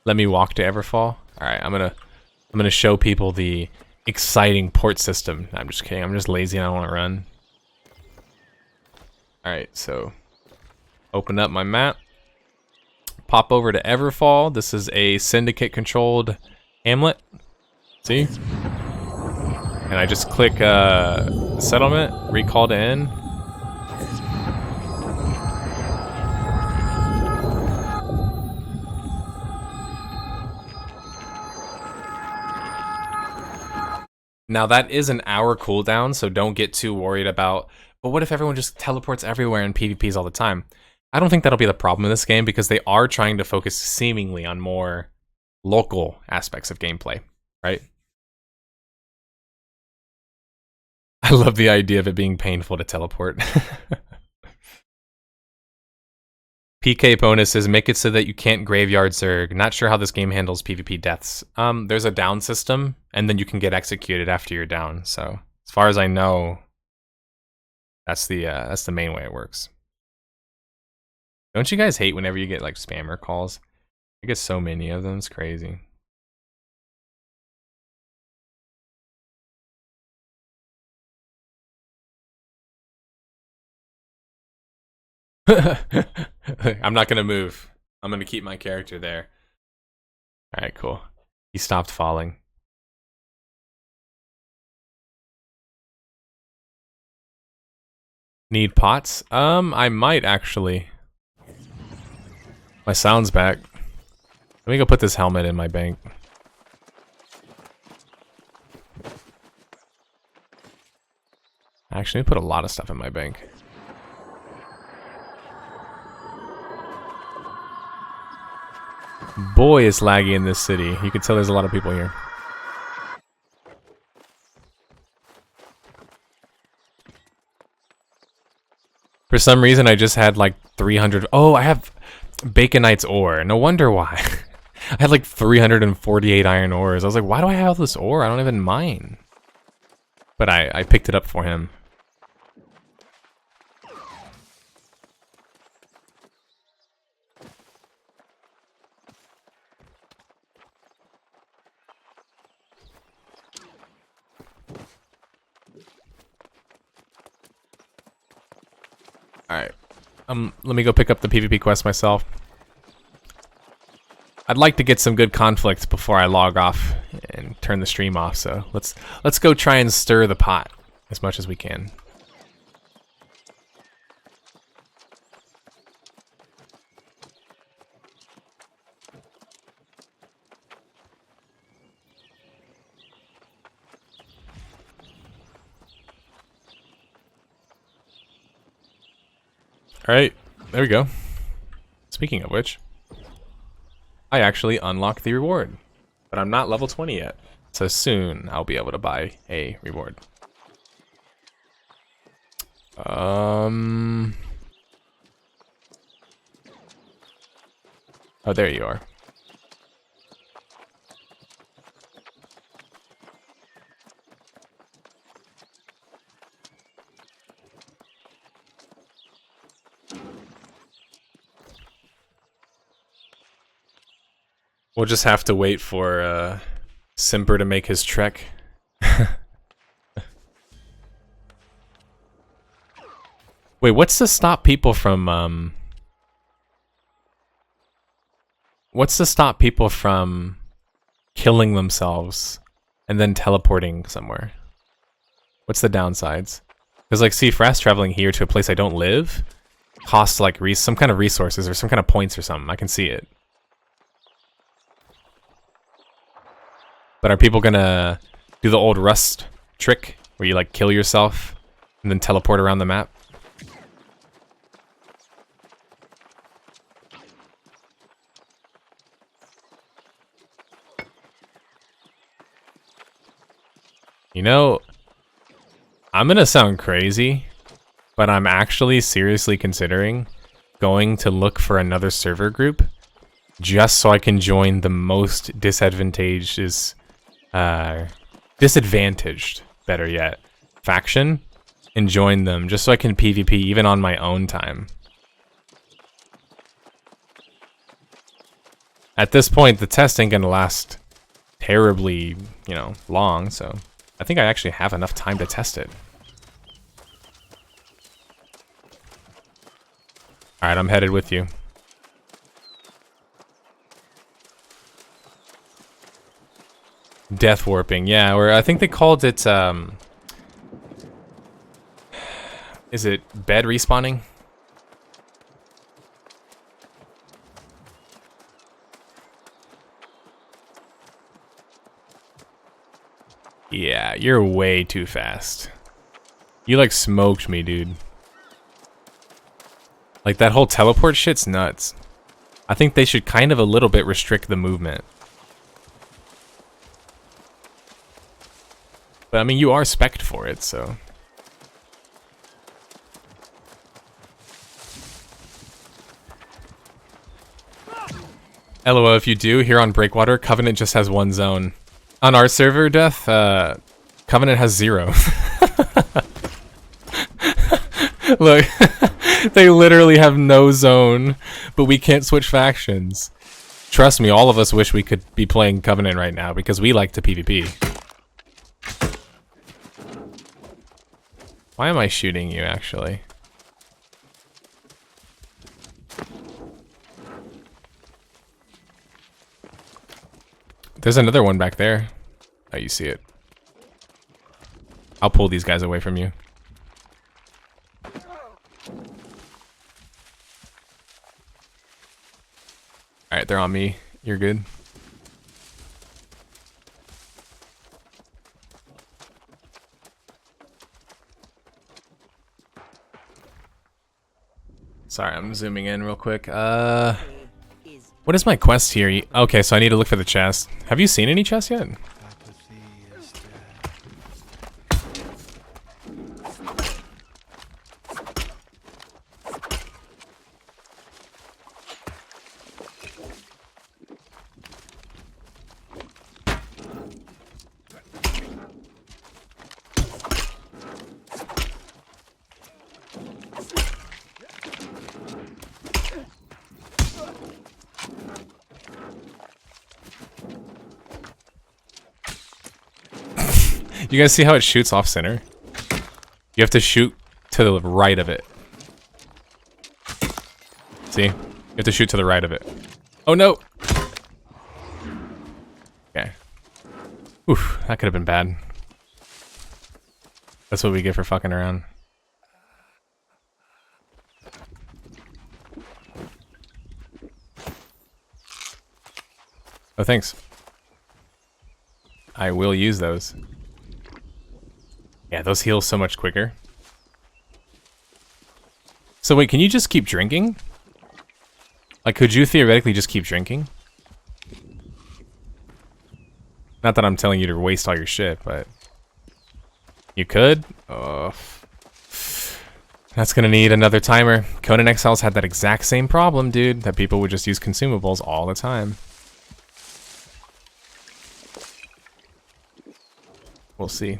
Let me walk to Everfall. All right, I'm gonna show people the exciting port system. No, I'm just kidding. I'm just lazy and I don't want to run. All right, so open up my map. Pop over to Everfall. This is a syndicate-controlled hamlet. See? And I just click settlement, recall to end. Now that is an hour cooldown, so don't get too worried about, but what if everyone just teleports everywhere in PvPs all the time? I don't think that'll be the problem in this game because they are trying to focus seemingly on more local aspects of gameplay, right? I love the idea of it being painful to teleport. PK Bonus says, make it so that you can't graveyard Zerg. Not sure how this game handles PvP deaths. There's a down system, and then you can get executed after you're down. So, as far as I know, that's the main way it works. Don't you guys hate whenever you get like spammer calls? I get so many of them, it's crazy. I'm not gonna move. I'm gonna keep my character there. Alright, cool. He stopped falling. Need pots? I might actually. My sound's back. Let me go put this helmet in my bank. Actually, let me put a lot of stuff in my bank. Boy, is laggy in this city. You can tell there's a lot of people here. For some reason, I just had like 300. Oh, I have Baconite's ore. No wonder why. I had like 348 iron ores. I was like, why do I have all this ore? I don't even mine. But I picked it up for him. Alright. Let me go pick up the PvP quest myself. I'd like to get some good conflict before I log off and turn the stream off, so let's go try and stir the pot as much as we can. Alright, there we go. Speaking of which, I actually unlocked the reward. But I'm not level 20 yet. So soon I'll be able to buy a reward. Oh, there you are. We'll just have to wait for Simper to make his trek. Wait, what's to stop people from what's to stop people from killing themselves and then teleporting somewhere? What's the downsides? Because like, see, fast traveling here to a place I don't live costs like some kind of resources or some kind of points or something. I can see it. But are people gonna do the old Rust trick where you like kill yourself and then teleport around the map? You know, I'm gonna sound crazy, but I'm actually seriously considering going to look for another server group just so I can join the most disadvantaged, better yet, faction and join them just so I can PvP even on my own time. At this point, the test ain't gonna last terribly, you know, long, so I think I actually have enough time to test it. Alright, I'm headed with you. Death warping, yeah, or I think they called it, is it bed respawning? Yeah, you're way too fast. You like smoked me, dude. Like that whole teleport shit's nuts. I think they should kind of a little bit restrict the movement. But I mean, you are spec'd for it, so. LOL, if you do, here on Breakwater, Covenant just has one zone. On our server, Death, Covenant has 0. Look, they literally have no zone, but we can't switch factions. Trust me, all of us wish we could be playing Covenant right now because we like to PvP. Why am I shooting you, actually? There's another one back there. Oh, you see it. I'll pull these guys away from you. Alright, they're on me. You're good. Sorry, I'm zooming in real quick. What is my quest here? Okay, so I need to look for the chest. Have you seen any chests yet? You guys see how it shoots off center? You have to shoot to the right of it. See? You have to shoot to the right of it. Oh no! Okay. Oof, that could have been bad. That's what we get for fucking around. Oh, thanks. I will use those. Yeah, those heal so much quicker. So wait, can you just keep drinking? Like, could you theoretically just keep drinking? Not that I'm telling you to waste all your shit, but... You could? Oh... That's gonna need another timer. Conan Exiles had that exact same problem, dude. That people would just use consumables all the time. We'll see.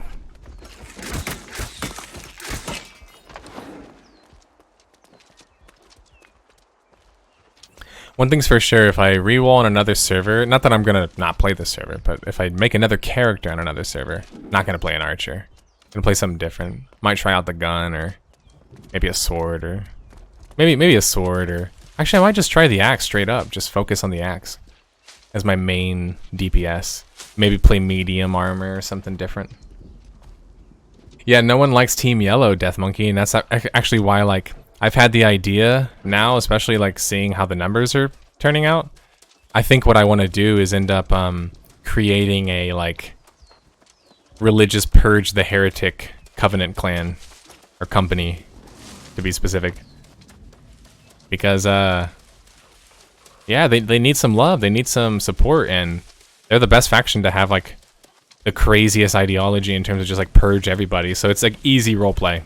One thing's for sure, if I re-roll on another server, not that I'm gonna not play this server, but if I make another character on another server, not gonna play an archer. Gonna play something different. Might try out the gun, or maybe a sword, or maybe a sword, or actually I might just try the axe straight up. Just focus on the axe as my main DPS. Maybe play medium armor or something different. Yeah, no one likes Team Yellow, Death Monkey, and that's actually why, like, I've had the idea now, especially like seeing how the numbers are turning out. I think what I want to do is end up creating a like religious purge the heretic covenant clan or company, to be specific, because yeah, they need some love, they need some support, and they're the best faction to have like the craziest ideology in terms of just like purge everybody. So it's like easy roleplay.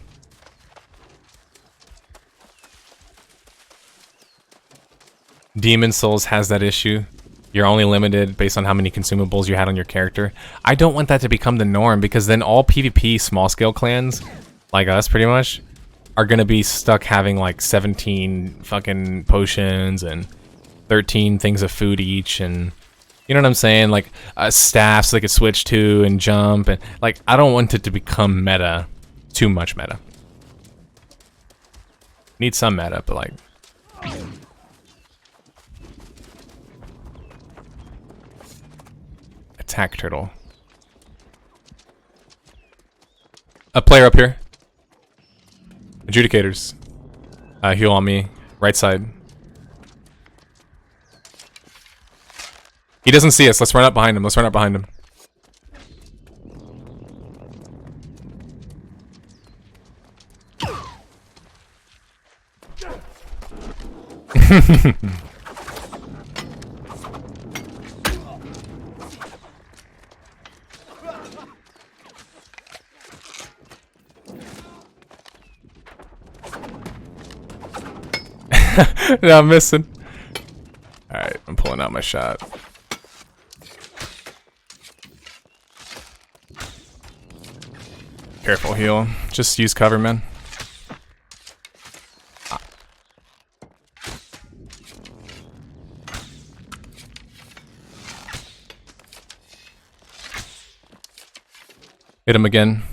Demon Souls has that issue. You're only limited based on how many consumables you had on your character. I don't want that to become the norm, because then all PvP small scale clans, like us pretty much, are gonna be stuck having like 17 fucking potions and 13 things of food each, and you know what I'm saying? Like staffs they could switch to and jump, and like I don't want it to become meta, too much meta. Need some meta, but like... Attack turtle. A player up here. Adjudicators. Heal on me. Right side. He doesn't see us. Let's run up behind him. Let's run up behind him. No, I'm missing. Alright, I'm pulling out my shot. Careful, heal. Just use cover, man. Hit him again.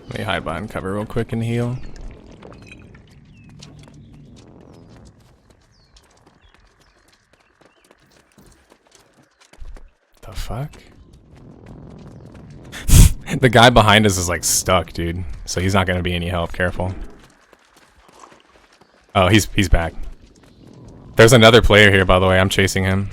Let me hide behind cover real quick and heal. The fuck? The guy behind us is like stuck, dude. So he's not gonna be any help. Careful. Oh, he's back. There's another player here, by the way. I'm chasing him.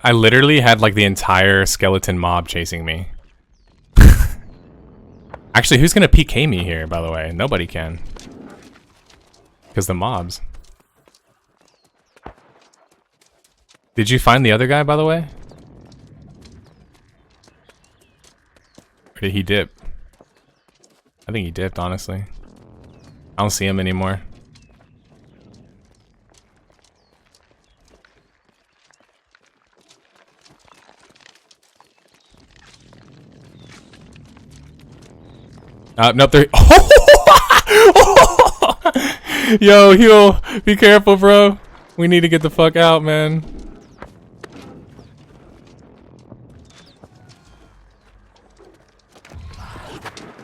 I literally had like the entire skeleton mob chasing me. Actually, who's gonna PK me here, by the way? Nobody can. Because the mobs. Did you find the other guy, by the way? Or did he dip? I think he dipped, honestly. I don't see him anymore. Nope, they're... Yo, heal. Be careful, bro. We need to get the fuck out, man.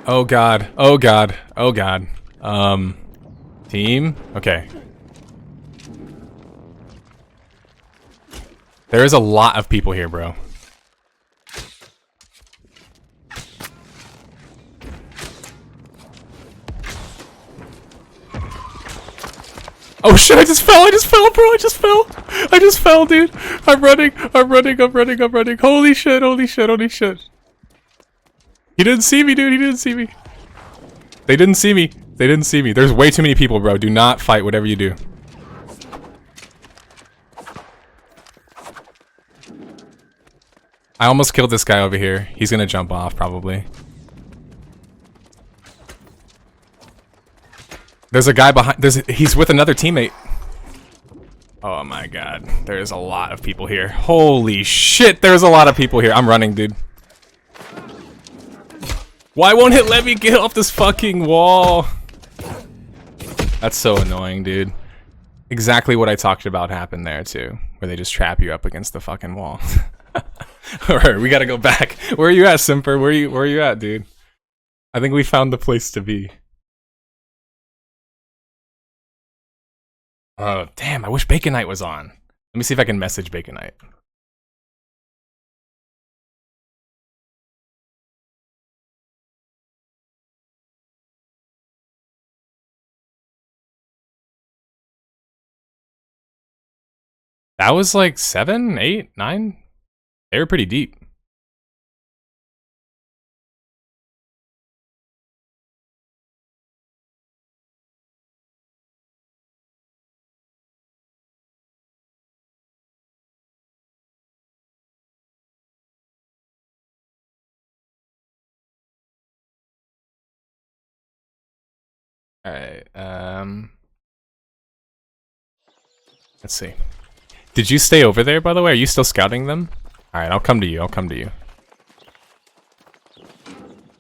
Oh god. Oh god. Oh god. Team? Okay. There is a lot of people here, bro. Oh shit, I just fell, bro, I just fell, dude. I'm running. Holy shit. He didn't see me, dude, They didn't see me. There's way too many people, bro. Do not fight, whatever you do. I almost killed this guy over here. He's gonna jump off, probably. There's a guy behind. He's with another teammate. Oh my god. There's a lot of people here. Holy shit, there's a lot of people here. I'm running, dude. Why won't it let me get off this fucking wall? That's so annoying, dude. Exactly what I talked about happened there, too. Where they just trap you up against the fucking wall. Alright, we gotta go back. Where are you at, Simper? Where are you at, dude? I think we found the place to be. Oh, damn, I wish Bacon Knight was on. Let me see if I can message Bacon Knight. That was like 7, 8, 9? They were pretty deep. Alright, let's see. Did you stay over there, by the way? Are you still scouting them? Alright, I'll come to you.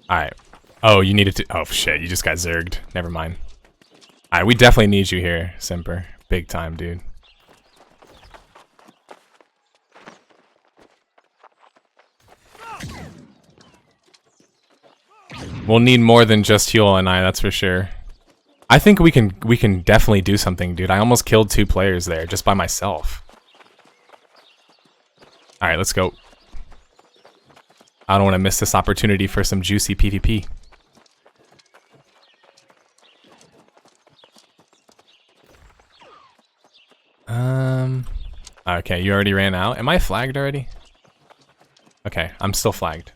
Alright. Oh, you needed to... Oh, shit. You just got zerged. Never mind. Alright, we definitely need you here, Simper. Big time, dude. We'll need more than just Huel and I, that's for sure. I think we can definitely do something, dude. I almost killed 2 players there just by myself. Alright, let's go. I don't want to miss this opportunity for some juicy PvP. Okay, you already ran out. Am I flagged already? Okay, I'm still flagged.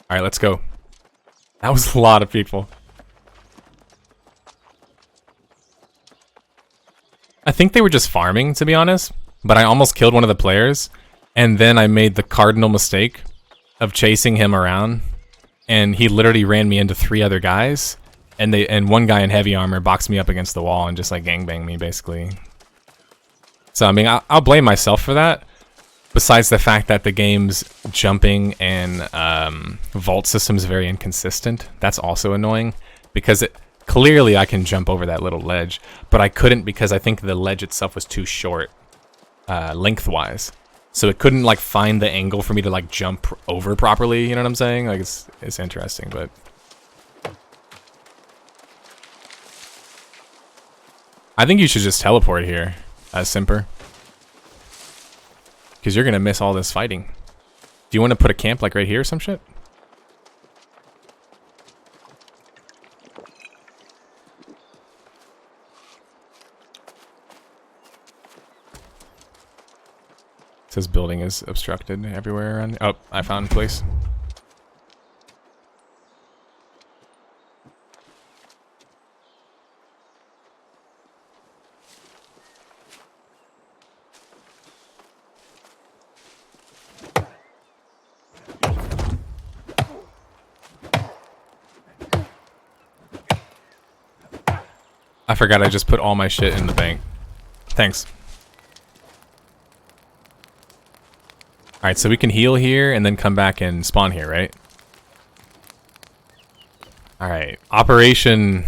Alright, let's go. That was a lot of people. I think they were just farming, to be honest. But I almost killed one of the players. And then I made the cardinal mistake of chasing him around. And he literally ran me into 3 other guys. And one guy in heavy armor boxed me up against the wall and just like gangbanged me, basically. So, I mean, I'll blame myself for that. Besides the fact that the game's jumping and vault system is very inconsistent. That's also annoying. Because clearly I can jump over that little ledge. But I couldn't because I think the ledge itself was too short. Lengthwise. So it couldn't like find the angle for me to like jump over properly, you know what I'm saying? Like it's interesting, but I think you should just teleport here, Simper. Because you're gonna miss all this fighting. Do you want to put a camp like right here or some shit? This building is obstructed everywhere around. Oh, I found a place. I forgot I just put all my shit in the bank. Thanks. Alright, so we can heal here and then come back and spawn here, right? Alright, Operation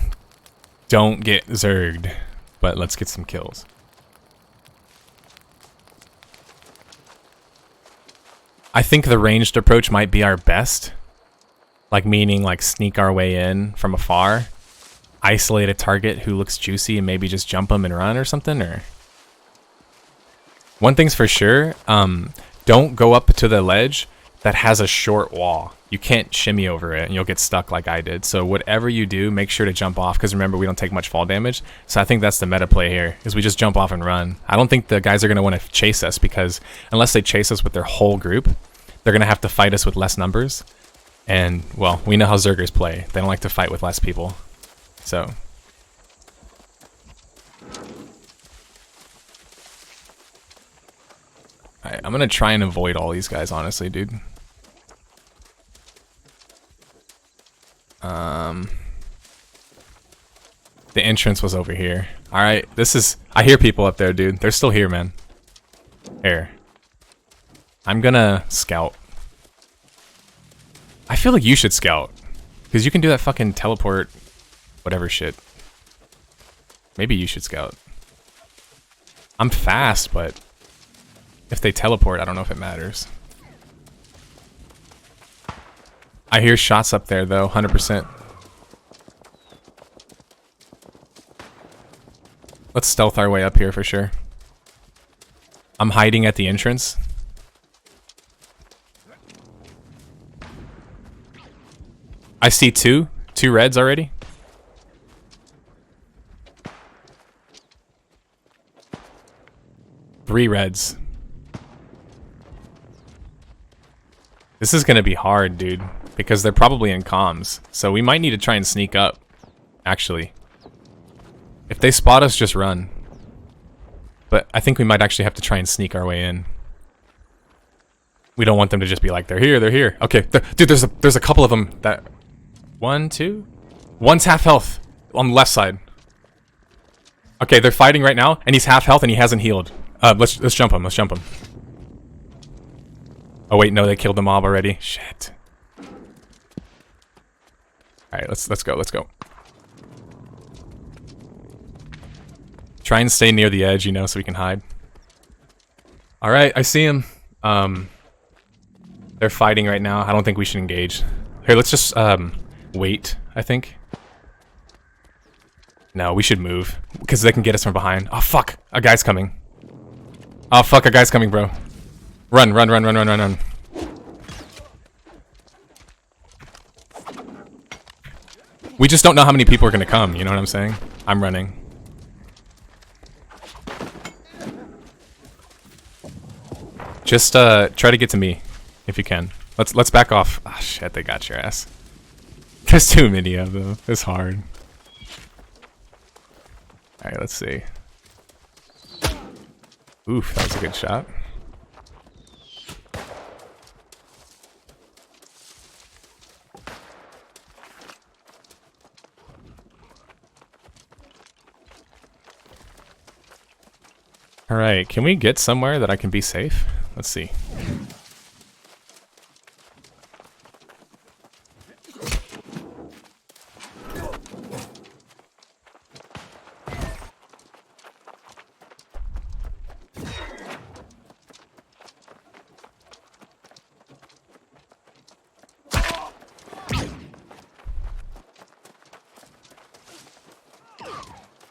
Don't Get Zerged, but let's get some kills. I think the ranged approach might be our best. Like, meaning, like, sneak our way in from afar. Isolate a target who looks juicy and maybe just jump them and run or something, or... One thing's for sure, don't go up to the ledge that has a short wall. You can't shimmy over it and you'll get stuck like I did. So whatever you do, make sure to jump off, because remember, we don't take much fall damage. So I think that's the meta play here, is we just jump off and run. I don't think the guys are going to want to chase us, because unless they chase us with their whole group, they're going to have to fight us with less numbers. And, well, we know how Zergers play. They don't like to fight with less people. So... Alright, I'm gonna try and avoid all these guys, honestly, dude. The entrance was over here. Alright, this is... I hear people up there, dude. They're still here, man. Here. I'm gonna scout. I feel like you should scout. Because you can do that fucking teleport... whatever shit. Maybe you should scout. I'm fast, but... if they teleport, I don't know if it matters. I hear shots up there, though, 100%. Let's stealth our way up here for sure. I'm hiding at the entrance. I see two reds already. Three reds. This is gonna be hard, dude, because they're probably in comms. So we might need to try and sneak up, actually. If they spot us, just run. But I think we might actually have to try and sneak our way in. We don't want them to just be like, they're here, they're here. Okay, dude, there's a couple of them that... One, two? One's half health on the left side. Okay, they're fighting right now, and he's half health and he hasn't healed. Let's jump him, let's jump him. Oh wait, no, they killed the mob already. Shit. Alright, let's go, let's go. Try and stay near the edge, you know, so we can hide. Alright, I see him. They're fighting right now. I don't think we should engage. Here, let's just, wait, I think. No, we should move, because they can get us from behind. Oh, fuck! A guy's coming. Oh, fuck, a guy's coming, bro. Run, run, run, run, run, run, run. We just don't know how many people are gonna come, you know what I'm saying? I'm running. Just, try to get to me, if you can. Let's back off. Ah, shit, they got your ass. There's too many of them. It's hard. Alright, let's see. Oof, that was a good shot. Alright, can we get somewhere that I can be safe? Let's see.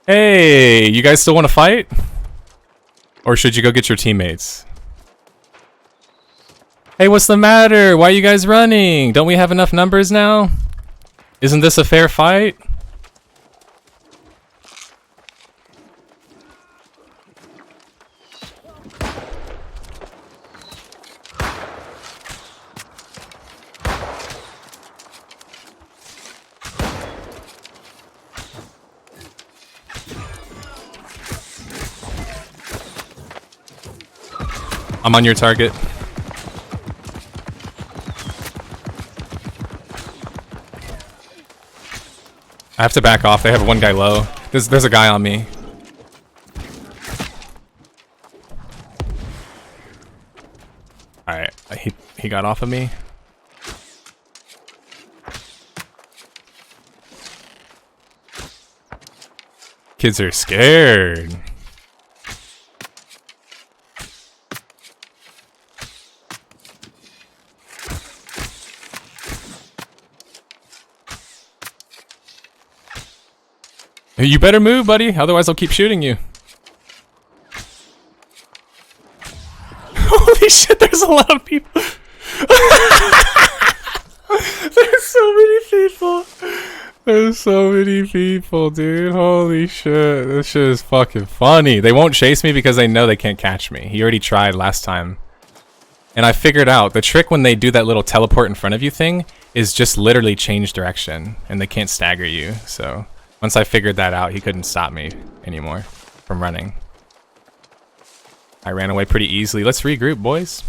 Hey, you guys still want to fight? Or should you go get your teammates? Hey, what's the matter? Why are you guys running? Don't we have enough numbers now? Isn't this a fair fight? I'm on your target. I have to back off. They have one guy low. There's a guy on me. Alright, he got off of me. Kids are scared. You better move, buddy, otherwise I'll keep shooting you. Holy shit, there's a lot of people. There's so many people. There's so many people, dude. Holy shit. This shit is fucking funny. They won't chase me because they know they can't catch me. He already tried last time. And I figured out the trick when they do that little teleport in front of you thing is just literally change direction and they can't stagger you. So once I figured that out, he couldn't stop me anymore from running. I ran away pretty easily. Let's regroup, boys.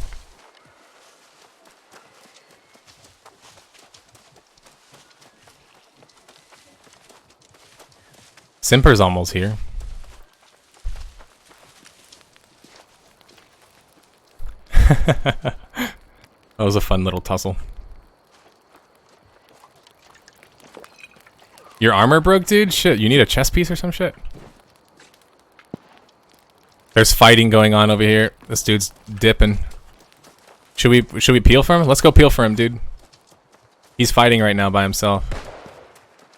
Simper's almost here. That was a fun little tussle. Your armor broke, dude? Shit, you need a chest piece or some shit? There's fighting going on over here. This dude's dipping. Should we peel for him? Let's go peel for him, dude. He's fighting right now by himself.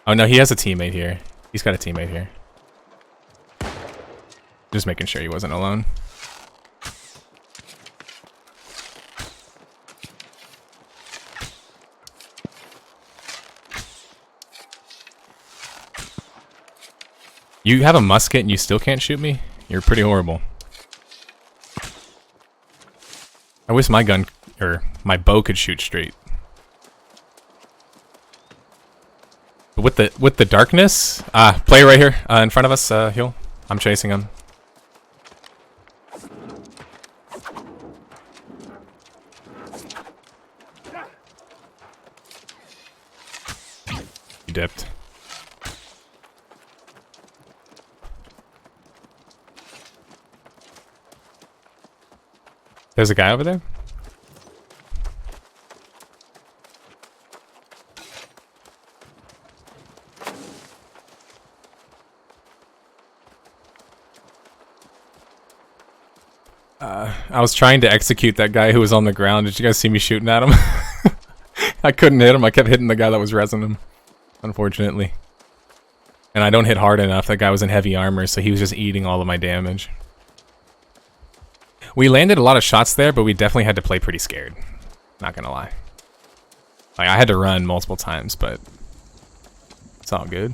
Oh no, he has a teammate here. He's got a teammate here. Just making sure he wasn't alone. You have a musket and you still can't shoot me? You're pretty horrible. I wish my gun, or my bow could shoot straight. With the darkness, player right here in front of us, heal. I'm chasing him. He dipped. There's a guy over there. I was trying to execute that guy who was on the ground. Did you guys see me shooting at him? I couldn't hit him. I kept hitting the guy that was rezzing him, unfortunately. And I don't hit hard enough. That guy was in heavy armor, so he was just eating all of my damage. We landed a lot of shots there, but we definitely had to play pretty scared. Not gonna lie. Like, I had to run multiple times, but it's all good.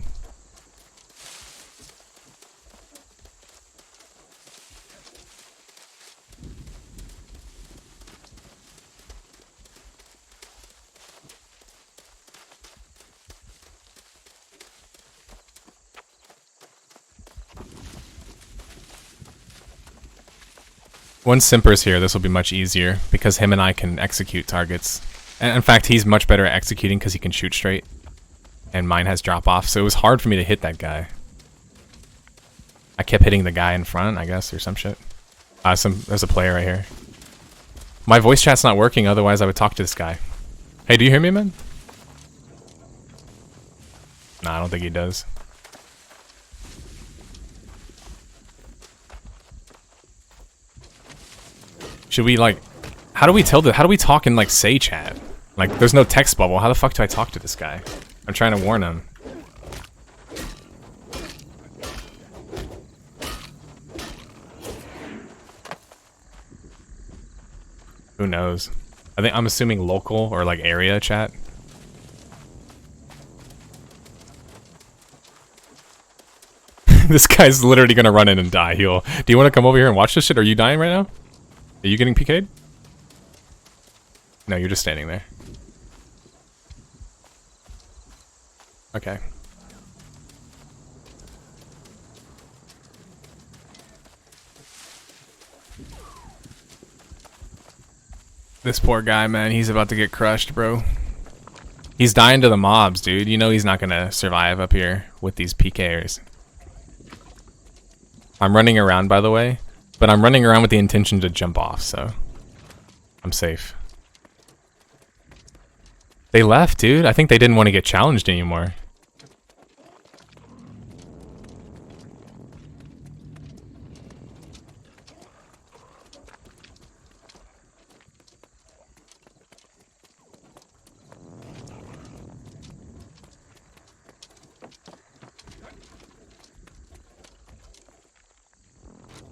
Once Simper's here, this will be much easier, because him and I can execute targets. And in fact, he's much better at executing because he can shoot straight. And mine has drop off, so it was hard for me to hit that guy. I kept hitting the guy in front, I guess, or some shit. There's a player right here. My voice chat's not working, otherwise I would talk to this guy. Hey, do you hear me, man? Nah, I don't think he does. Should we, like, how do we talk in, like, say chat? Like, there's no text bubble. How the fuck do I talk to this guy? I'm trying to warn him. Who knows? I'm assuming local or, like, area chat. This guy's literally gonna run in and die. Do you want to come over here and watch this shit? Are you dying right now? Are you getting PK'd? No, you're just standing there. Okay. This poor guy, man, he's about to get crushed, bro. He's dying to the mobs, dude. You know he's not gonna survive up here with these PKers. I'm running around, by the way. But I'm running around with the intention to jump off, so I'm safe. They left, dude. I think they didn't want to get challenged anymore.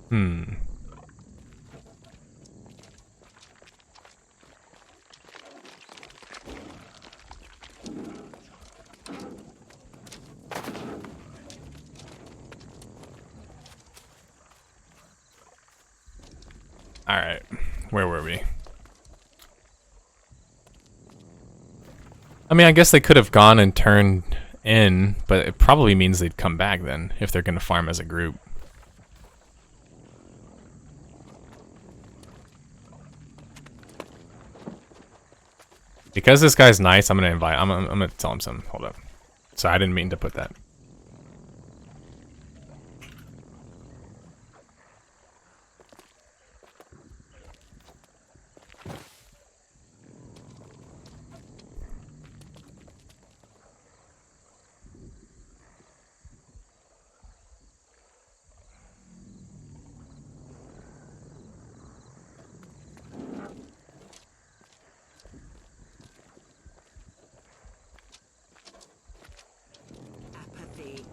Hmm. Alright. Where were we? I mean, I guess they could have gone and turned in, but it probably means they'd come back then, if they're going to farm as a group. Because this guy's nice, I'm gonna I'm gonna tell him something. Hold up. So I didn't mean to put that.
Apathy.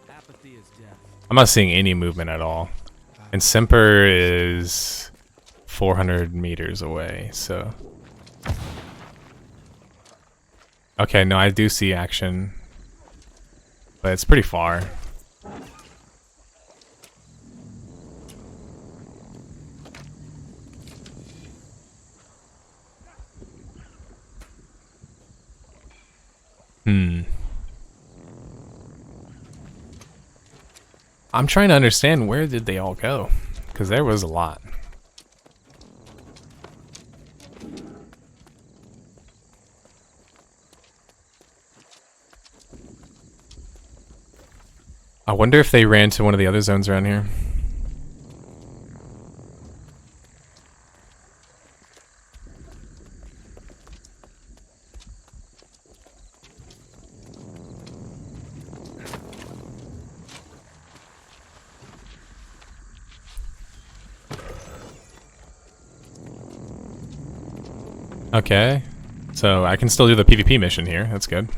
Apathy is death.
I'm not seeing any movement at all. And Semper is 400 meters away, so... Okay, no, I do see action. But it's pretty far. I'm trying to understand, where did they all go? Because there was a lot. I wonder if they ran to one of the other zones around here. Okay, so I can still do the PvP mission here. That's good.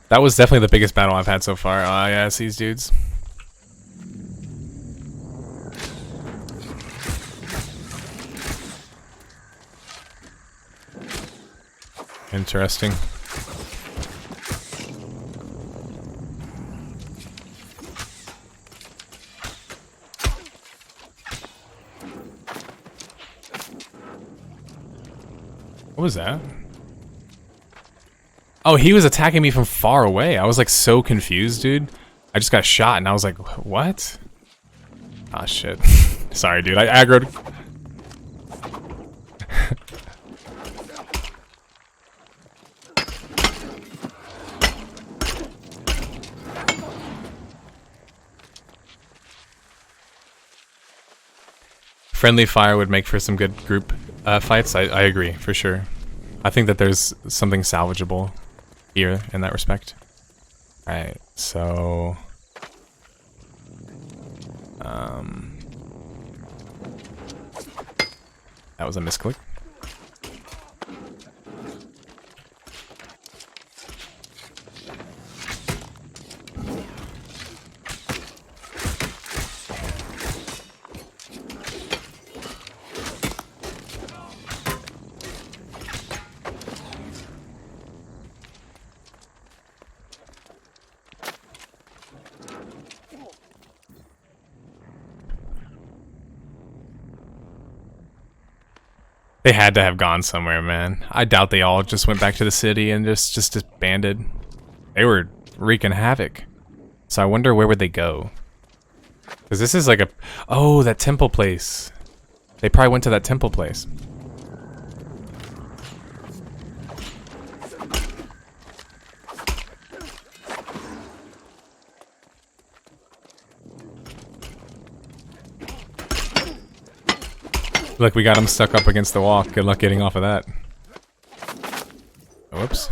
That was definitely the biggest battle I've had so far. Oh yeah, it's these dudes. Interesting. What was that? Oh, he was attacking me from far away. I was like so confused, dude. I just got shot and I was like, what? Ah, shit. Sorry, dude. I aggroed. Friendly fire would make for some good group fights. I agree, for sure. I think that there's something salvageable here in that respect. Alright, so... that was a misclick. They had to have gone somewhere, man. I doubt they all just went back to the city and just disbanded. They were wreaking havoc. So I wonder, where would they go? Because this is like a... Oh, that temple place. They probably went to that temple place. Look, we got him stuck up against the wall. Good luck getting off of that. Whoops.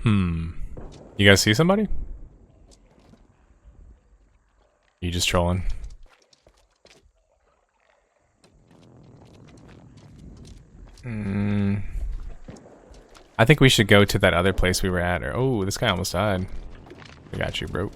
You guys see somebody? You just trolling? I think we should go to that other place we were at. Or oh, this guy almost died. I got you, bro.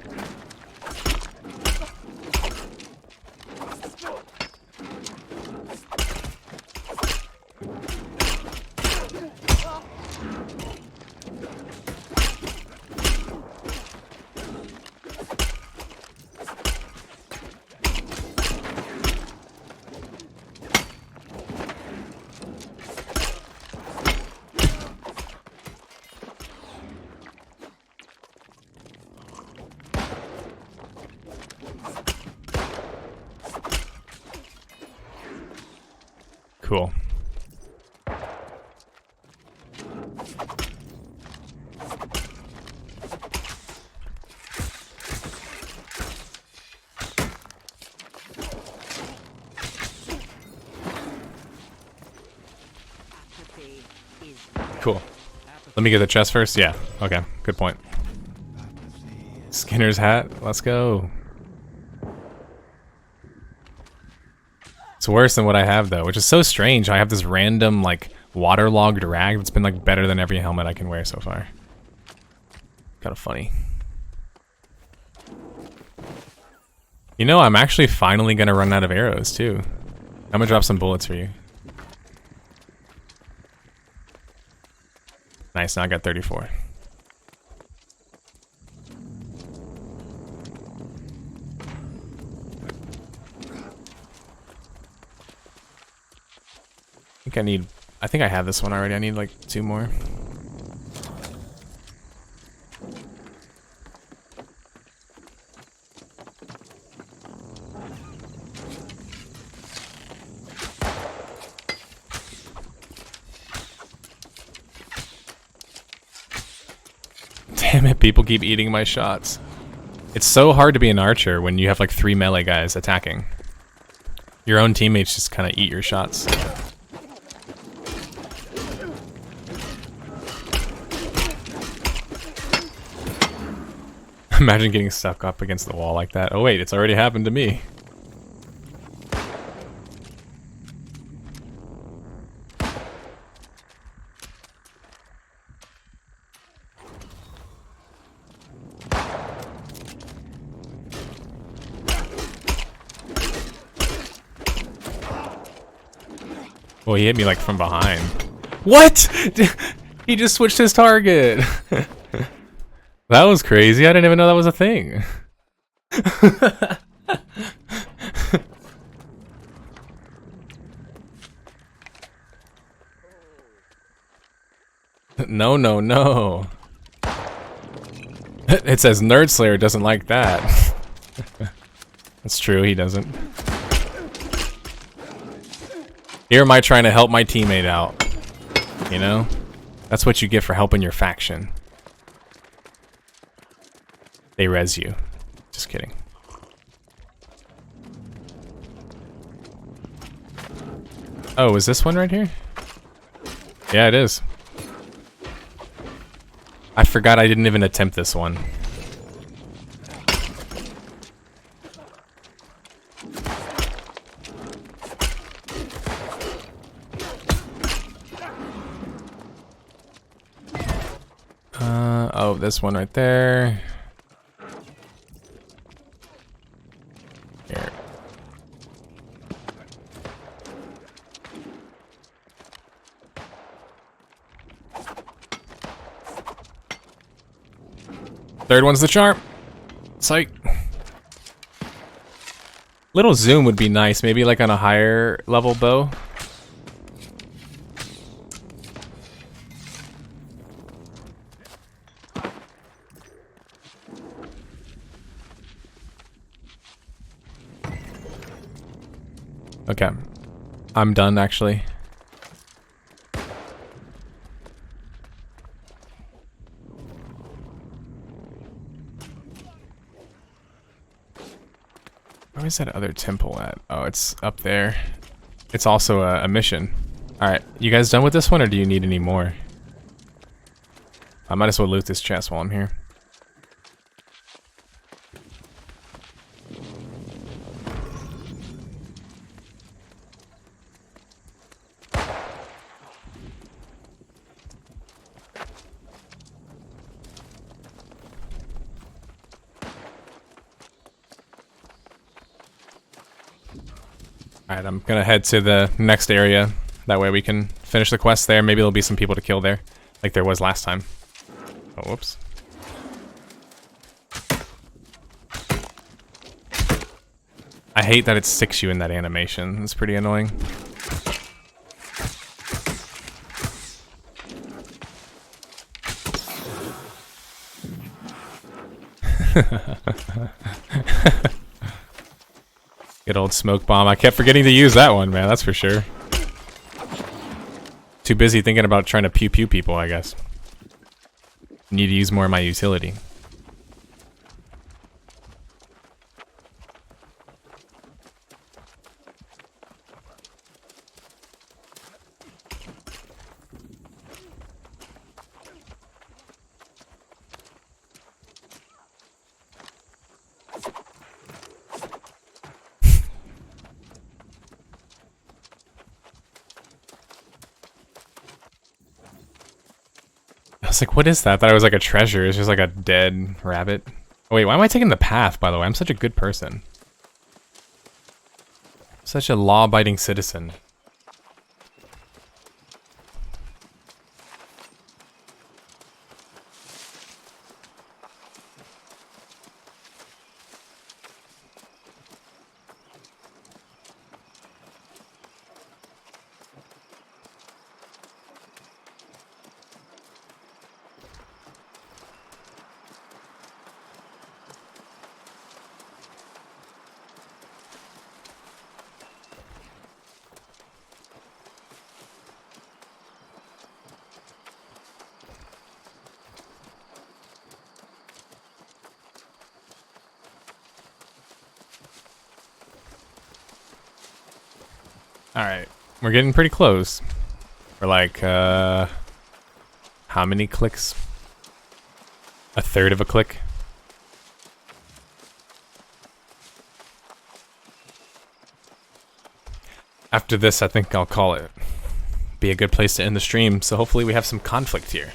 Cool.
Apathy is
Cool. Let me get the chest first. Yeah. Okay. Good point. Skinner's hat. Let's go. It's worse than what I have though, which is so strange. I have this random like waterlogged rag that's been like better than every helmet I can wear so far. Kind of funny. You know, I'm actually finally gonna run out of arrows too. I'm gonna drop some bullets for you. Nice, now I got 34. I think I have this one already. I need like 2 more. Damn it, people keep eating my shots. It's so hard to be an archer when you have like 3 melee guys attacking. Your own teammates just kind of eat your shots. Imagine getting stuck up against the wall like that. Oh wait, it's already happened to me. Oh, he hit me like from behind. What? He just switched his target. That was crazy. I didn't even know that was a thing. No, no, no. It says Nerd Slayer doesn't like that. That's true, he doesn't. Here am I trying to help my teammate out. You know? That's what you get for helping your faction. They res you. Just kidding. Oh, is this one right here? Yeah, it is. I forgot I didn't even attempt this one. Oh, this one right there. Here. Third one's the charm. Psych. Little zoom would be nice, maybe like on a higher level bow. Okay. I'm done, actually. Where is that other temple at? Oh, it's up there. It's also a mission. Alright, you guys done with this one, or do you need any more? I might as well loot this chest while I'm here. Alright, I'm gonna head to the next area. That way we can finish the quest there. Maybe there'll be some people to kill there, like there was last time. Oh, whoops. I hate that it sticks you in that animation. It's pretty annoying. Good old smoke bomb. I kept forgetting to use that one, man. That's for sure. Too busy thinking about trying to pew pew people, I guess. Need to use more of my utility. I was like, what is that? I thought it was like a treasure. It's just like a dead rabbit. Oh, wait, why am I taking the path, by the way? I'm such a good person. Such a law-abiding citizen. Alright, we're getting pretty close. We're like, how many clicks? A third of a click? After this, I think I'll call it. Be a good place to end the stream, so hopefully we have some conflict here.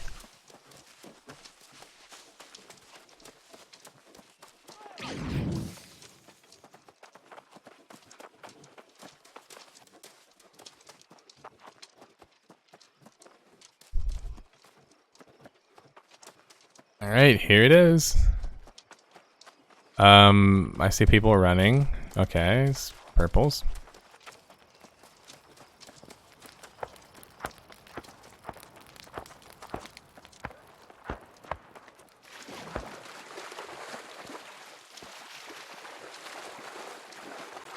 Alright, here it is. I see people running. Okay, it's purples.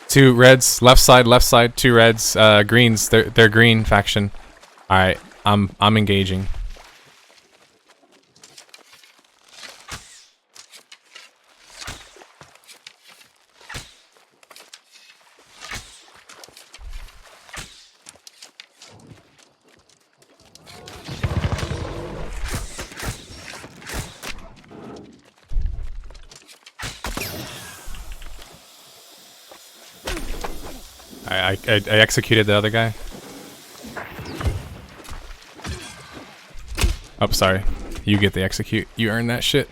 Two reds, left side, two reds, greens, they're green faction. Alright, I'm engaging. I executed the other guy. Oh, sorry. You get the execute. You earned that shit.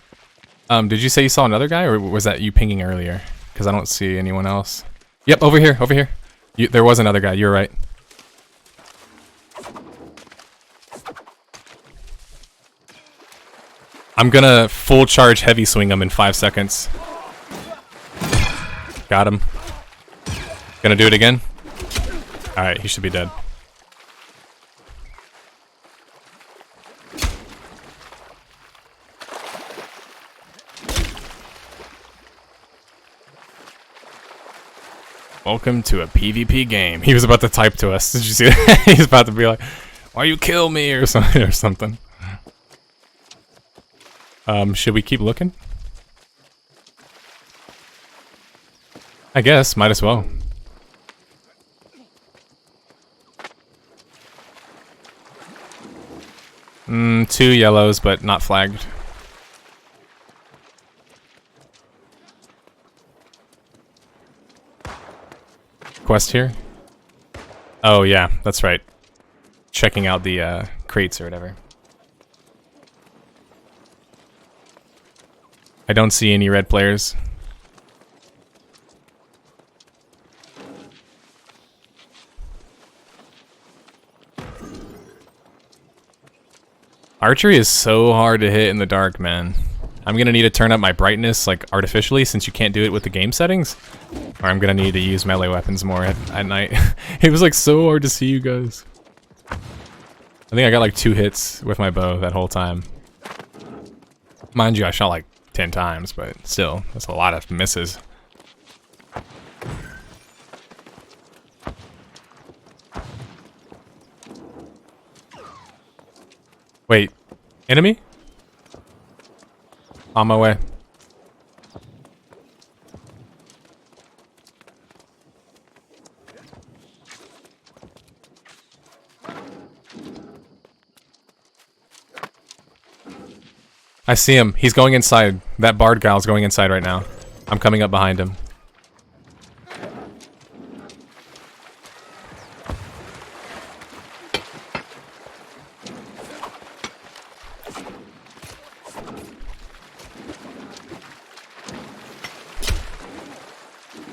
Did you say you saw another guy, or was that you pinging earlier? Because I don't see anyone else. Yep, over here, over here. There was another guy, you're right. I'm gonna full charge heavy swing him in 5 seconds. Got him. Gonna do it again? Alright, he should be dead. Welcome to a PvP game. He was about to type to us. Did you see that? He's about to be like, why you kill me or something. Should we keep looking? I guess, might as well. 2 yellows, but not flagged. Quest here? Oh yeah, that's right. Checking out the crates or whatever. I don't see any red players. Archery is so hard to hit in the dark, man. I'm gonna need to turn up my brightness like artificially since you can't do it with the game settings. Or I'm gonna need to use melee weapons more at night. It was like so hard to see you guys. I think I got like 2 hits with my bow that whole time. Mind you, I shot like 10 times, but still, that's a lot of misses. Wait, enemy? On my way. I see him. He's going inside. That bard guy's going inside right now. I'm coming up behind him.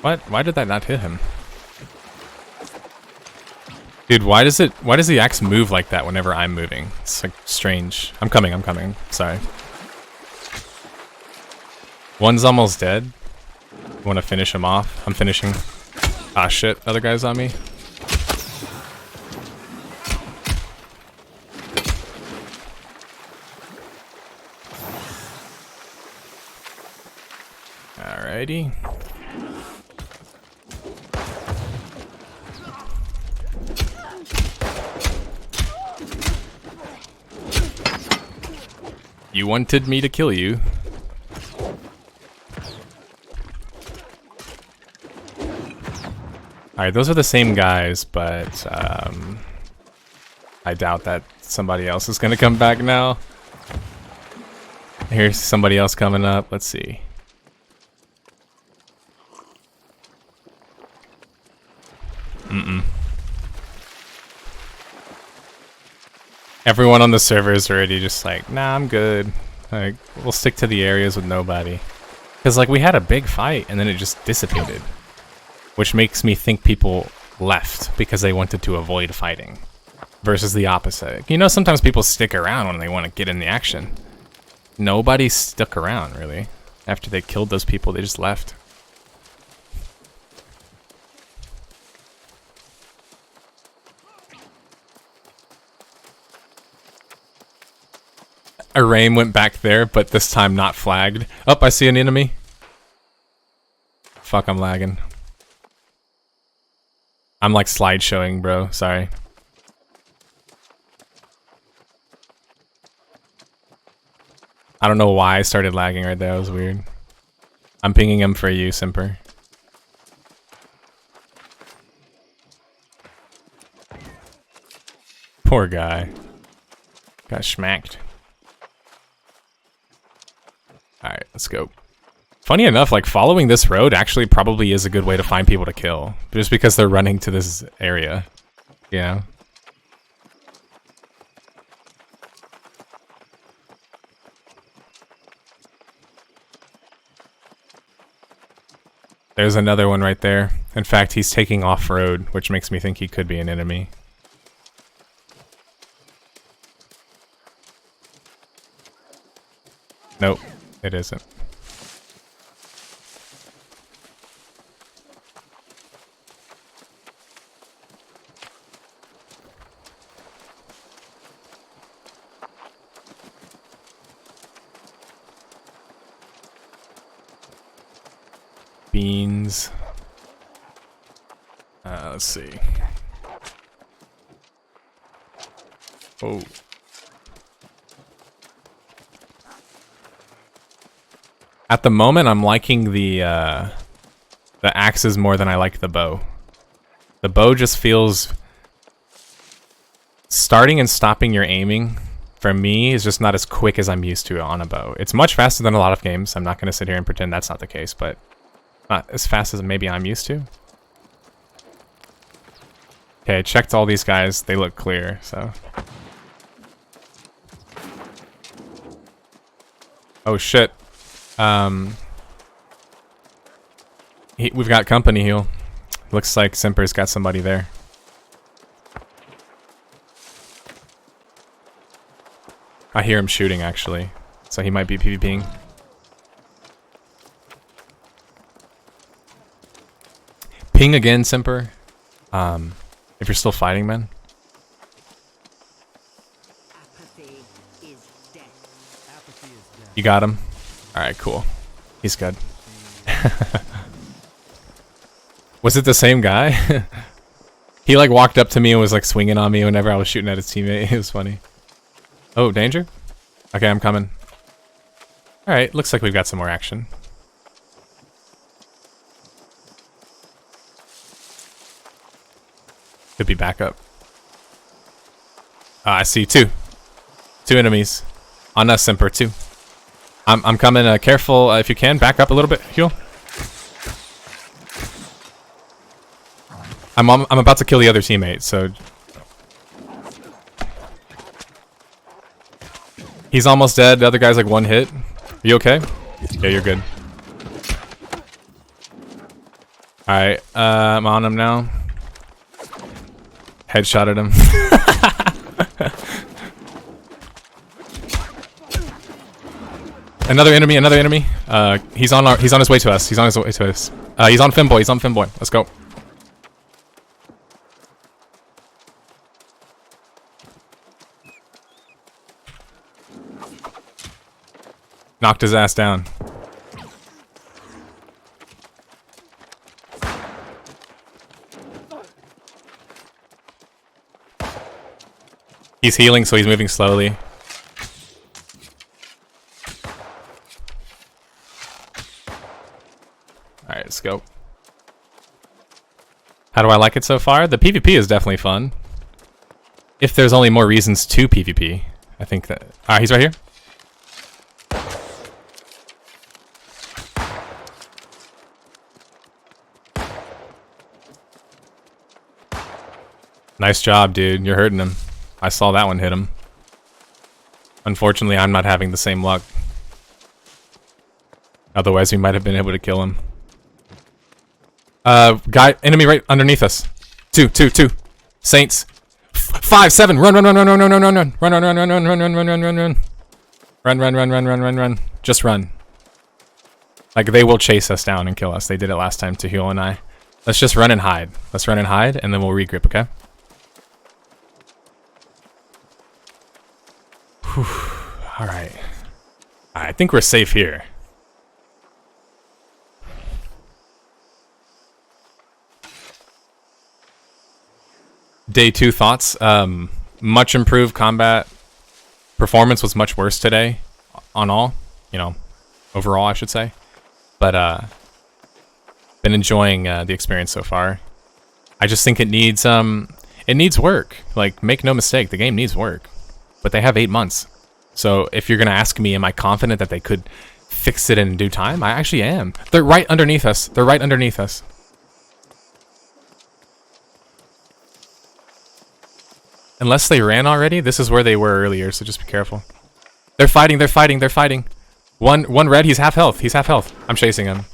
What? Why did that not hit him? Dude, why does the axe move like that whenever I'm moving? It's like strange. I'm coming. Sorry. One's almost dead. Want to finish him off? I'm finishing. Ah shit, other guy's on me. Alrighty. You wanted me to kill you. Alright, those are the same guys, but I doubt that somebody else is gonna come back now. Here's somebody else coming up. Let's see. Everyone on the server is already just like, nah, I'm good. Like, we'll stick to the areas with nobody. Because, like, we had a big fight, and then it just dissipated. Which makes me think people left because they wanted to avoid fighting. Versus the opposite. You know, sometimes people stick around when they want to get in the action. Nobody stuck around, really. After they killed those people, they just left. A rain went back there, but this time not flagged. Oh, I see an enemy. Fuck, I'm lagging. I'm like slideshowing, bro. Sorry. I don't know why I started lagging right there. That was weird. I'm pinging him for you, Simper. Poor guy. Got smacked. Alright, let's go. Funny enough, like, following this road actually probably is a good way to find people to kill. Just because they're running to this area. You know? There's another one right there. In fact, he's taking off-road, which makes me think he could be an enemy. Nope, it isn't. Beans. Let's see. Oh. At the moment, I'm liking the axes more than I like the bow. The bow just feels... Starting and stopping your aiming for me is just not as quick as I'm used to on a bow. It's much faster than a lot of games. I'm not going to sit here and pretend that's not the case, but not as fast as maybe I'm used to. Okay, checked all these guys. They look clear, so. Oh shit. We've got company heal. Looks like Simper's got somebody there. I hear him shooting actually, so he might be PvPing. Ping again, Simper. If you're still fighting, man.
Apathy is death.
Apathy is death.
You got him? Alright, cool. He's good. Was it the same guy? He like walked up to me and was like swinging on me whenever I was shooting at his teammate. It was funny. Oh, danger? Okay, I'm coming. Alright, looks like we've got some more action. Could be backup. I see two. Two enemies. On us, Simper, two. I'm coming, careful, if you can, back up a little bit, heal. I'm about to kill the other teammate, so... He's almost dead, the other guy's like one hit. Are you okay? Yeah, you're good. Alright, I'm on him now. Headshotted him. Another enemy, another enemy. He's on his way to us. He's on his way to us. He's on Finboy, he's on Finboy. Let's go. Knocked his ass down. He's healing, so he's moving slowly. Alright, let's go. How do I like it so far? The PvP is definitely fun. If there's only more reasons to PvP, I think that... he's right here. Nice job, dude. You're hurting him. I saw that one hit him. Unfortunately, I'm not having the same luck. Otherwise, we might have been able to kill him. Guy, enemy right underneath us. Two. Saints. 5, 7. Run. Run. Just run. Like, they will chase us down and kill us. They did it last time to Huel and I. Let's just run and hide. Let's run and hide, and then we'll regroup, okay? Alright. I think we're safe here. Day 2 thoughts. Much improved combat. Performance was much worse today. On all. You know, overall, I should say. But, been enjoying the experience so far. I just think it needs work. Like, make no mistake, the game needs work. But they have 8 months. So if you're going to ask me, am I confident that they could fix it in due time? I actually am. They're right underneath us. They're right underneath us. Unless they ran already, this is where they were earlier, so just be careful. They're fighting. One red, he's half health. I'm chasing him.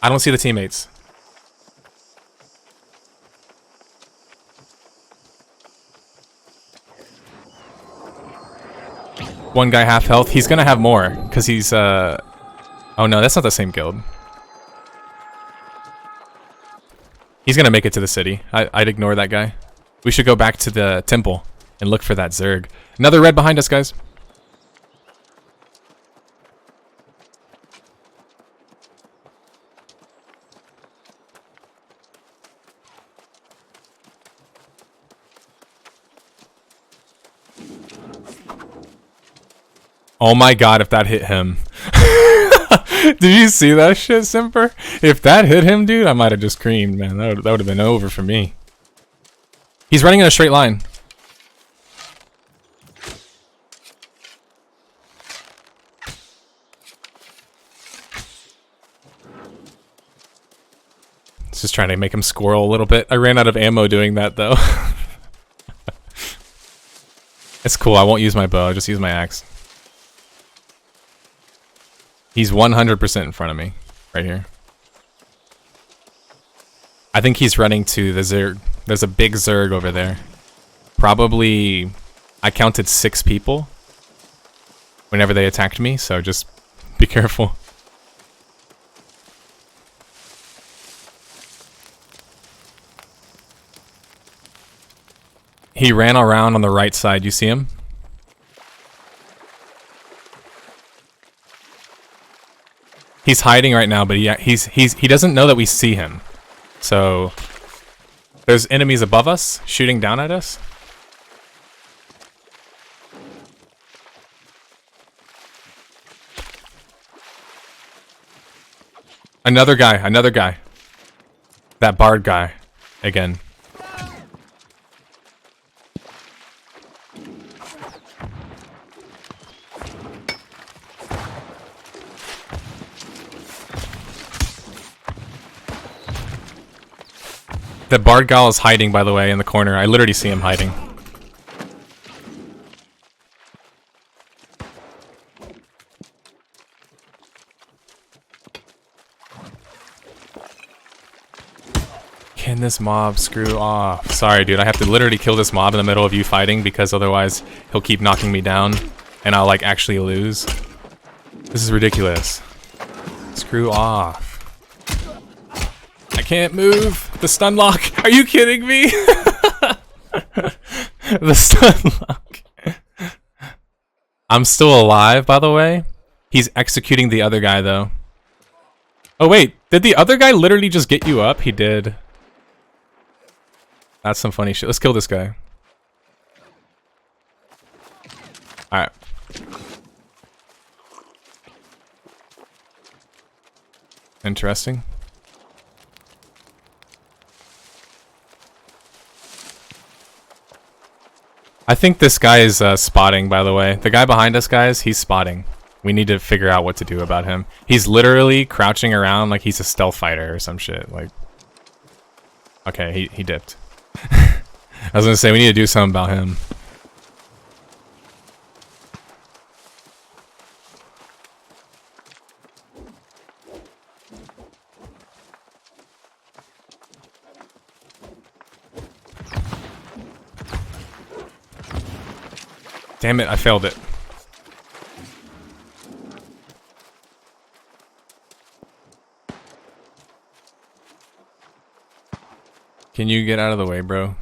I don't see the teammates. One guy half health. He's gonna have more, because he's, oh no, that's not the same guild. He's gonna make it to the city. I'd ignore that guy. We should go back to the temple and look for that Zerg. Another red behind us, guys. Oh my god, if that hit him. Did you see that shit, Simper? If that hit him, dude, I might have just creamed, man. That would have been over for me. He's running in a straight line. Just trying to make him squirrel a little bit. I ran out of ammo doing that though. It's cool, I won't use my bow, I'll just use my axe. He's 100% in front of me, right here. I think he's running to the Zerg. There's a big Zerg over there. Probably, I counted 6 people whenever they attacked me, so just be careful. He ran around on the right side, you see him? He's hiding right now, but he doesn't know that we see him. So there's enemies above us shooting down at us. Another guy. That bard guy again. The bard gal is hiding, by the way, in the corner. I literally see him hiding. Can this mob screw off? Sorry, dude. I have to literally kill this mob in the middle of you fighting because otherwise he'll keep knocking me down and I'll, like, actually lose. This is ridiculous. Screw off. I can't move. The stun lock. Are you kidding me? The stun lock. I'm still alive, by the way. He's executing the other guy, though. Oh, wait. Did the other guy literally just get you up? He did. That's some funny shit. Let's kill this guy. Alright. Interesting. I think this guy is spotting, by the way. The guy behind us, guys, he's spotting. We need to figure out what to do about him. He's literally crouching around like he's a stealth fighter or some shit. Like, okay, he dipped. I was gonna say, we need to do something about him. Damn it, I failed it. Can you get out of the way, bro?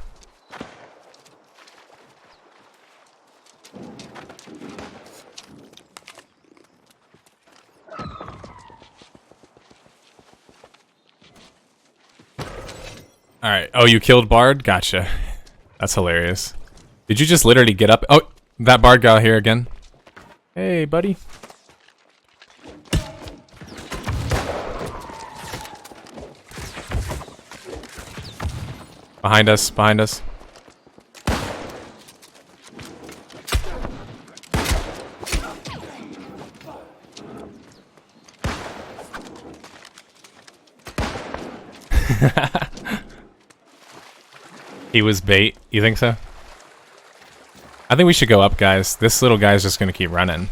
Alright. Oh, you killed Bard? Gotcha. That's hilarious. Did you just literally get up? Oh, that Bard guy here again. Hey, buddy. Behind us, behind us. He was bait. You think so? I think we should go up, guys. This little guy's just gonna keep running.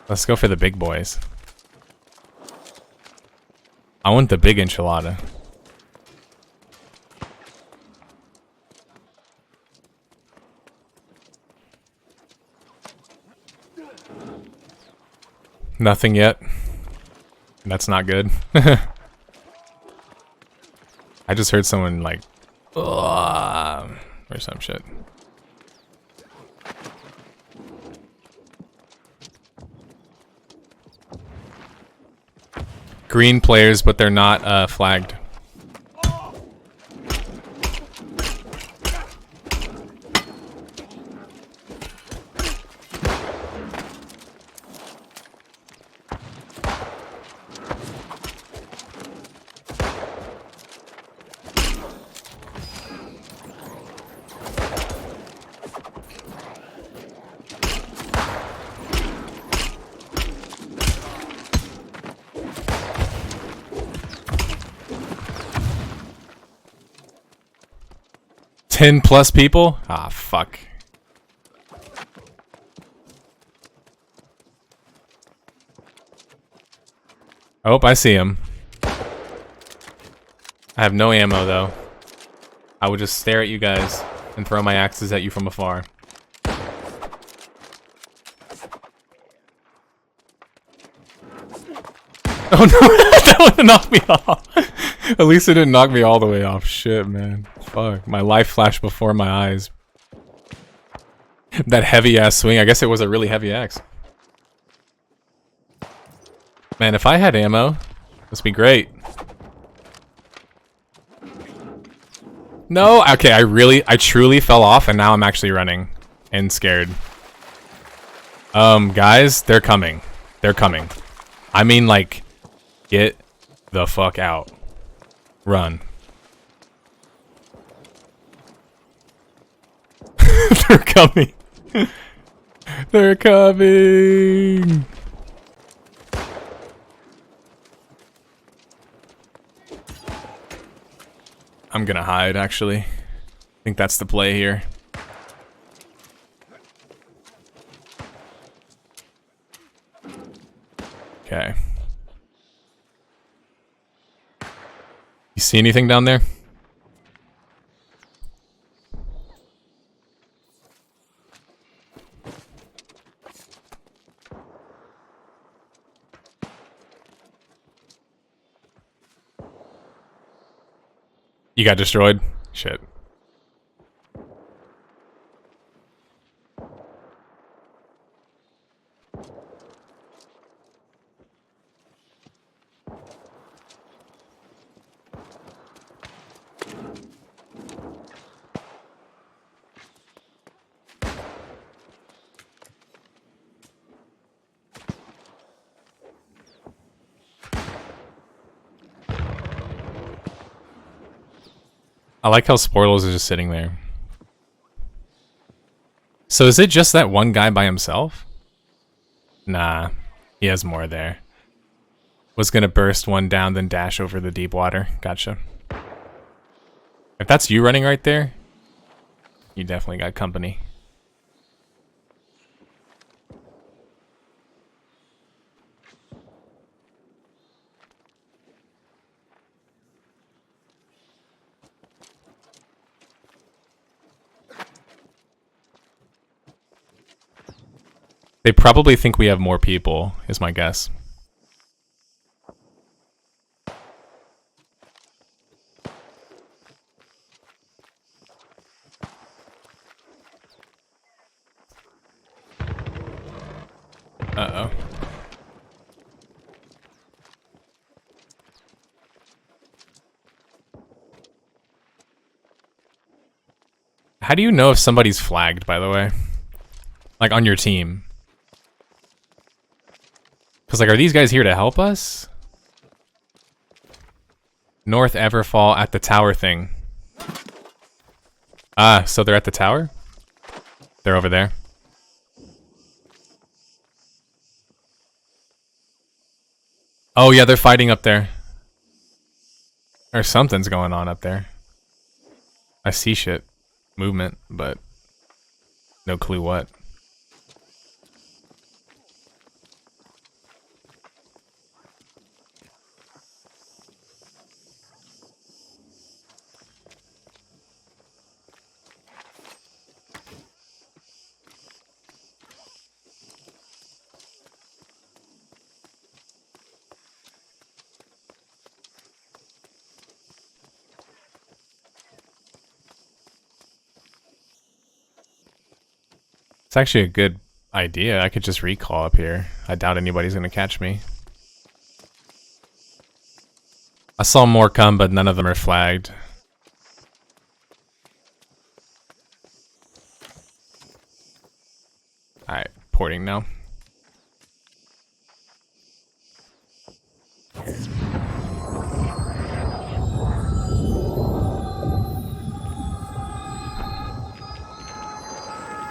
Let's go for the big boys. I want the big enchilada. Nothing yet. That's not good. I just heard someone like, or some shit. Green players, but they're not flagged. 10 plus people? Ah, fuck. Oh, I see him. I have no ammo, though. I would just stare at you guys and throw my axes at you from afar. Oh no, that one knocked me off. At least it didn't knock me all the way off. Shit, man. Fuck. My life flashed before my eyes. That heavy ass swing. I guess it was a really heavy axe. Man, if I had ammo, this would be great. No, okay, I truly fell off and now I'm actually running and scared. Guys, they're coming. They're coming. I mean, like, get the fuck out. Run. They're coming. They're coming. I'm gonna hide, actually. I think that's the play here. Okay. You see anything down there? You got destroyed? Shit. I like how Spoilers is just sitting there. So is it just that one guy by himself? Nah, he has more there. Was gonna burst one down, then dash over the deep water. Gotcha. If that's you running right there, you definitely got company. They probably think we have more people, is my guess. Uh-oh. How do you know if somebody's flagged, by the way? Like, on your team? Because, like, are these guys here to help us? North Everfall at the tower thing. Ah, so they're at the tower? They're over there. Oh, yeah, they're fighting up there. Or something's going on up there. I see shit. Movement, but no clue what. It's actually a good idea. I could just recall up here. I doubt anybody's gonna catch me. I saw more come, but none of them are flagged. Alright, porting now.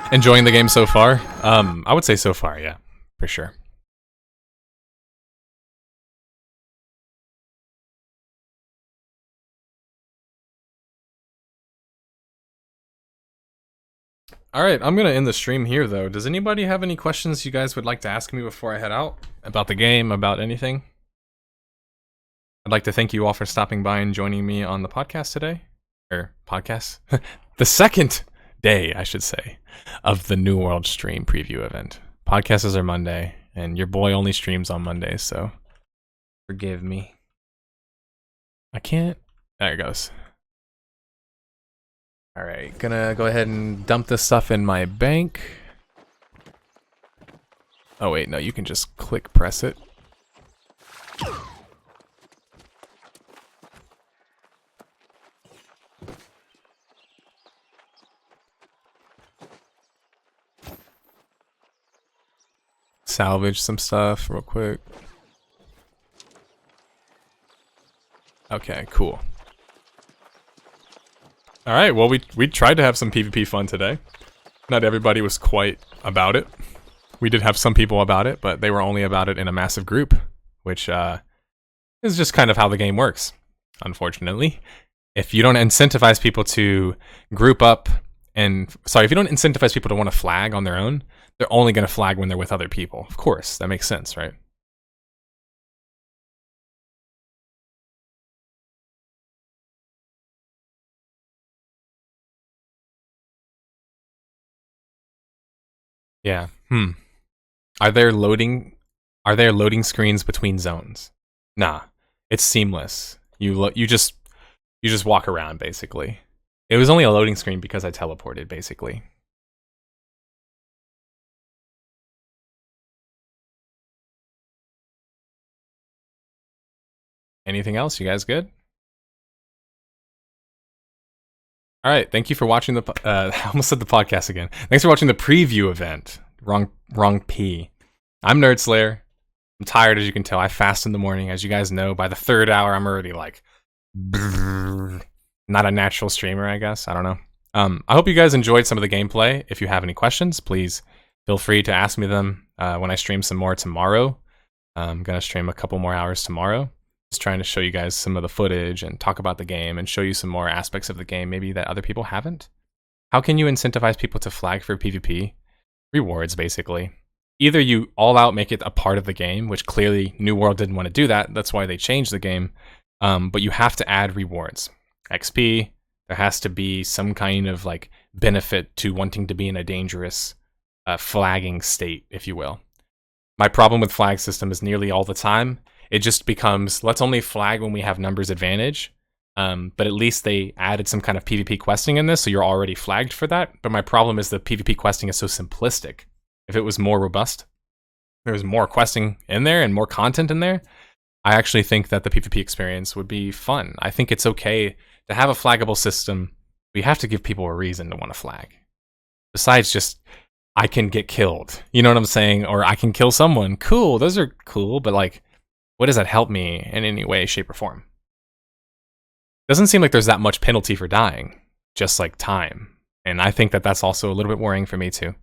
Enjoying the game so far? I would say so far, yeah, for sure. All right, I'm gonna end the stream here though. Does anybody have any questions you guys would like to ask me before I head out about the game, about anything? I'd like to thank you all for stopping by and joining me on the podcast today, or podcast, the second day, I should say, of the New World stream preview event. Podcasts are Monday, and your boy only streams on Mondays, so forgive me. I can't. There it goes. All right, gonna go ahead and dump this stuff in my bank. Oh wait, no, you can just click press it. Salvage some stuff real quick. Okay, cool. All right, well, we tried to have some PvP fun today. Not everybody was quite about it. We did have some people about it, but they were only about it in a massive group, which is just kind of how the game works, unfortunately. If you don't incentivize people to group up if you don't incentivize people to want to flag on their own, they're only going to flag when they're with other people. Of course, that makes sense, right? Yeah. Are there loading screens between zones? Nah. It's seamless. You just walk around basically. It was only a loading screen because I teleported basically. Anything else? You guys good? All right, thank you for watching the I almost said the podcast again. Thanks for watching the preview event. Wrong P. I'm Nerdslayer. I'm tired, as you can tell. I fast in the morning. As you guys know, by the third hour, I'm already like, not a natural streamer, I guess. I don't know. I hope you guys enjoyed some of the gameplay. If you have any questions, please feel free to ask me them when I stream some more tomorrow. I'm going to stream a couple more hours tomorrow. Just trying to show you guys some of the footage and talk about the game and show you some more aspects of the game maybe that other people haven't. How can you incentivize people to flag for PvP? Rewards, basically. Either you all out make it a part of the game, which clearly New World didn't want to do that. That's why they changed the game. But you have to add rewards. XP, there has to be some kind of like benefit to wanting to be in a dangerous flagging state, if you will. My problem with flag system is nearly all the time it just becomes, let's only flag when we have numbers advantage. But at least they added some kind of PvP questing in this, so you're already flagged for that. But my problem is the PvP questing is so simplistic. If it was more robust, there was more questing in there and more content in there, I actually think that the PvP experience would be fun. I think it's okay to have a flaggable system. We have to give people a reason to want to flag. Besides just, I can get killed. You know what I'm saying? Or I can kill someone. Cool, those are cool, but like, what does that help me in any way, shape, or form? Doesn't seem like there's that much penalty for dying, just like time. And I think that that's also a little bit worrying for me too.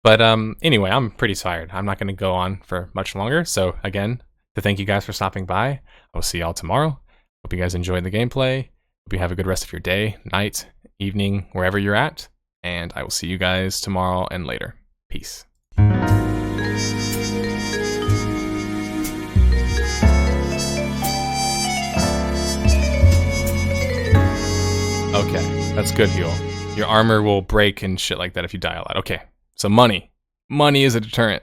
But anyway, I'm pretty tired. I'm not going to go on for much longer. So again, to thank you guys for stopping by. I will see y'all tomorrow. Hope you guys enjoyed the gameplay. Hope you have a good rest of your day, night, evening, wherever you're at. And I will see you guys tomorrow and later. Peace. Okay, that's good heal. Your armor will break and shit like that if you die a lot. Okay, so money. Money is a deterrent.